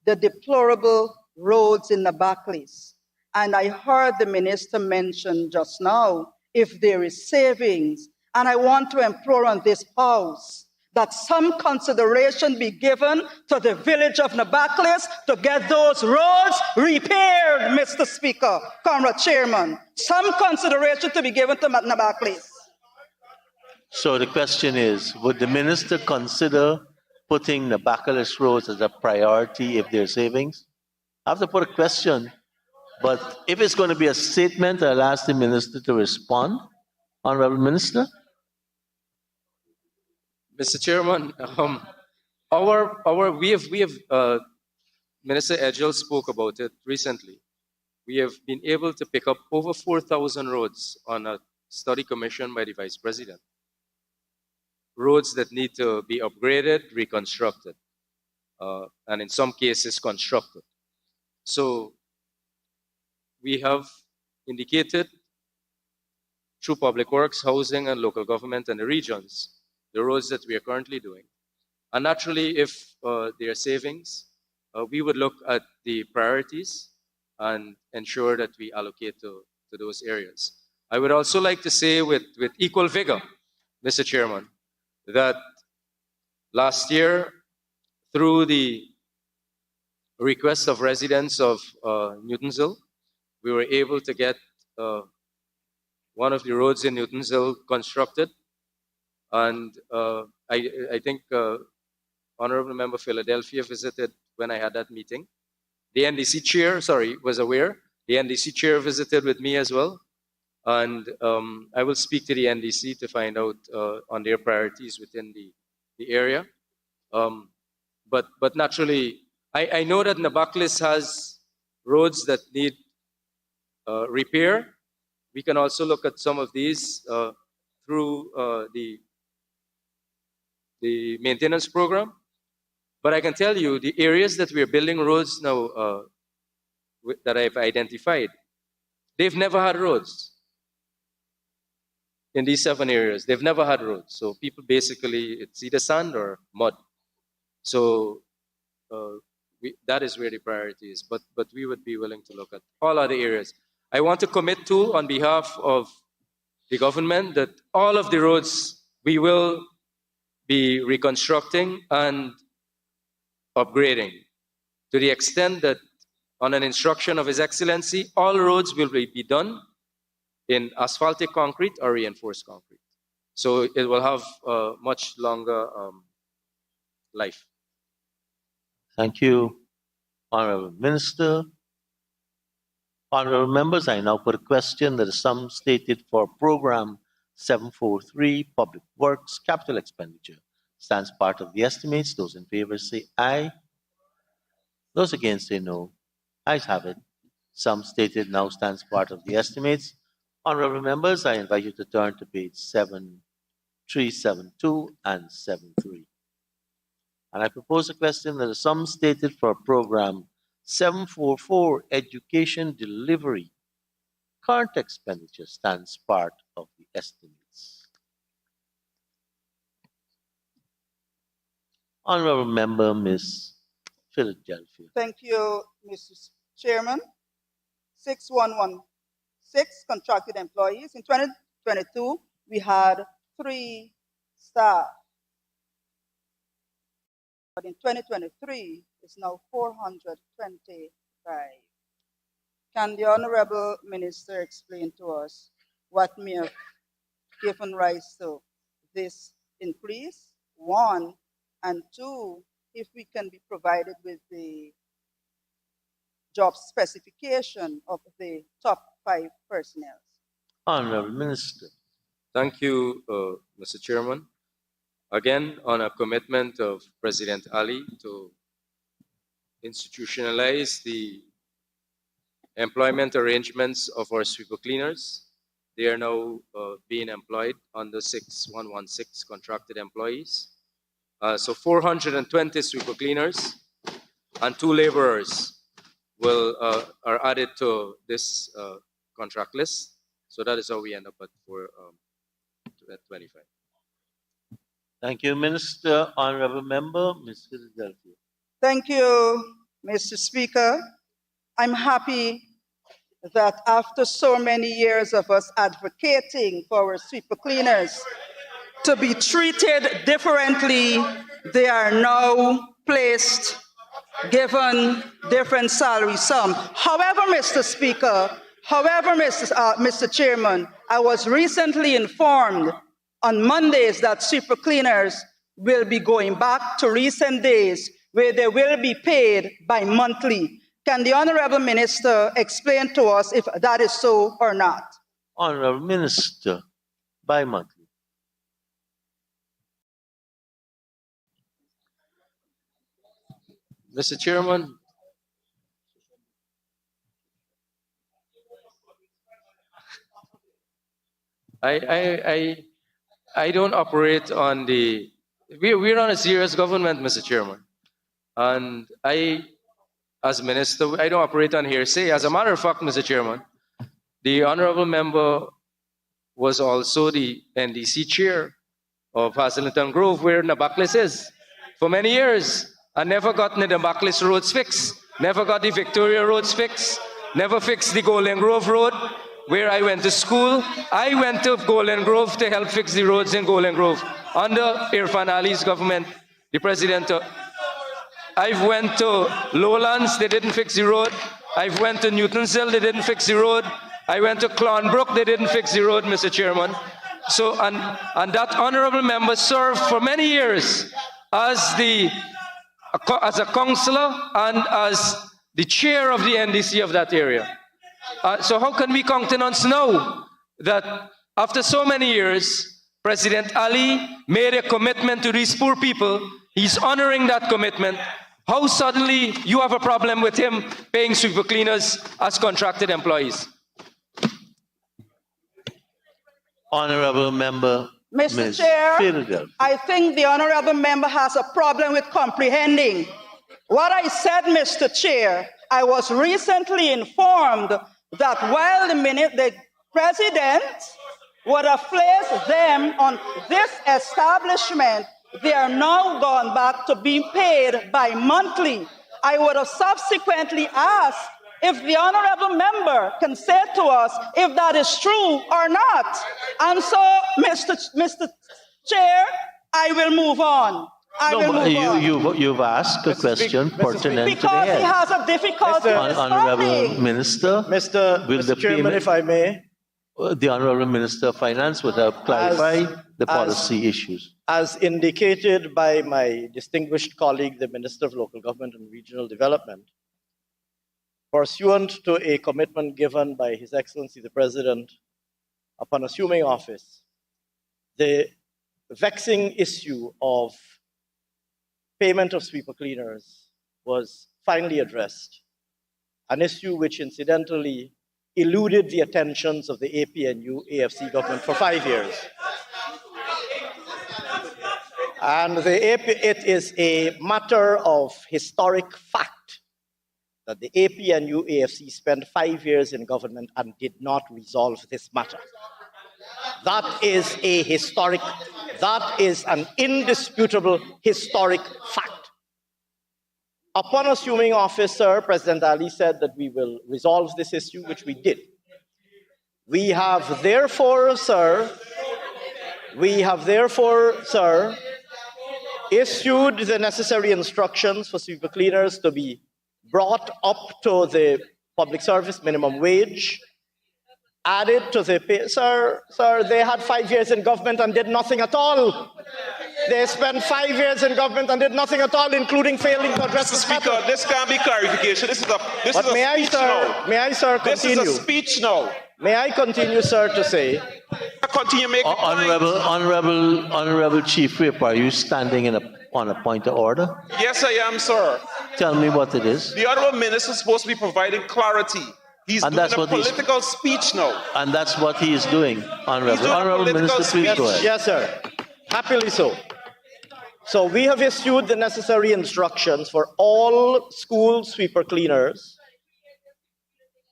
the deplorable roads in the Backlays. And I heard the minister mention just now, if there is savings, and I want to implore on this House that some consideration be given to the village of Nabaklis to get those roads repaired, Mr. Speaker, Comrade Chairman. Some consideration to be given to Nabaklis. So the question is, would the minister consider putting the Bacalus roads as a priority if there's savings? I have to put a question, but if it's going to be a statement, I'll ask the minister to respond. Honourable Minister. Mr. Chairman, Minister Edgell spoke about it recently. We have been able to pick up over 4,000 roads on a study commission by the Vice President. Roads that need to be upgraded, reconstructed, and in some cases constructed. So we have indicated through Public Works, Housing, and Local Government and the regions the roads that we are currently doing. And naturally, if there are savings, we would look at the priorities and ensure that we allocate to those areas. I would also like to say with equal vigor, Mr. Chairman, that last year, through the request of residents of Newtonsville, we were able to get one of the roads in Newtonsville constructed. And I think Honorable Member Philadelphia visited when I had that meeting. The NDC chair, was aware. The NDC chair visited with me as well. And I will speak to the NDC to find out on their priorities within the area. But naturally, I know that Nabaklis has roads that need repair. We can also look at some of these through the maintenance program. But I can tell you, the areas that we're building roads now that I've identified, they've never had roads. In these 7 areas, they've never had roads. So people basically, it's either sand or mud. So that is where the priority is. But we would be willing to look at all other areas. I want to commit to, on behalf of the government, that all of the roads we will be reconstructing and upgrading to the extent that on an instruction of His Excellency, all roads will be done in asphaltic concrete or reinforced concrete. So it will have a much longer life. Thank you, Honourable Minister. Honourable members, I now put a question that the sum stated for Program 743, Public Works, Capital Expenditure, stands part of the estimates. Those in favour say aye. Those against say no. Ayes have it. Sum stated now stands part of the estimates. Honourable members, I invite you to turn to page 7 372 and 73. And I propose a question that the sum stated for program 744 education delivery current expenditure stands part of the estimates. Honorable Member, Ms. Philadelphia. Thank you, Mr. Chairman. 6116 contracted employees. In 2022, we had 3 staff. But in 2023, it's now 425. Can the Honorable Minister explain to us what may have given rise to this increase? 1, and 2, if we can be provided with the job specification of the top 5 personnel. Honorable Minister. Thank you, Mr. Chairman. Again, on a commitment of President Ali to institutionalize the employment arrangements of our sweeper cleaners, they are now being employed under 6116 contracted employees. So 420 sweeper cleaners and 2 laborers are added to this contract list. So that is how we end up at 425. Thank you, Minister. Honorable Member, Ms. Philadelphia. Thank you, Mr. Speaker. I'm happy that after so many years of us advocating for our sweeper cleaners to be treated differently, they are now placed, given different salary sum. However, Mr. Speaker, Mr. Chairman, I was recently informed on Mondays that sweeper cleaners will be going back to recent days where they will be paid bi-monthly. Can the Honorable Minister explain to us if that is so or not? Honorable Minister, bi-monthly. Mr. Chairman, I don't operate on the, we're on a serious government, Mr. Chairman. And as Minister, I don't operate on hearsay. As a matter of fact, Mr. Chairman, the Honorable Member was also the NDC chair of Hazelton Grove, where Nabaklis is, for many years, and never got the Nabaklis roads fixed, never got the Victoria roads fixed, never fixed the Golden Grove Road, where I went to school. I went to Golden Grove to help fix the roads in Golden Grove under Irfan Ali's government, the president. I've went to Lowlands, they didn't fix the road. I've went to Newtonville, they didn't fix the road. I went to Clonbrook, they didn't fix the road, Mr. Chairman. So, and that honorable member served for many years as a councillor and as the chair of the NDC of that area. So how can we countenance now that after so many years, President Ali made a commitment to these poor people, he's honoring that commitment. How suddenly you have a problem with him paying sweeper cleaners as contracted employees? Honorable Member, Mr. Ms. Chair, Philadelphia. I think the Honorable Member has a problem with comprehending. What I said, Mr. Chair, I was recently informed that while the President would have placed them on this establishment, they are now gone back to being paid bi-monthly. I would have subsequently asked if the Honorable Member can say to us if that is true or not. And so, Mr. Chair, I will move on. You've asked a question pertinent to the because he head. has a difficulty Honorable responding. Minister, Mr. Chairman, if I may. The Honorable Minister of Finance would have clarified the policy issues. As indicated by my distinguished colleague, the Minister of Local Government and Regional Development, pursuant to a commitment given by His Excellency the President upon assuming office, the vexing issue of payment of sweeper cleaners was finally addressed, an issue which incidentally eluded the attentions of the APNU AFC government for 5 years. And it is a matter of historic fact that the APNU AFC spent 5 years in government and did not resolve this matter. That is an indisputable historic fact. Upon assuming office, sir, President Ali said that we will resolve this issue, which we did. We have therefore, sir, issued the necessary instructions for sweeper cleaners to be brought up to the public service minimum wage, added to the pay. Sir, they had 5 years in government and did nothing at all. They spent 5 years in government and did nothing at all, including failing to address this matter. Speaker, this can't be clarification. This is a May I, sir, continue? This is a speech now. May I continue, sir, to say? Continue making Honorable Chief Whip, are you standing on a point of order? Yes, I am, sir. Tell me what it is. The honorable minister is supposed to be providing clarity. He's doing a political speech now. And that's what he is doing, Honorable Minister, please go ahead. Yes, sir. Happily so. So we have issued the necessary instructions for all school sweeper cleaners,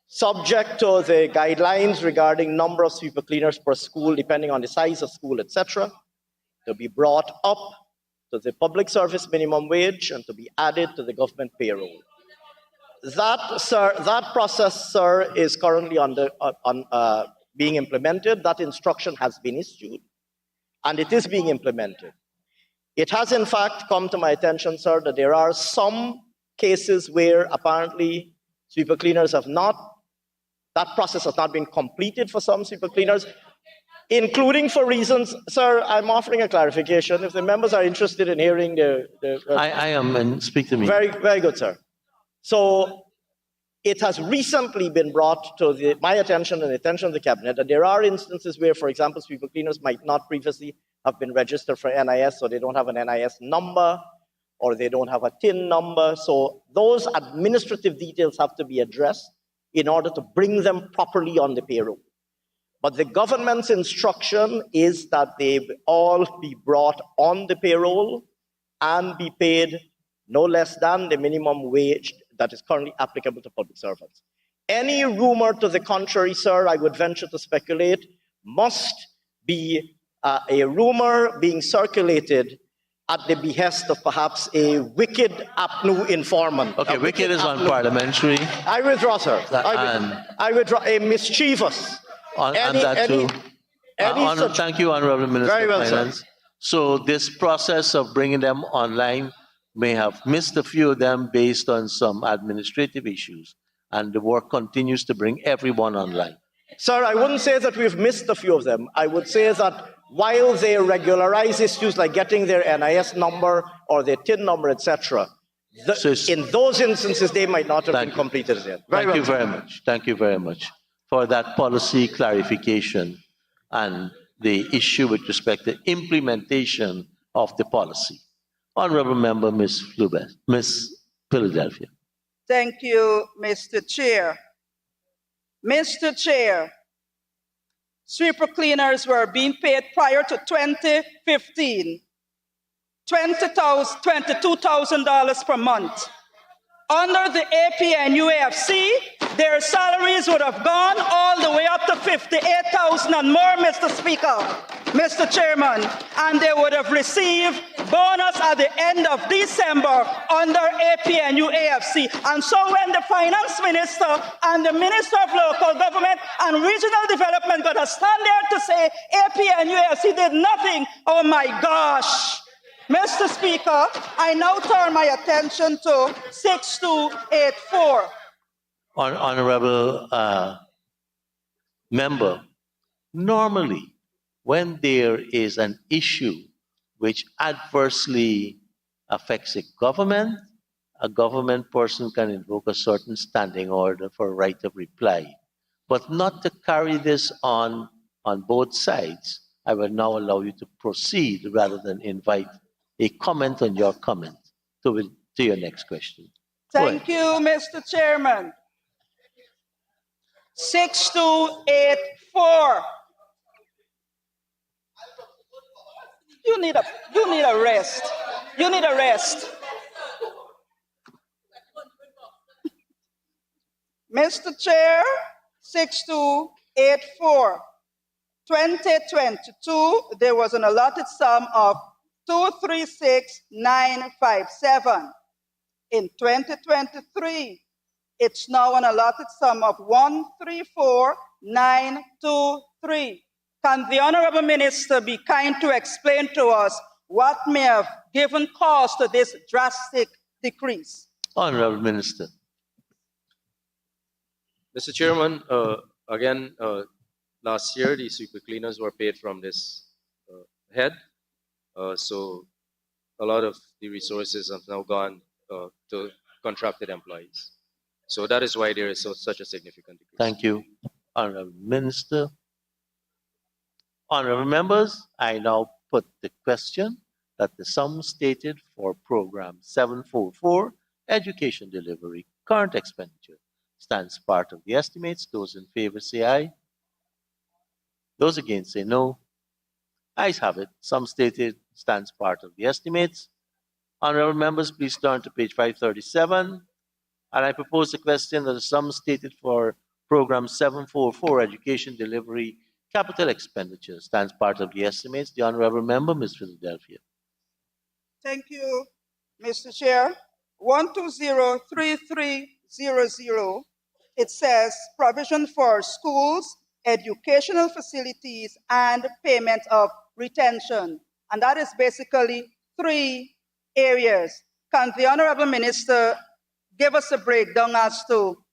subject to the guidelines regarding number of sweeper cleaners per school, depending on the size of school, etc., to be brought up to the public service minimum wage and to be added to the government payroll. That process, sir, is currently being implemented. That instruction has been issued, and it is being implemented. It has, in fact, come to my attention, sir, that there are some cases where apparently sweeper cleaners that process has not been completed for some sweeper cleaners, including for reasons, sir, I'm offering a clarification. If the members are interested in hearing I am, and speak to me. Very, very good, sir. So it has recently been brought to my attention and the attention of the cabinet that there are instances where, for example, sweeper cleaners might not previously have been registered for NIS, so they don't have an NIS number, or they don't have a TIN number. So those administrative details have to be addressed in order to bring them properly on the payroll. But the government's instruction is that they all be brought on the payroll and be paid no less than the minimum wage that is currently applicable to public servants. Any rumor to the contrary, sir, I would venture to speculate, must be a rumor being circulated at the behest of perhaps a wicked APNU informant. Okay, wicked is unparliamentary. I withdraw, sir. I withdraw. A mischievous. Thank you, Honorable Minister Very well, of Finance. sir. So this process of bringing them online may have missed a few of them based on some administrative issues, and the work continues to bring everyone online. Sir, I wouldn't say that we've missed a few of them. I would say that while they regularize issues like getting their NIS number or their TIN number, etc., in those instances, they might not have been completed as yet. Thank you very much. Thank you very much for that policy clarification and the issue with respect to implementation of the policy. Honorable Member, Ms. Philadelphia. Thank you, Mr. Chair. Mr. Chair, sweeper cleaners were being paid prior to 2015, $22,000 per month. Under the APNU AFC, their salaries would have gone all the way up to $58,000 and more, Mr. Speaker, Mr. Chairman, and they would have received bonus at the end of December under APNU AFC. And so when the Finance Minister and the Minister of Local Government and Regional Development got to stand there to say APNU AFC did nothing, oh my gosh. Mr. Speaker, I now turn my attention to 6284. Honorable Member, normally when there is an issue which adversely affects a government person can invoke a certain standing order for a right of reply. But not to carry this on both sides, I will now allow you to proceed rather than invite a comment on your comment to your next question. Thank you, Mr. Chairman. 6284. You need a rest. You need a rest. Mr. Chair, 6284. 2022, there was an allotted sum of 236,957. In 2023, it's now an allotted sum of 134,923. Can the Honorable Minister be kind to explain to us what may have given cause to this drastic decrease? Honorable Minister. Mr. Chairman, again, last year the sweeper cleaners were paid from this head, so a lot of the resources have now gone to contracted employees. So that is why there is such a significant decrease. Thank you, Honorable Minister. Honorable members, I now put the question that the sum stated for Program 744, Education Delivery, Current Expenditure, stands part of the estimates. Those in favor say aye. Those against say no. Ayes have it. Sum stated stands part of the estimates. Honorable members, please turn to page 537. And I propose the question that the sum stated for Program 744, Education Delivery, Capital Expenditure, stands part of the estimates. The Honorable Member, Ms. Philadelphia. Thank you, Mr. Chair. 1203300, it says provision for schools, educational facilities, and payment of retention. And that is basically 3 areas. Can the Honorable Minister give us a breakdown as to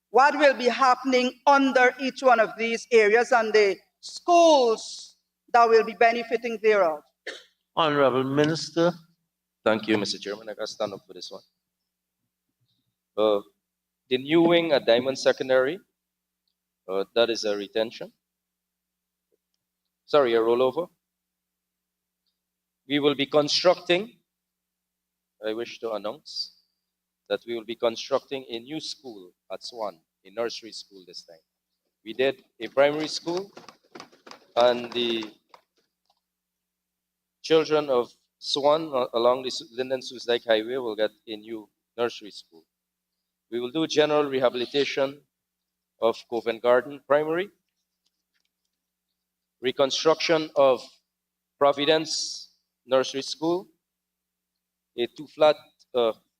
what will be happening under each one of these areas and the schools that will be benefiting thereof? Honorable Minister. Thank you, Mr. Chairman. I can stand up for this one. The new wing at Diamond Secondary, that is a retention. Sorry, a rollover. We will be constructing, I wish to announce, that we will be constructing a new school at Swan, a nursery school this time. We did a primary school, and the children of Swan along the Linden-Susdike Highway will get a new nursery school. We will do general rehabilitation of Covent Garden Primary, reconstruction of Providence Nursery School, a 2-flat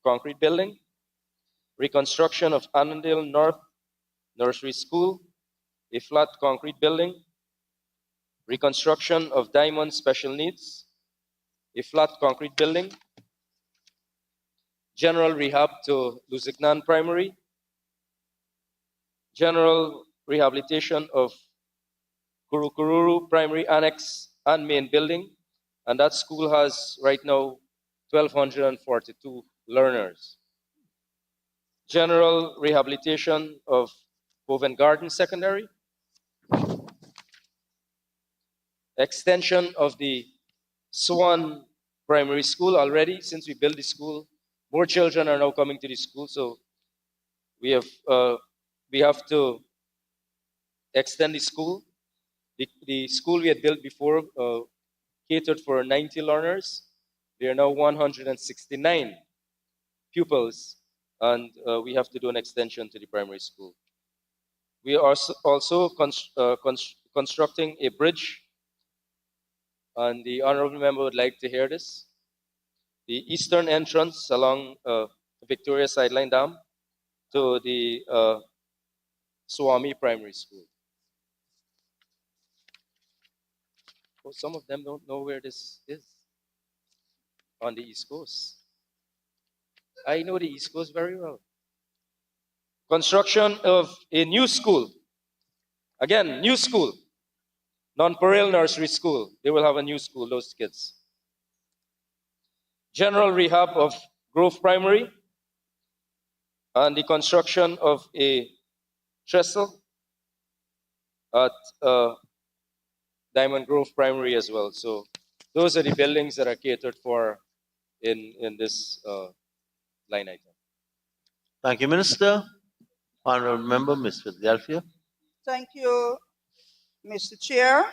concrete building, reconstruction of Annandale North Nursery School, a flat concrete building, reconstruction of Diamond Special Needs, a flat concrete building, general rehab to Luzignan Primary, general rehabilitation of Kurukururu Primary Annex and Main Building, and that school has right now 1,242 learners. General rehabilitation of Covent Garden Secondary, extension of the Swan Primary School already. Since we built the school, more children are now coming to the school, so we have to extend the school. The school we had built before catered for 90 learners. There are now 169 pupils, and we have to do an extension to the primary school. We are also constructing a bridge, and the Honorable Member would like to hear this. The eastern entrance along Victoria Sideline Dam to the Swami Primary School. Oh, some of them don't know where this is on the East Coast. I know the East Coast very well. Construction of a new school. Again, new school. Nonpareil Nursery School. They will have a new school, those kids. General rehab of Grove Primary. And the construction of a trestle at Diamond Grove Primary as well. So those are the buildings that are catered for in this line item. Thank you, Minister. Honorable Member, Ms. Philadelphia. Thank you, Mr. Chair.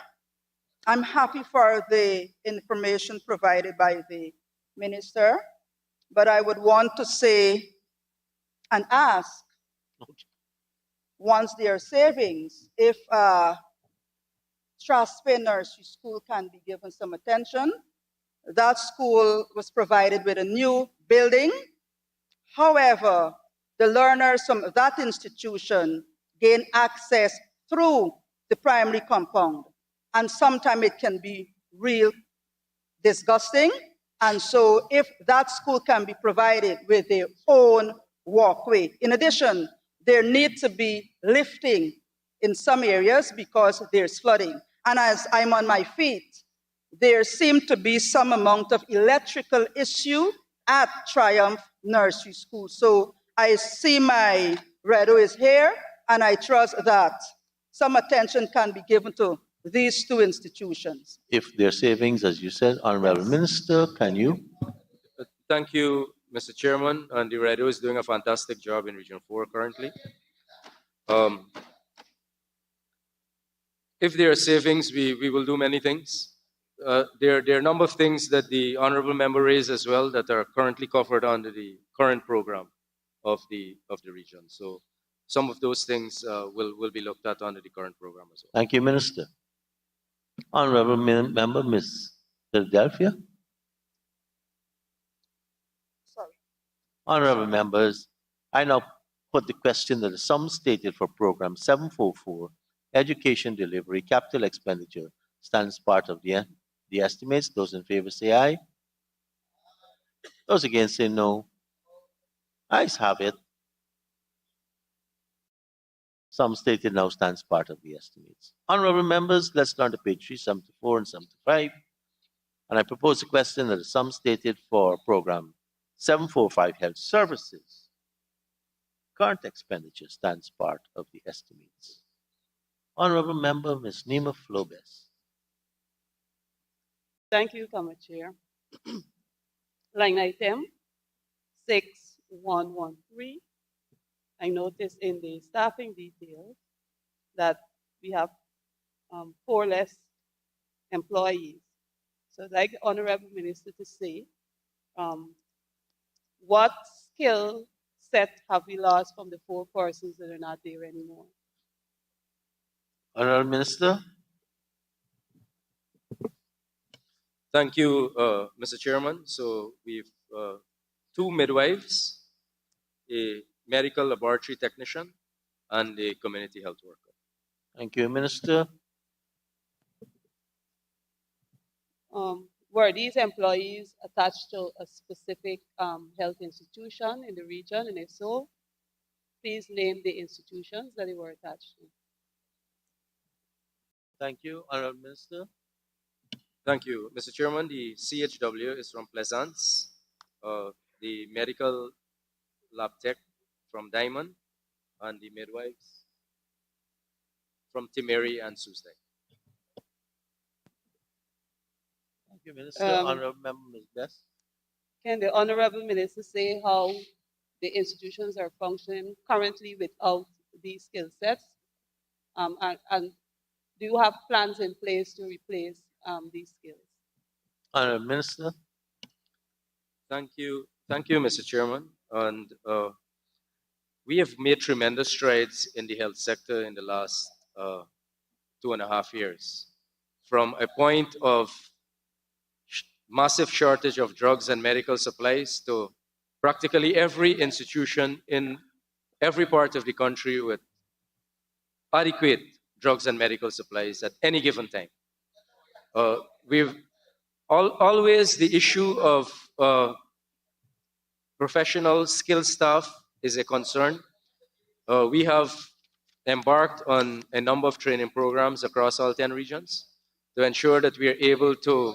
I'm happy for the information provided by the minister, but I would want to say and ask, once there are savings, if Strathspey Nursery School can be given some attention. That school was provided with a new building. However, the learners from that institution gain access through the primary compound. And sometimes it can be real disgusting. And so if that school can be provided with their own walkway. In addition, there needs to be lifting in some areas because there's flooding. And as I'm on my feet, there seemed to be some amount of electrical issue at Triumph Nursery School. So I see my Redo is here, and I trust that some attention can be given to these two institutions. If there are savings, as you said, Honorable Minister, can you? Thank you, Mr. Chairman. And the radio is doing a fantastic job in Region 4 currently. If there are savings, we will do many things. There are a number of things that the honorable member raised as well that are currently covered under the current program of the region. So some of those things will be looked at under the current program as well. Thank you, Minister. Honorable Member, Ms. Philadelphia. Sorry. Honorable members, I now put the question that the sum stated for program 744, education delivery capital expenditure, stands part of the estimates. Those in favor say aye. Those against say no. Ayes have it. Sum stated now stands part of the estimates. Honorable members, let's turn to page 374 and 75. And I propose a question that the sum stated for program 745 health services, current expenditure stands part of the estimates. Honorable member, Ms. Nima Flobes. Thank you, Comma Chair. Line item 6113. I noticed in the staffing details that we have 4 less employees. So I'd like the Honorable Minister to say what skill set have we lost from the 4 persons that are not there anymore? Honorable Minister. Thank you, Mr. Chairman. So we've 2 midwives, a medical laboratory technician, and a community health worker. Thank you, Minister. Were these employees attached to a specific health institution in the region? And if so, please name the institutions that they were attached to. Thank you, Honorable Minister. Thank you, Mr. Chairman. The CHW is from Plaisance, the medical lab tech from Diamond, and the midwives from Timeri and Susdek. Thank you, Minister. Honorable Member, Ms. Bess. Can the Honorable Minister say how the institutions are functioning currently without these skill sets? And do you have plans in place to replace these skills? Honorable Minister. Thank you, Mr. Chairman. And we have made tremendous strides in the health sector in the last 2.5 years. From a point of massive shortage of drugs and medical supplies to practically every institution in every part of the country with adequate drugs and medical supplies at any given time. We've always the issue of professional skilled staff is a concern. We have embarked on a number of training programs across all 10 regions to ensure that we are able to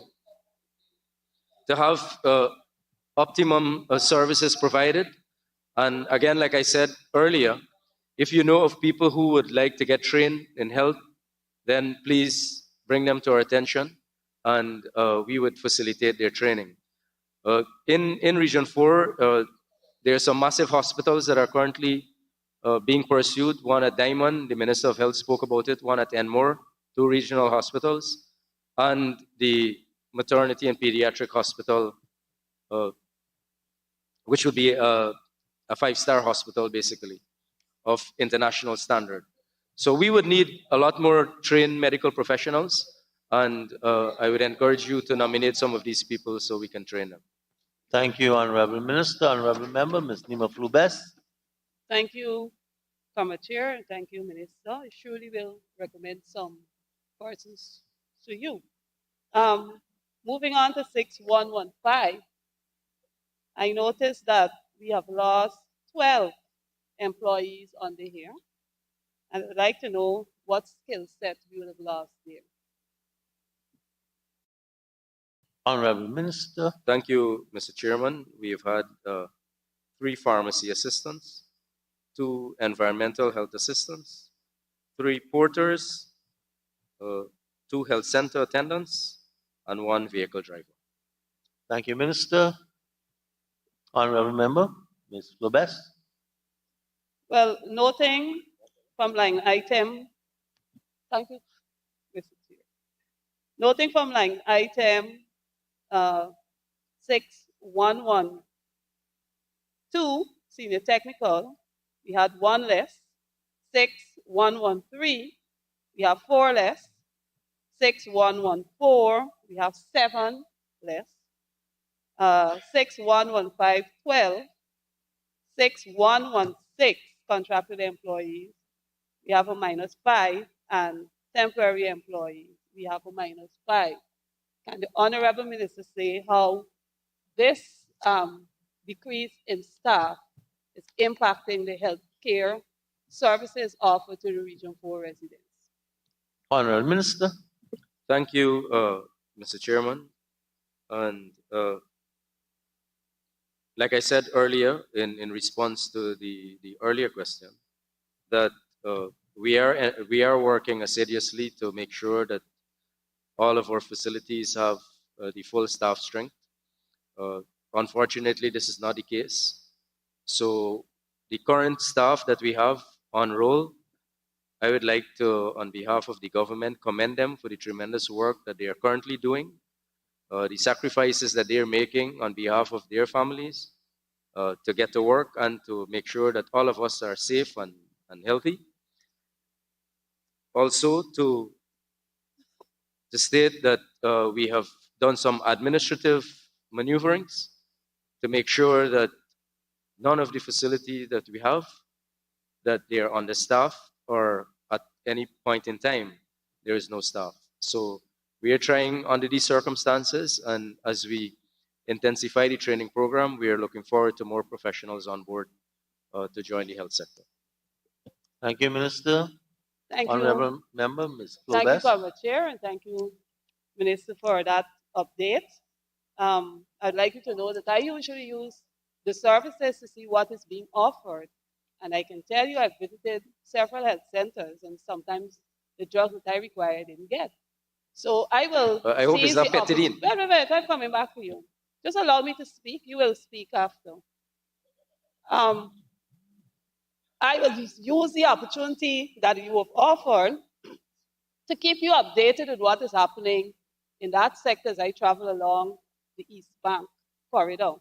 have optimum services provided. And again, like I said earlier, if you know of people who would like to get trained in health, then please bring them to our attention, and we would facilitate their training. In Region 4, there are some massive hospitals that are currently being pursued. One at Diamond, the Minister of Health spoke about it. One at Enmore, 2 regional hospitals. and the maternity and pediatric hospital, which would be a 5-star hospital, basically, of international standard. So we would need a lot more trained medical professionals, and I would encourage you to nominate some of these people so we can train them. Thank you, Honorable Minister. Honorable Member, Ms. Nima Flubes. Thank you, Comrade Chair, and thank you, Minister. I surely will recommend some persons to you. Moving on to 6115, I noticed that we have lost 12 employees under here, and I would like to know what skill set we would have lost there. Honorable Minister. Thank you, Mr. Chairman. We have had 3 pharmacy assistants, 2 environmental health assistants, 3 porters, 2 health center attendants, and 1 vehicle driver. Thank you, Minister. Honorable Member, Ms. Flubes. Well, noting from line item, thank you, Mr. Chair. Noting from line item 6112, senior technical, we had 1 less. 6113, we have 4 less. 6114, we have 7 less. 6115, 12. 6116, contracted employees, we have a -5, and temporary employees, we have a -5. Can the Honorable Minister say how this decrease in staff is impacting the health care services offered to the Region 4 residents? Honorable Minister. Thank you, Mr. Chairman. And like I said earlier, in response to the earlier question, that we are working assiduously to make sure that all of our facilities have the full staff strength. Unfortunately, this is not the case. So the current staff that we have on roll, I would like to, on behalf of the government, commend them for the tremendous work that they are currently doing, the sacrifices that they are making on behalf of their families to get to work and to make sure that all of us are safe and healthy. Also, to state that we have done some administrative maneuverings to make sure that none of the facility that we have, that they are understaffed, or at any point in time, there is no staff. So we are trying under these circumstances, and as we intensify the training program, we are looking forward to more professionals on board to join the health sector. Thank you, Minister. Thank Honorable you. Member, Ms. Flubes. Thank you, Comrade Chair, and thank you, Minister, for that update. I'd like you to know that I usually use the services to see what is being offered. And I can tell you I've visited several health centers, and sometimes the drugs that I require I didn't get. So I will. I hope it's not Petidine. Wait, I'm coming back to you. Just allow me to speak. You will speak after. I will use the opportunity that you have offered to keep you updated with what is happening in that sector as I travel along the East Bank corridor.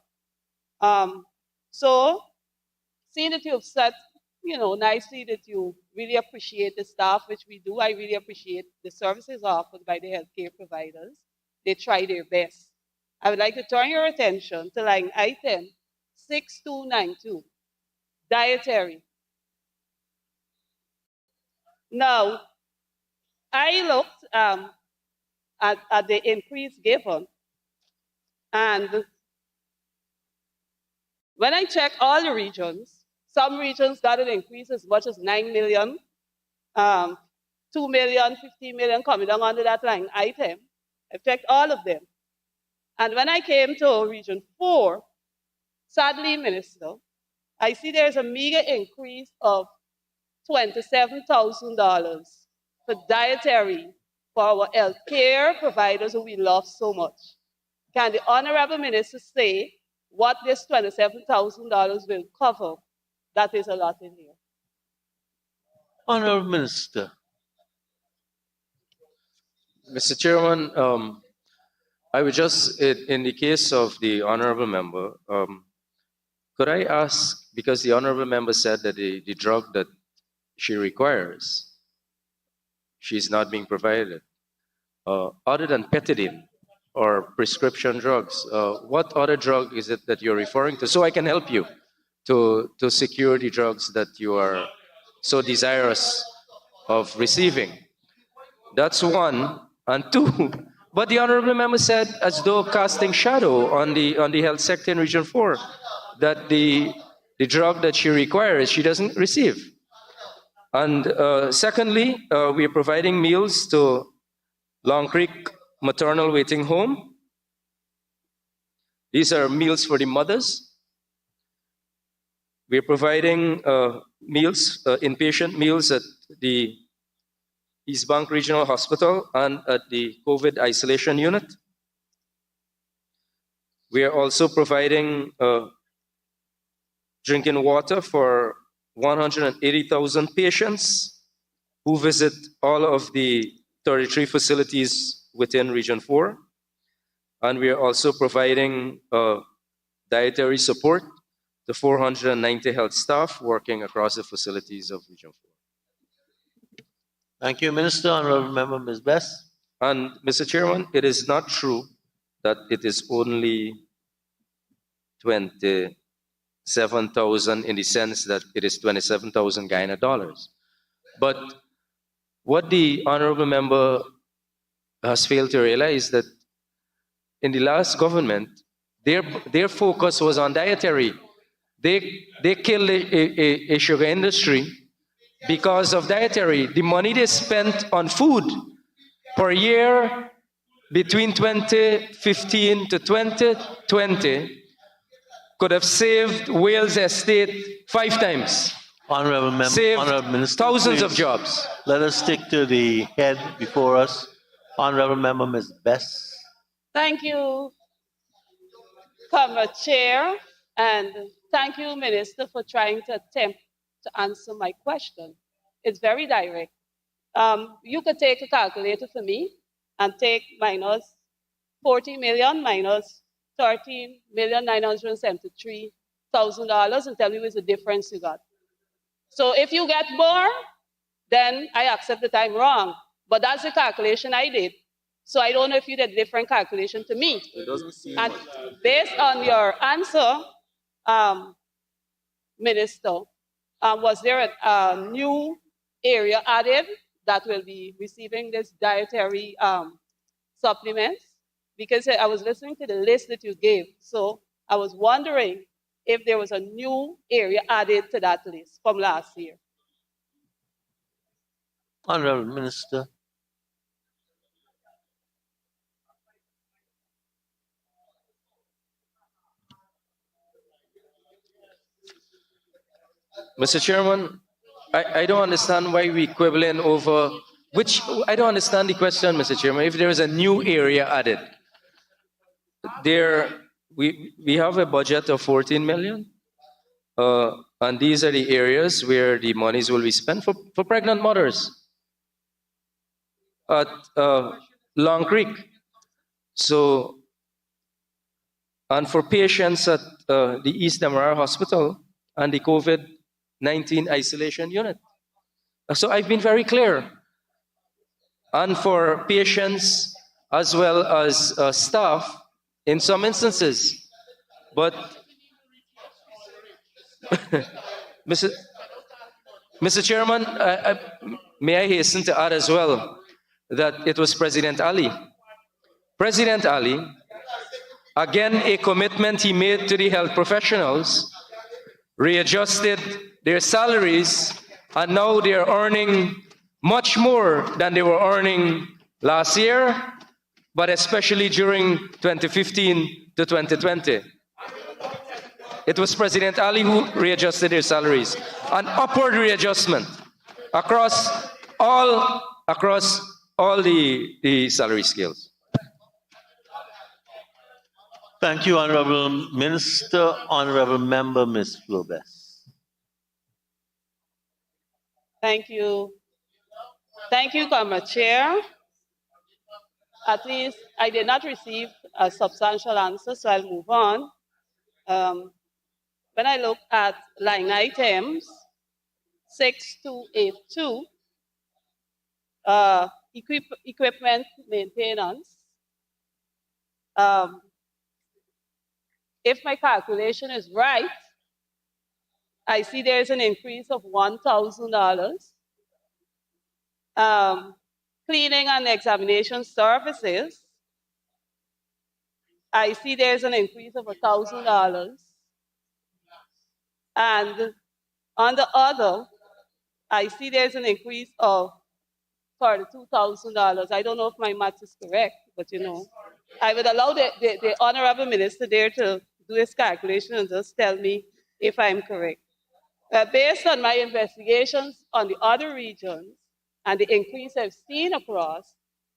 So, seeing that you have said, nicely that you really appreciate the staff, which we do, I really appreciate the services offered by the healthcare providers. They try their best. I would like to turn your attention to line item 6292, dietary. Now, I looked at the increase given, and when I check all the regions, some regions got an increase as much as 9 million, 2 million, 15 million coming down under that line item. I checked all of them. And when I came to Region 4, sadly, Minister, I see there's a meager increase of $27,000 for dietary for our healthcare providers who we love so much. Can the Honorable Minister say what this $27,000 will cover? That is a lot in here. Honorable Minister. Mr. Chairman, I would just, in the case of the honorable member, could I ask, because the honorable member said that the drug that she requires, she's not being provided, other than petidine or prescription drugs, what other drug is it that you're referring to? So I can help you to secure the drugs that you are so desirous of receiving. That's one. And two, but the honorable member said, as though casting shadow on the health sector in Region 4, that the drug that she requires, she doesn't receive. And secondly, we are providing meals to Long Creek Maternal Waiting Home. These are meals for the mothers. We are providing meals, inpatient meals at the East Bank Regional Hospital and at the COVID isolation unit. We are also providing drinking water for 180,000 patients who visit all of the 33 facilities within Region 4. And we are also providing dietary support to 490 health staff working across the facilities of Region 4. Thank you, Minister. Honorable Member, Ms. Best. And Mr. Chairman, it is not true that it is only 27,000 in the sense that it is 27,000 Guyana dollars. But what the honorable member has failed to realize that in the last government, their focus was on dietary. They killed a sugar industry because of dietary. The money they spent on food per year between 2015 to 2020 could have saved Wales Estate 5 times. Honorable Member, Saved Honorable Minister, thousands of please. jobs. Let us stick to the head before us. Honorable Member, Ms. Best. Thank you, Comrade Chair, and thank you, Minister, for trying to attempt to answer my question. It's very direct. You could take a calculator for me and take minus 40 million minus $13,973,000 and tell me what's the difference you got. So if you get more, then I accept that I'm wrong. But that's the calculation I did. So I don't know if you did a different calculation to me. It doesn't seem And like based on your answer, Minister, was there a new area added that will be receiving this dietary supplements? Because I was listening to the list that you gave, so I was wondering if there was a new area added to that list from last year. Honorable Minister. Mr. Chairman, I don't understand why we quibbling over which. I don't understand the question, Mr. Chairman. If there is a new area added, we have a budget of 14 million, and these are the areas where the monies will be spent for pregnant mothers at Long Creek. So, and for patients at the East Demerara Hospital and the COVID-19 isolation unit. So I've been very clear. And for patients as well as staff in some instances. But Mr. Chairman, may I hasten to add as well that it was President Ali. President Ali, again, a commitment he made to the health professionals, readjusted their salaries, and now they are earning much more than they were earning last year, but especially during 2015 to 2020. It was President Ali who readjusted their salaries, an upward readjustment across all the salary scales. Thank you, Honorable Minister. Honorable Member, Ms. Flobes. Thank you. Thank you, Comrade Chair. at least I did not receive a substantial answer, so I'll move on. When I look at line items 6282, equipment maintenance, if my calculation is right, I see there's an increase of $1,000. Cleaning and examination services, I see there's an increase of $1,000. And on the other, I see there's an increase of $32,000. I don't know if my math is correct, but I would allow the Honorable Minister there to do his calculation and just tell me if I'm correct. Based on my investigations on the other regions and the increase I've seen across,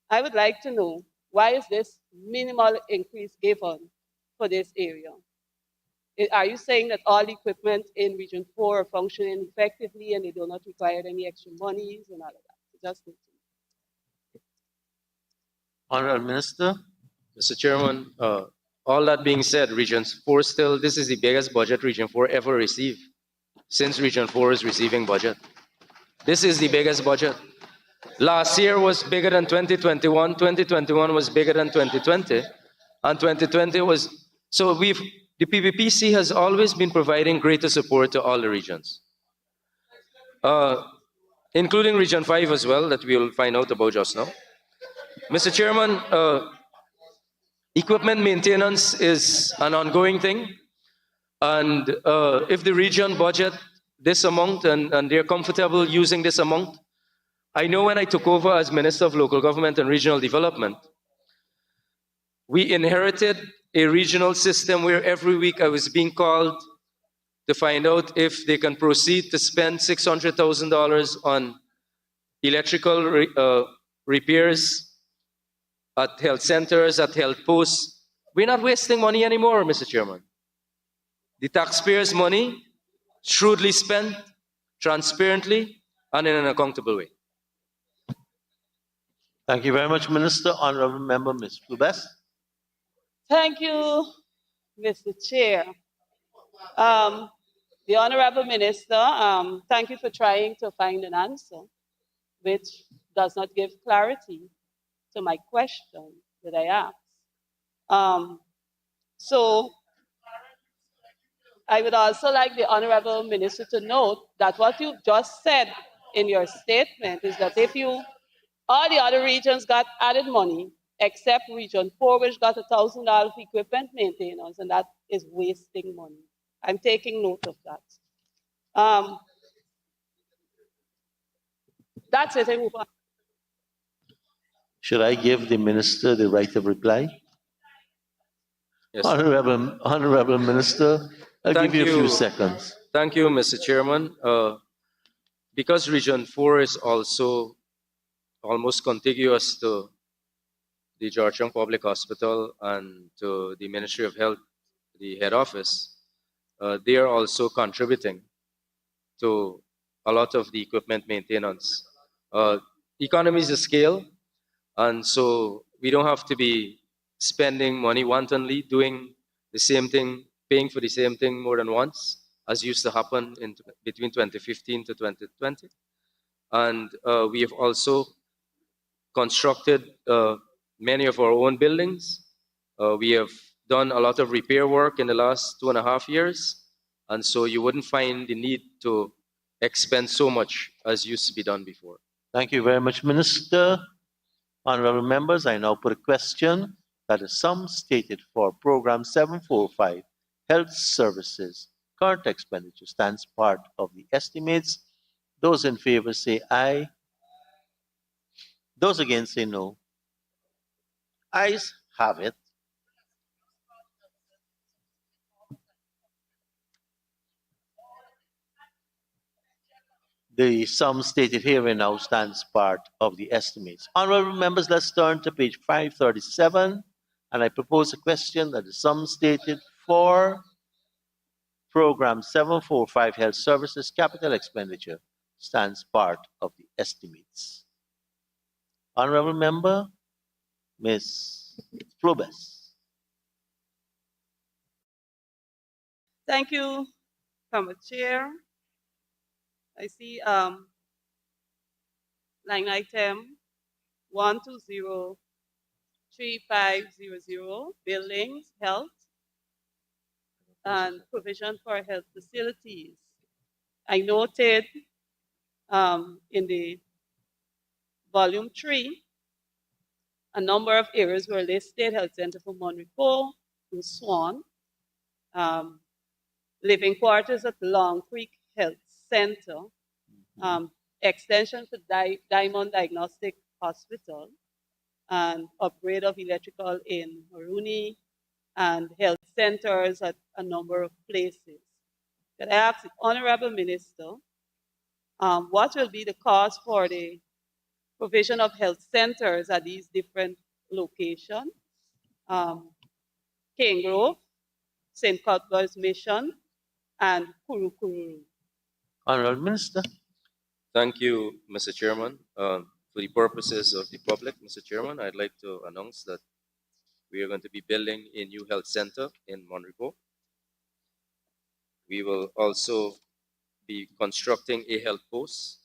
I would like to know, why is this minimal increase given for this area? Are you saying that all equipment in Region 4 are functioning effectively and they do not require any extra monies and all of that? Just need to know. Honorable Minister. Mr. Chairman, all that being said, Region 4 still, this is the biggest budget Region 4 ever received since Region 4 is receiving budget. This is the biggest budget. Last year was bigger than 2021, 2021 was bigger than 2020, and 2020 was, so the PPPC has always been providing greater support to all the regions, including Region 5 as well, that we'll find out about just now. Mr. Chairman, equipment maintenance is an ongoing thing, and if the region budget this amount and they're comfortable using this amount, I know when I took over as Minister of Local Government and Regional Development, we inherited a regional system where every week I was being called to find out if they can proceed to spend $600,000 on electrical repairs at health centers, at health posts. We're not wasting money anymore, Mr. Chairman. The taxpayers' money, shrewdly spent, transparently, and in an accountable way. Thank you very much, Minister. Honorable Member, Ms. Flubes. Thank you, Mr. Chair. The Honorable Minister, thank you for trying to find an answer which does not give clarity to my question that I asked. So I would also like the Honorable Minister to note that what you just said in your statement is that if all the other regions got added money, except Region 4, which got $1,000 for equipment maintenance, and that is wasting money. I'm taking note of that. That's it. I move on. Should I give the Minister the right of reply? Yes. Honorable Minister, I'll give you a few seconds. Thank you, Mr. Chairman. Because Region 4 is also almost contiguous to the Georgetown Public Hospital and to the Ministry of Health, the head office, they are also contributing to a lot of the equipment maintenance. Economies of scale, and so we don't have to be spending money wantonly, doing the same thing, paying for the same thing more than once, as used to happen between 2015 to 2020. And we have also constructed many of our own buildings. We have done a lot of repair work in the last 2.5 years, and so you wouldn't find the need to expend so much as used to be done before. Thank you very much, Minister. Honorable members, I now put a question that the sum stated for Program 745, Health Services, current expenditure stands part of the estimates. Those in favor say aye. Those against say no. Ayes have it. The sum stated herein now stands part of the estimates. Honorable members, let's turn to page 537, and I propose a question that the sum stated for Program 745 Health Services Capital Expenditure stands part of the estimates. Honorable member, Ms. Flobes. Thank you, Committee Chair. I see line item 1203500, buildings, health, and provision for health facilities. I noted in the volume 3, a number of areas were listed: Health Center for Monrico in Swan, living quarters at Long Creek Health Center, extension to Diamond Diagnostic Hospital, and upgrade of electrical in Maruni, and health centers at a number of places. Can I ask the Honorable Minister, what will be the cost for the provision of health centers at these different locations? King Grove, St. Cuthbert's Mission, and Kurukuru. Honorable Minister. Thank you, Mr. Chairman. For the purposes of the public, Mr. Chairman, I'd like to announce that we are going to be building a new health center in Monrico. We will also be constructing a health post,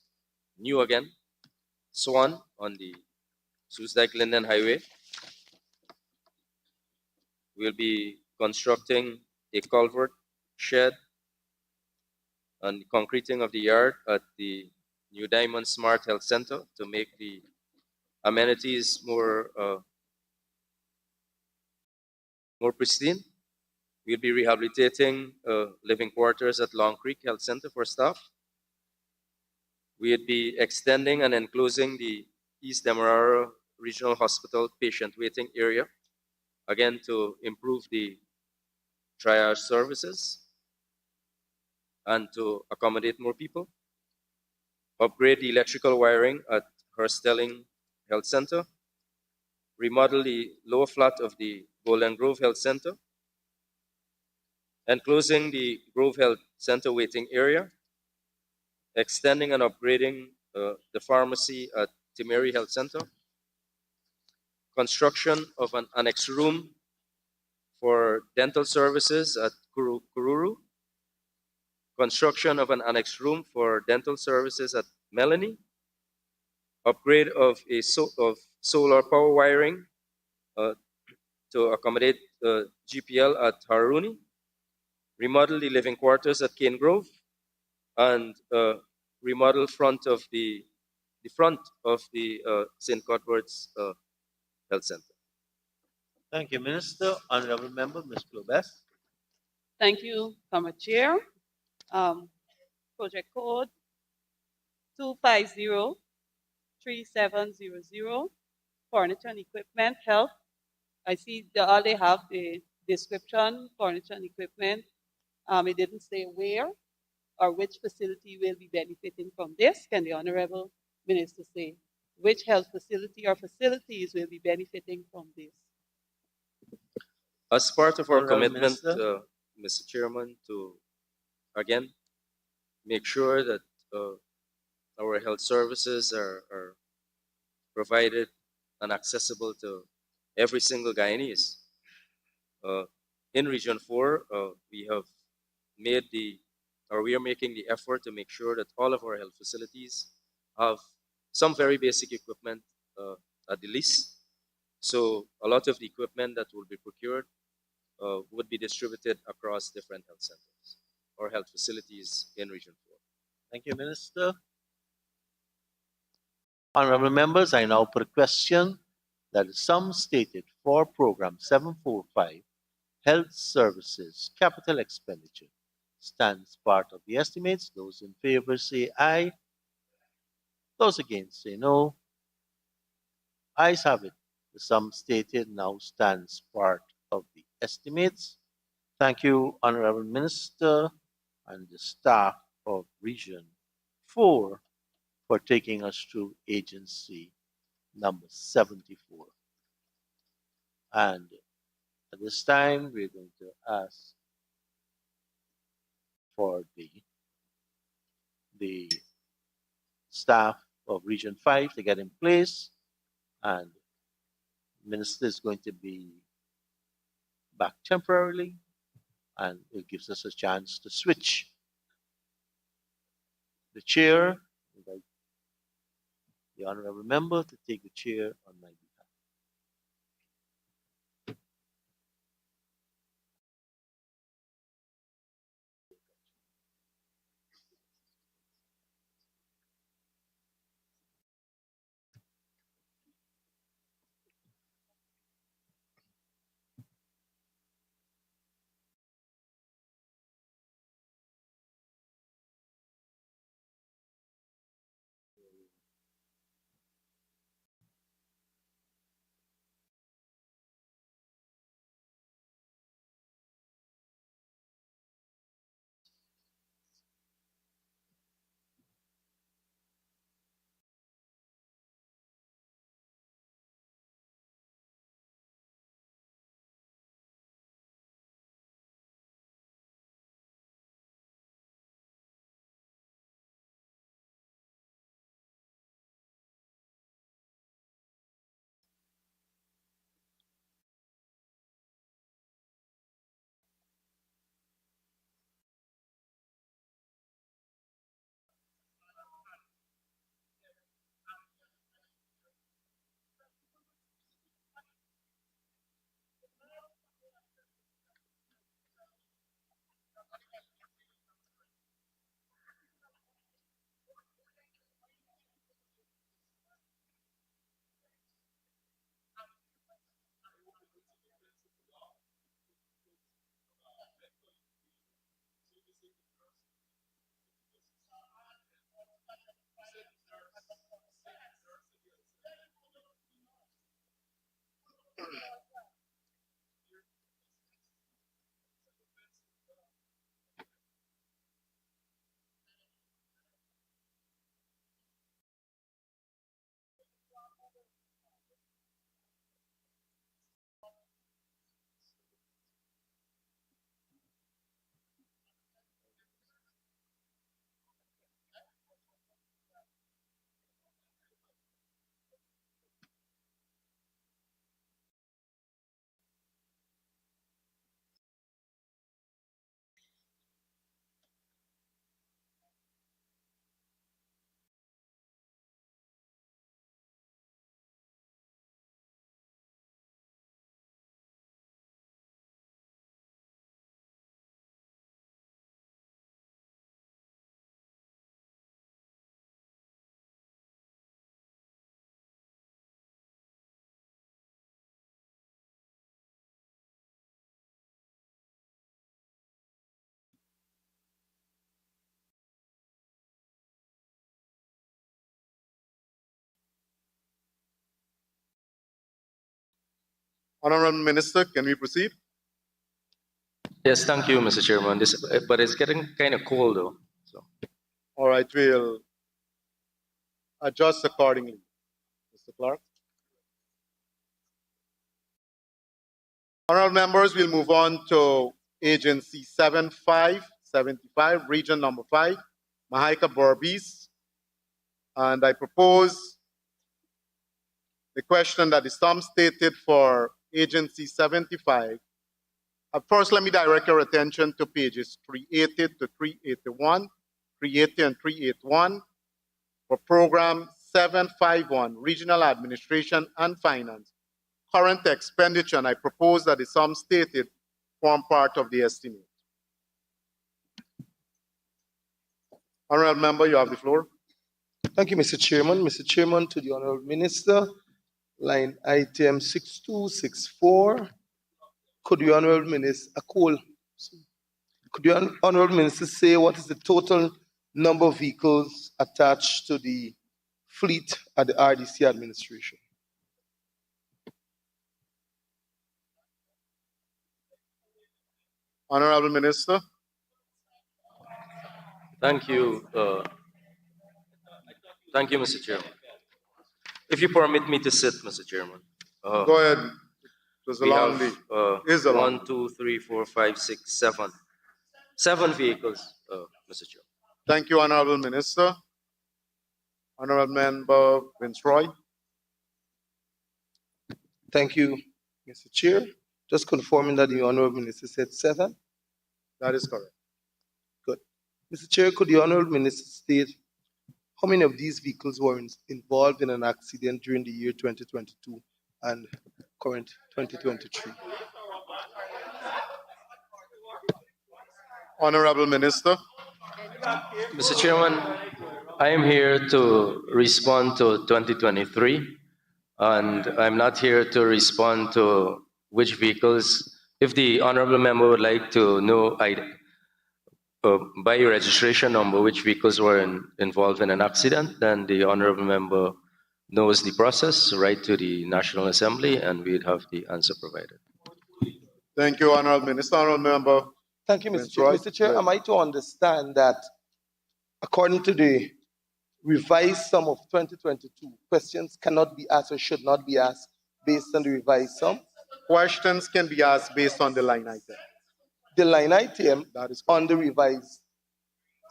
new again, Swan on the Soesdijk-Linden Highway. We'll be constructing a culvert shed and concreting of the yard at the New Diamond Smart Health Center to make the amenities more pristine. We'll be rehabilitating living quarters at Long Creek Health Center for staff. We'll be extending and enclosing the East Demerara Regional Hospital patient waiting area, again to improve the triage services and to accommodate more people. Upgrade the electrical wiring at Herstelling Health Center. Remodel the lower flat of the Golden Grove Health Center. Enclosing the Grove Health Center waiting area. Extending and upgrading the pharmacy at Timeri Health Center. Construction of an annex room for dental services at Kururu. Construction of an annex room for dental services at Melanie. Upgrade of solar power wiring to accommodate GPL at Haruni. Remodel the living quarters at Cane Grove, and remodel front of the St. Cuthbert's Health Center. Thank you, Minister. Honorable Member, Ms. Flobes. Thank you, Committee Chair. Project code 2503700, furniture and equipment, health. I see all they have the description, furniture and equipment. It didn't say where or which facility will be benefiting from this. Can the Honorable Minister say which health facility or facilities will be benefiting from this? As part of our Honorable commitment, Minister. Mr. Chairman, to again make sure that our health services are provided and accessible to every single Guyanese. In Region 4, we are making the effort to make sure that all of our health facilities have some very basic equipment at the least. So a lot of the equipment that will be procured would be distributed across different health centers or health facilities in Region 4. Thank you, Minister. Honorable members, I now put a question that is sum stated for Program 745, Health Services Capital Expenditure, stands part of the estimates. Those in favor say aye. Those against say no. Ayes have it. The sum stated now stands part of the estimates. Thank you, Honorable Minister and the staff of Region 4 for taking us through agency number 74. And at this time, we're going to ask for the staff of Region 5 to get in place, and Minister is going to be back temporarily, and it gives us a chance to switch. The chair, invite the honorable member to take the chair on my behalf. Honorable Minister, can we proceed? Yes, thank you, Mr. Chairman. But it's getting kind of cold, though. So. All right, we'll adjust accordingly. Mr. Clark. Honorable members, we'll move on to Agency 7575, Region number 5, Mahaika Borbis. And I propose the question that the sum stated for Agency 75. First, let me direct your attention to pages 380 to 381, 380 and 381 for Program 751, Regional Administration and Finance. Current expenditure, and I propose that the sum stated form part of the estimate. Honorable Member, you have the floor. Thank you, Mr. Chairman. Mr. Chairman, to the Honorable Minister, line item 6264. Could the Honorable Minister, Honorable Minister say what is the total number of vehicles attached to the fleet at the RDC administration? Honorable Minister. Thank you. Thank you, Mr. Chairman. If you permit me to sit, Mr. Chairman. Go ahead. It was a long day. 1, 2, 3, 4, 5, 6, 7. 7 vehicles, Mr. Chairman. Thank you, Honorable Minister. Honorable Member Vince Roy. Thank you, Mr. Chair. Just confirming that the Honorable Minister said 7. That is correct. Good. Mr. Chair, could the Honorable Minister state how many of these vehicles were involved in an accident during the year 2022 and current 2023? Honorable Minister. Mr. Chairman, I am here to respond to 2023, and I'm not here to respond to which vehicles. If the honorable member would like to know by registration number which vehicles were involved in an accident, then the honorable member knows the process, write to the National Assembly, and we'd have the answer provided. Thank you, Honorable Minister. Honorable Member. Thank you, Mr. Chair. Mr. Chair, am I to understand that according to the revised sum of 2022, questions cannot be asked or should not be asked based on the revised sum? Questions can be asked based on the line item. The line item that is on the revised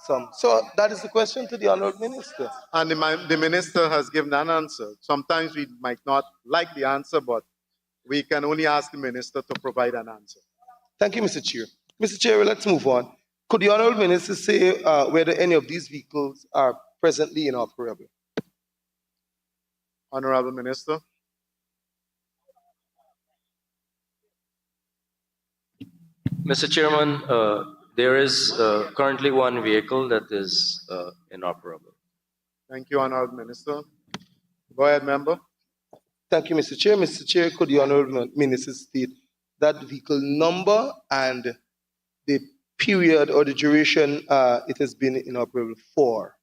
sum. So that is the question to the Honorable Minister. And the Minister has given an answer. Sometimes we might not like the answer, but we can only ask the Minister to provide an answer. Thank you, Mr. Chair. Mr. Chair, let's move on. Could the Honorable Minister say whether any of these vehicles are presently inoperable? Honorable Minister. Mr. Chairman, there is currently one vehicle that is inoperable. Thank you, Honorable Minister. Go ahead, Member. Thank you, Mr. Chair. Mr. Chair, could the Honorable Minister state that vehicle number and the period or the duration it has been inoperable for?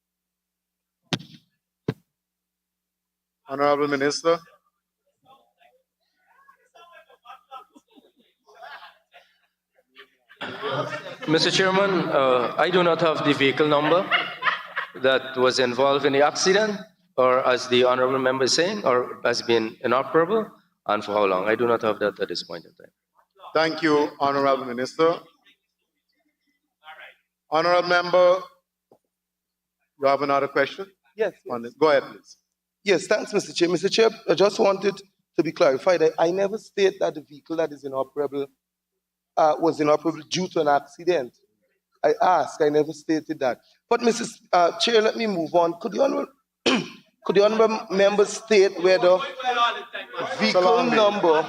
Honorable Minister. Mr. Chairman, I do not have the vehicle number that was involved in the accident, or as the honorable member is saying, or has been inoperable, and for how long. I do not have that at this point in time. Thank you, Honorable Minister. Honorable Member, you have another question? Yes. Go ahead, please. Yes, thanks, Mr. Chair. Mr. Chair, I just wanted to be clarified. I never state that the vehicle that is inoperable was inoperable due to an accident. I never stated that. But Mrs. Chair, let me move on. Could the honorable member state whether vehicle number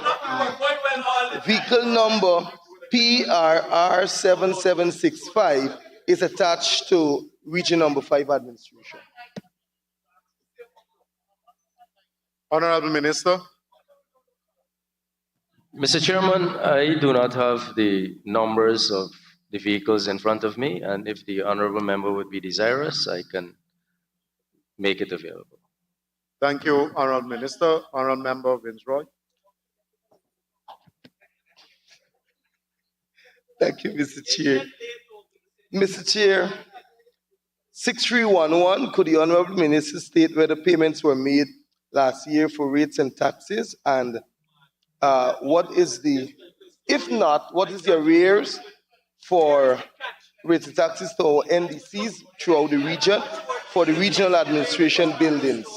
PRR 7765 is attached to Region Number 5 administration? Honorable Minister. Mr. Chairman, I do not have the numbers of the vehicles in front of me, and if the honorable member would be desirous, I can make it available. Thank you, Honorable Minister. Honorable Member Vinsroy. Thank you, Mr. Chair. Mr. Chair, 6311, could the Honorable Minister state whether payments were made last year for rates and taxes, and if not, what is the arrears for rates and taxes to our NDCs throughout the region for the regional administration buildings?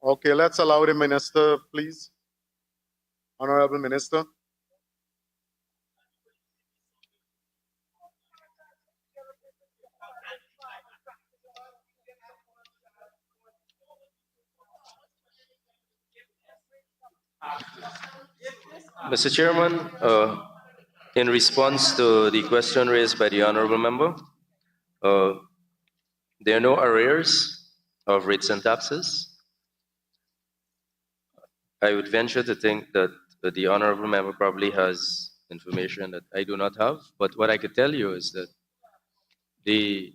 Okay, let's allow the Minister, please. Honorable Minister. Mr. Chairman, in response to the question raised by the honorable member, there are no arrears of rates and taxes. I would venture to think that the honorable member probably has information that I do not have, but what I could tell you is that the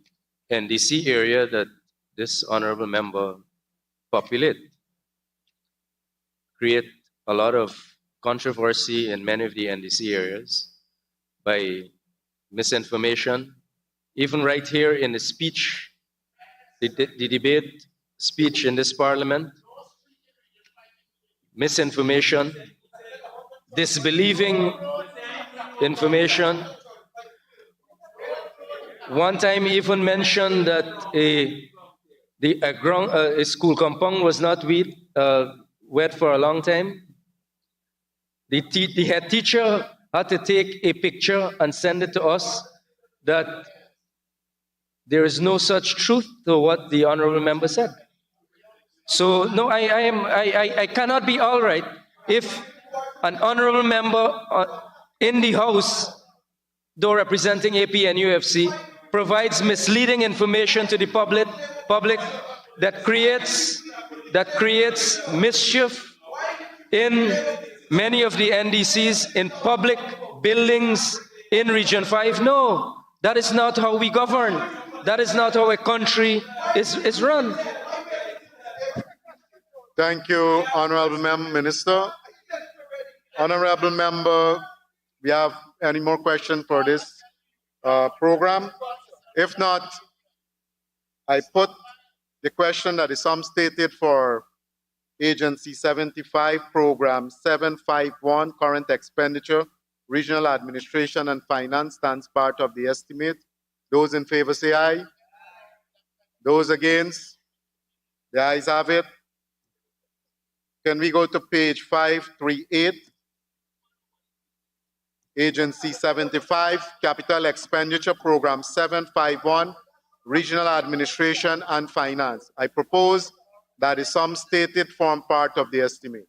NDC area that this honorable member populate create a lot of controversy in many of the NDC areas by misinformation. Even right here in the speech, the debate speech in this parliament, misinformation, disbelieving information. One time he even mentioned that a school compound was not wet for a long time. The head teacher had to take a picture and send it to us that there is no such truth to what the honorable member said. So no, I cannot be all right if an honorable member in the House, though representing AP and UFC, provides misleading information to the public that creates mischief in many of the NDCs, in public buildings in Region 5. No, that is not how we govern. That is not how a country is run. Thank you, Honorable Minister. Honorable Member, we have any more questions for this program? If not, I put the question that is sum stated for Agency 75, Program 751, Current Expenditure, Regional Administration and Finance stands part of the estimate. Those in favor say aye. Those against? The ayes have it. Can we go to page 538? Agency 75, Capital Expenditure, Program 751, Regional Administration and Finance. I propose that the sum stated form part of the estimate.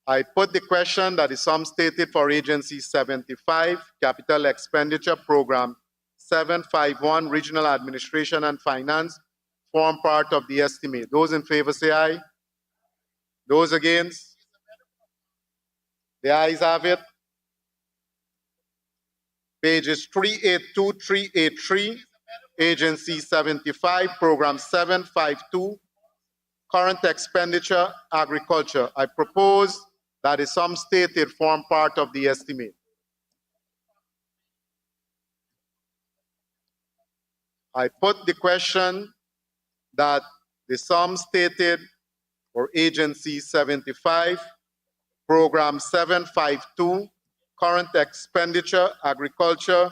I put the question that the sum stated for Agency 75, Capital Expenditure, Program 751, Regional Administration and Finance, form part of the estimate. Those in favor say aye. Those against? The ayes have it. Pages 382, 383, Agency 75, Program 752, Current Expenditure, Agriculture. I propose that the sum stated form part of the estimate. I put the question that the sum stated for Agency 75, Program 752, Current Expenditure, Agriculture,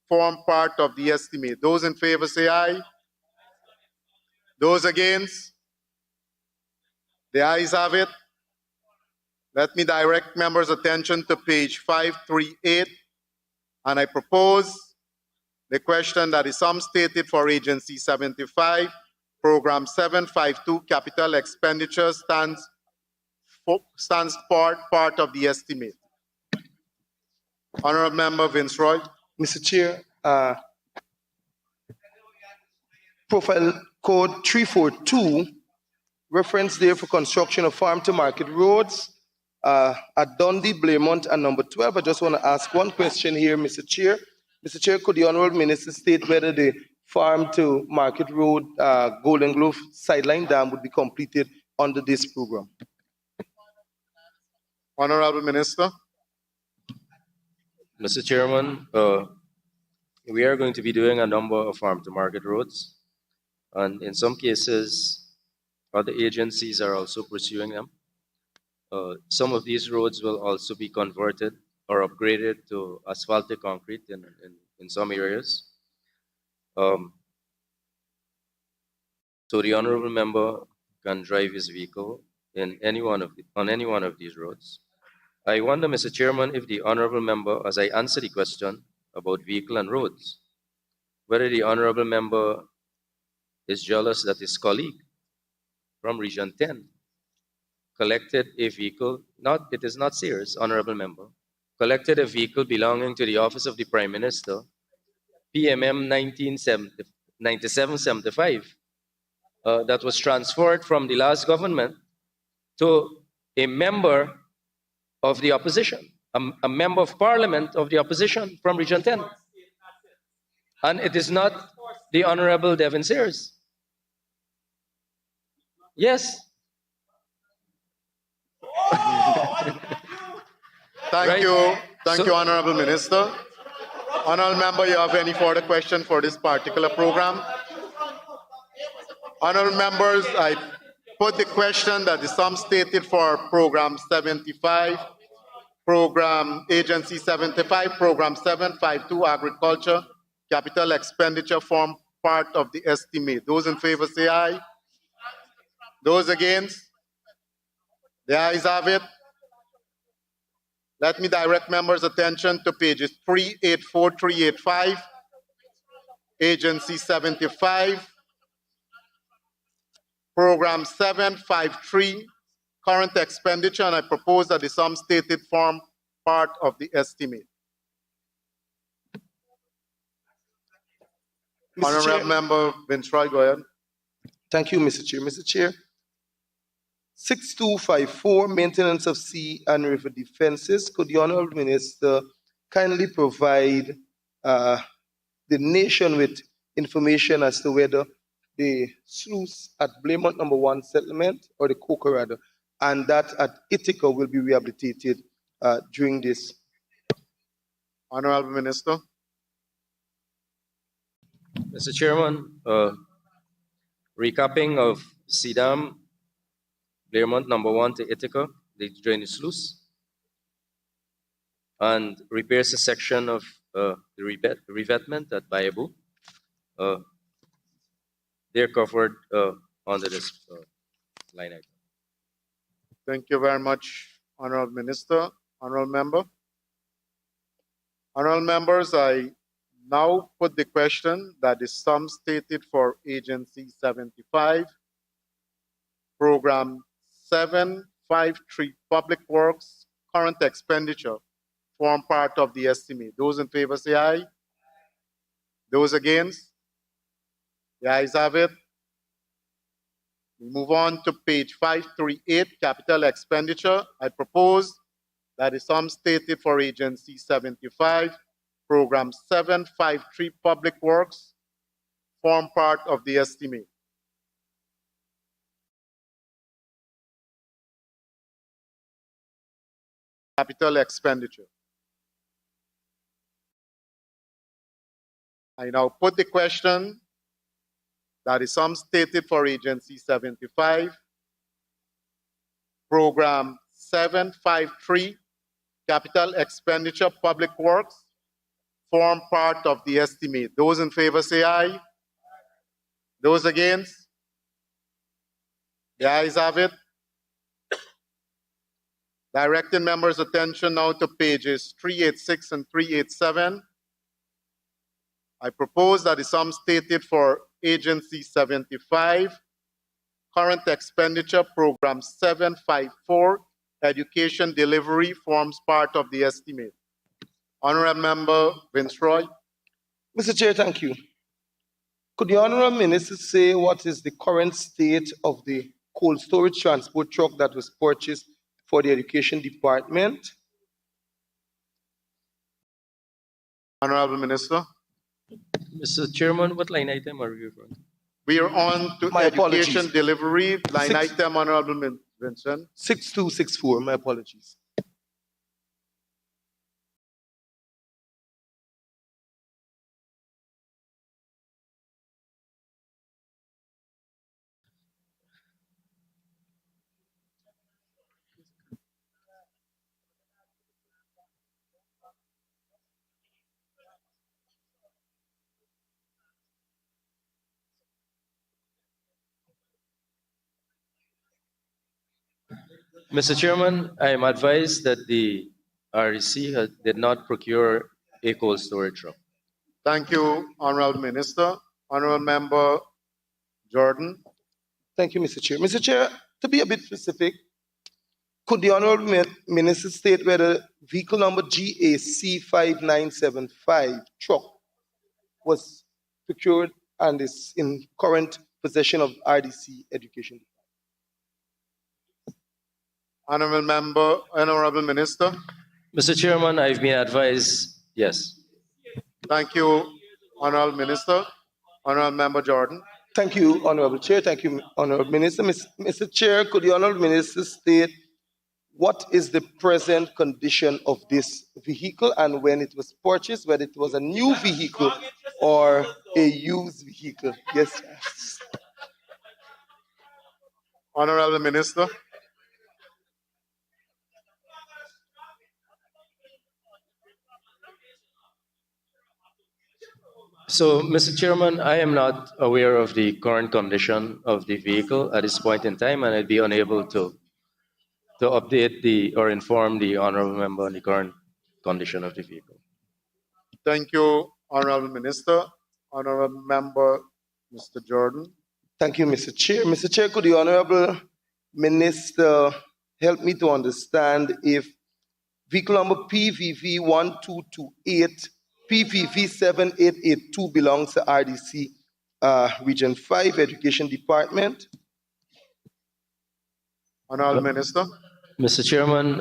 form part of the estimate. Those in favor say aye. Those against? The ayes have it. Let me direct members' attention to page 538, and I propose the question that is sum stated for Agency 75, Program 752, Capital Expenditure stands part of the estimate. Honorable Member Vince Roy. Mr. Chair, profile code 342, reference there for construction of farm to market roads at Dundee, Blairmont, and number 12. I just want to ask one question here, Mr. Chair. Mr. Chair, could the Honorable Minister state whether the farm to market road Golden Grove sideline dam would be completed under this program? Honorable Minister. Mr. Chairman, we are going to be doing a number of farm-to-market roads, and in some cases, other agencies are also pursuing them. Some of these roads will also be converted or upgraded to asphaltic concrete in some areas. So the honorable member can drive his vehicle on any one of these roads. I wonder, Mr. Chairman, if the honorable member, as I answer the question about vehicle and roads, whether the honorable member is jealous that his colleague from Region 10 collected a vehicle, it is not serious, honorable member, collected a vehicle belonging to the Office of the Prime Minister, PMM 9775, that was transferred from the last government to a member of the opposition, a member of parliament of the opposition from Region 10. And it is not the Honorable Devin Sears. Yes. Thank you, Honorable Minister. Honorable Member, you have any further question for this particular program? Honorable Members, I put the question that the sum stated for Program 75, Program Agency 75, Program 752, Agriculture, capital expenditure form part of the estimate. Those in favor say aye. Those against? The ayes have it. Let me direct members' attention to pages 384, 385, Agency 75, Program 753, current expenditure, and I propose that the sum stated form part of the estimate. Honorable Member Vinsroy, go ahead. Thank you, Mr. Chair. Mr. Chair, 6254, maintenance of sea and river defenses. Could the Honorable Minister kindly provide the nation with information as to whether the sluice at Blaymont number 1 settlement or the Coker rather, and that at Ithaca will be rehabilitated during this? Honorable Minister. Mr. Chairman, recapping of CDAM, Blairmont number 1 to Ithaca, the drainage sluice, and repairs a section of the revetment at Bayabu. They're covered under this line item. Thank you very much, Honorable Minister. Honorable Member. Honorable Members, I now put the question that the sum stated for Agency 75, Program 753, Public Works, current expenditure, form part of the estimate. Those in favor say aye. Those against? The ayes have it. We move on to page 538, capital expenditure. I propose that the sum stated for Agency 75, Program 753, Public Works, form part of the estimate. Capital expenditure. I now put the question that the sum stated for Agency 75, Program 753, Capital Expenditure, Public Works, form part of the estimate. Those in favor say aye. Those against? The ayes have it. Directing members' attention now to pages 386 and 387. I propose that the sum stated for Agency 75, current expenditure, Program 754, education delivery, forms part of the estimate. Honorable Member Vinsroy. Mr. Chair, thank you. Could the Honorable Minister say what is the current state of the cold storage transport truck that was purchased for the Education Department? Honorable Minister. Mr. Chairman, what line item are we referring to? We are on to My education apologies. delivery, line item, Honorable Vincent. 6264, my apologies. Mr. Chairman, I am advised that the REC did not procure a cold storage truck. Thank you, Honorable Minister. Honorable Member Jordan. Thank you, Mr. Chair. Mr. Chair, to be a bit specific, could the Honorable Minister state whether vehicle number GAC 5975 truck was procured and is in current possession of RDC Education? Honorable Member, Honorable Minister. Mr. Chairman, I've been advised, yes. Thank you, Honorable Minister. Honorable Member Jordan. Thank you, Honorable Chair. Thank you, Honorable Minister. Mr. Chair, could the Honorable Minister state what is the present condition of this vehicle and when it was purchased, whether it was a new vehicle or a used vehicle? Yes. Honorable Minister. So, Mr. Chairman, I am not aware of the current condition of the vehicle at this point in time, and I'd be unable to update or inform the honorable member on the current condition of the vehicle. Thank you, Honorable Minister. Honorable Member, Mr. Jordan. Thank you, Mr. Chair. Mr. Chair, could the Honorable Minister help me to understand if vehicle number PVV 1228, PVV 7882 belongs to RDC Region 5 Education Department? Honorable Minister. Mr. Chairman,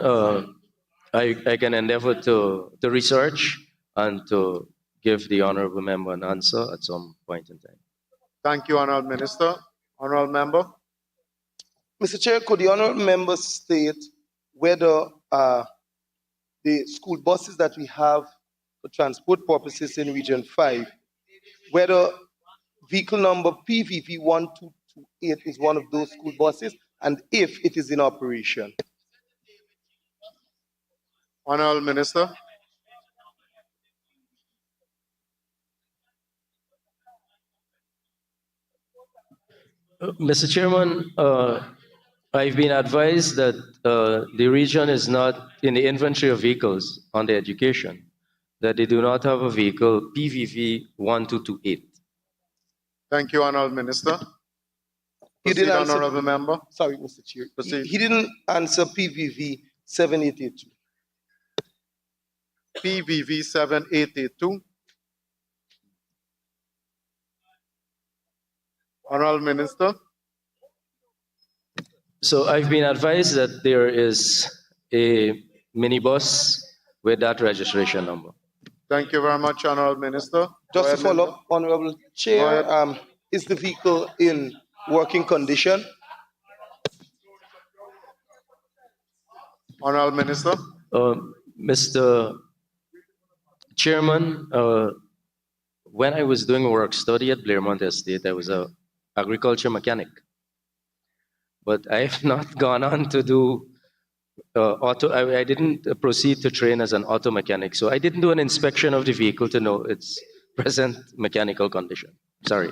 I can endeavor to research and to give the honorable member an answer at some point in time. Thank you, Honorable Minister. Honorable Member. Mr. Chair, could the Honorable Member state whether the school buses that we have for transport purposes in Region 5, whether vehicle number PVV 1228 is one of those school buses, and if it is in operation? Honorable Minister. Mr. Chairman, I've been advised that the region is not in the inventory of vehicles on the education, that they do not have a vehicle PVV 1228. Thank you, Honorable Minister. He didn't answer, Honorable Member. Sorry, Mr. Chair. Proceed. He didn't answer PVV 7882. PVV 7882. Honorable Minister. So I've been advised that there is a minibus with that registration number. Thank you very much, Honorable Minister. Just to follow up, Honorable Chair, is the vehicle in working condition? Honorable Minister. Mr. Chairman, when I was doing work study at Blairmont Estate, I was an agriculture mechanic. But I have not gone on to do auto. I didn't proceed to train as an auto mechanic. So I didn't do an inspection of the vehicle to know its present mechanical condition. Sorry.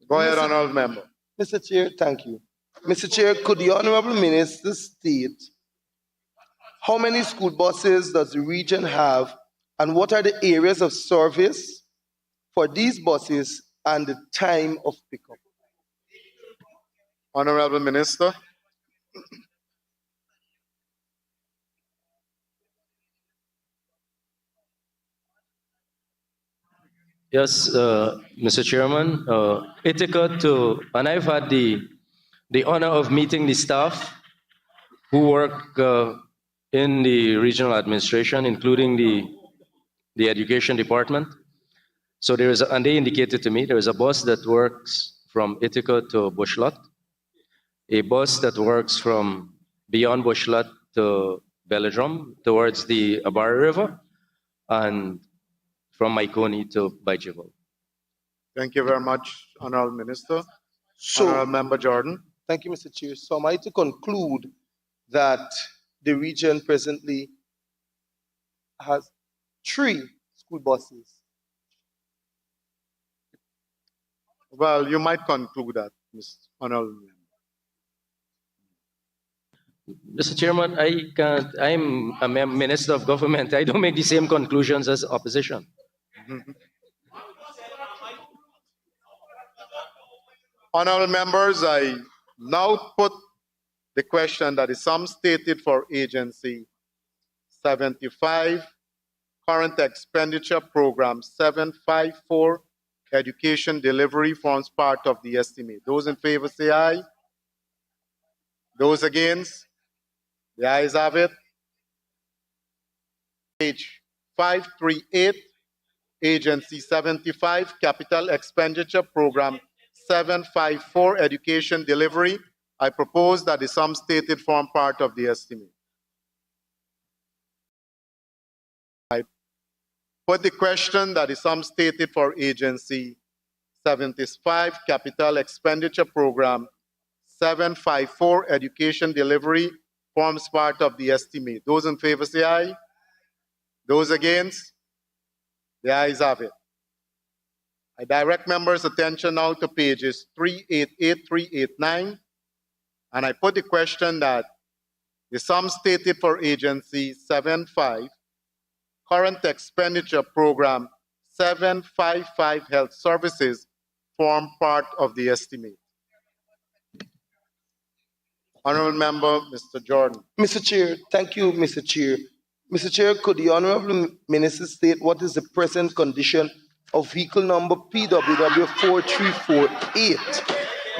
Go ahead, Honorable Member. Mr. Chair, thank you. Mr. Chair, could the Honorable Minister state how many school buses does the region have, and what are the areas of service for these buses and the time of pickup? Honorable Minister. Yes, Mr. Chairman, and I've had the honor of meeting the staff who work in the regional administration, including the education department. So and they indicated to me there is a bus that works from Ithaca to Bushlot, a bus that works from beyond Bushlot to Belladrum towards the Abara River, and from Maikoni to Baijival. Thank you very much, Honorable Minister. Honorable Member Jordan. Thank you, Mr. Chair. So am I to conclude that the region presently has 3 school buses? Well, you might conclude that, Mr. Honorable Member. Mr. Chairman, I'm a minister of government. I don't make the same conclusions as opposition. Honorable members, I now put the question that is sum stated for agency 75, current expenditure program 754, education delivery forms part of the estimate. Those in favor say aye. Those against? The ayes have it. Page 538, agency 75, capital expenditure program 754, education delivery. I propose that the sum stated form part of the estimate. I put the question that the sum stated for agency 75, capital expenditure program 754, education delivery forms part of the estimate. Those in favor say aye. Those against? The ayes have it. I direct members' attention now to pages 388, 389, and I put the question that the sum stated for agency 75, current expenditure program 755 health services form part of the estimate. Honorable Member, Mr. Jordan. Mr. Chair, thank you, Mr. Chair. Mr. Chair, could the Honorable Minister state what is the present condition of vehicle number PWW 4348,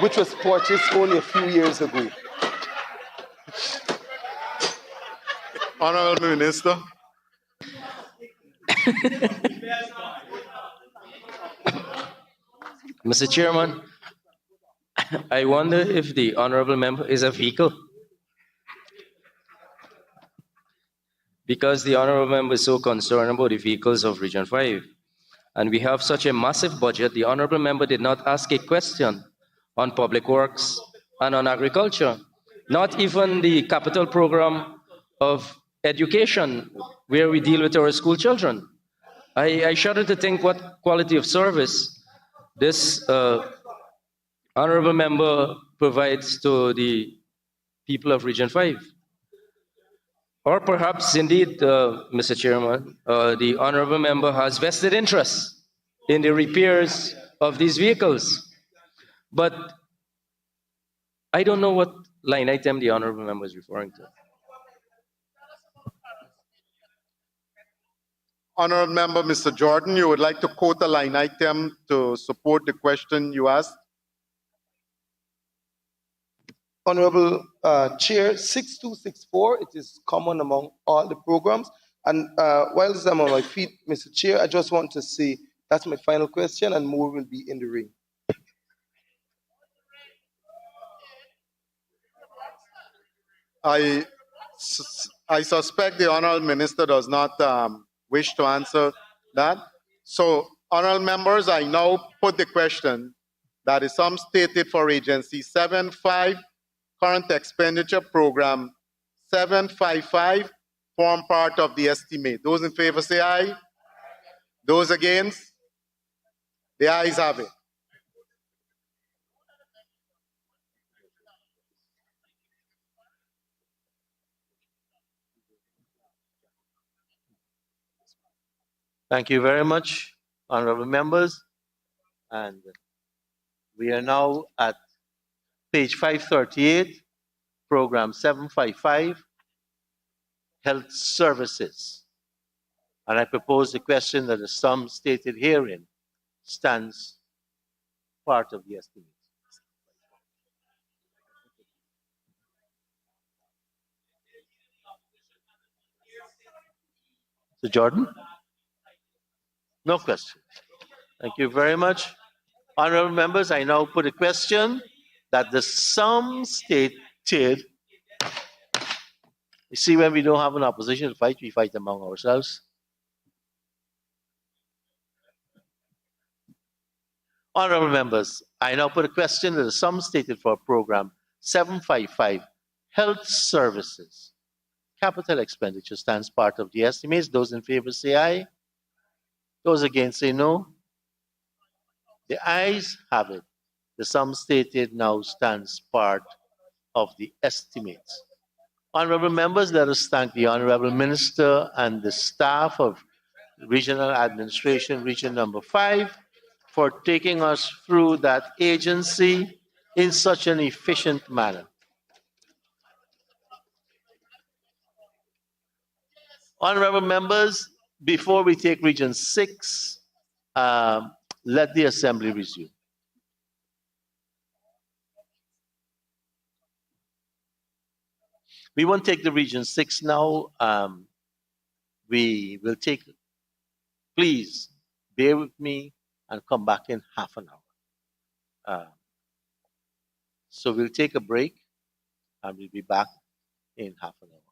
which was purchased only a few years ago? Honorable Minister. Mr. Chairman, I wonder if the honorable member is a vehicle. Because the honorable member is so concerned about the vehicles of Region 5, and we have such a massive budget, the honorable member did not ask a question on public works and on agriculture, not even the capital program of education where we deal with our school children. I shudder to think what quality of service this honorable member provides to the people of Region 5. Or perhaps, indeed, Mr. Chairman, the honorable member has vested interest in the repairs of these vehicles. But I don't know what line item the honorable member is referring to. Honorable Member, Mr. Jordan, you would like to quote a line item to support the question you asked? Honorable Chair, 6264, it is common among all the programs. And whilst I'm on my feet, Mr. Chair, I just want to say that's my final question and more will be in the ring. I suspect the Honorable Minister does not wish to answer that. So, honorable members, I now put the question that is sum stated for agency 75, current expenditure program 755, form part of the estimate. Those in favor say aye. Those against? The ayes have it. Thank you very much, honorable members. And we are now at page 538, program 755, health services. And I propose the question that the sum stated herein stands part of the estimate. So Jordan? No question. Thank you very much. Honorable members, I now put a question that the sum stated, you see, when we don't have an opposition to fight, we fight among ourselves. Honorable members, I now put a question that the sum stated for program 755, health services. Capital expenditure stands part of the estimates. Those in favor say aye. Those against say no. The ayes have it. The sum stated now stands part of the estimates. Honorable members, let us thank the Honorable Minister and the staff of Regional Administration, Region number 5, for taking us through that agency in such an efficient manner. Honorable members, before we take Region 6, let the Assembly resume. We won't take the Region 6 now. We will take, please bear with me and come back in half an hour. So we'll take a break and we'll be back in half an hour.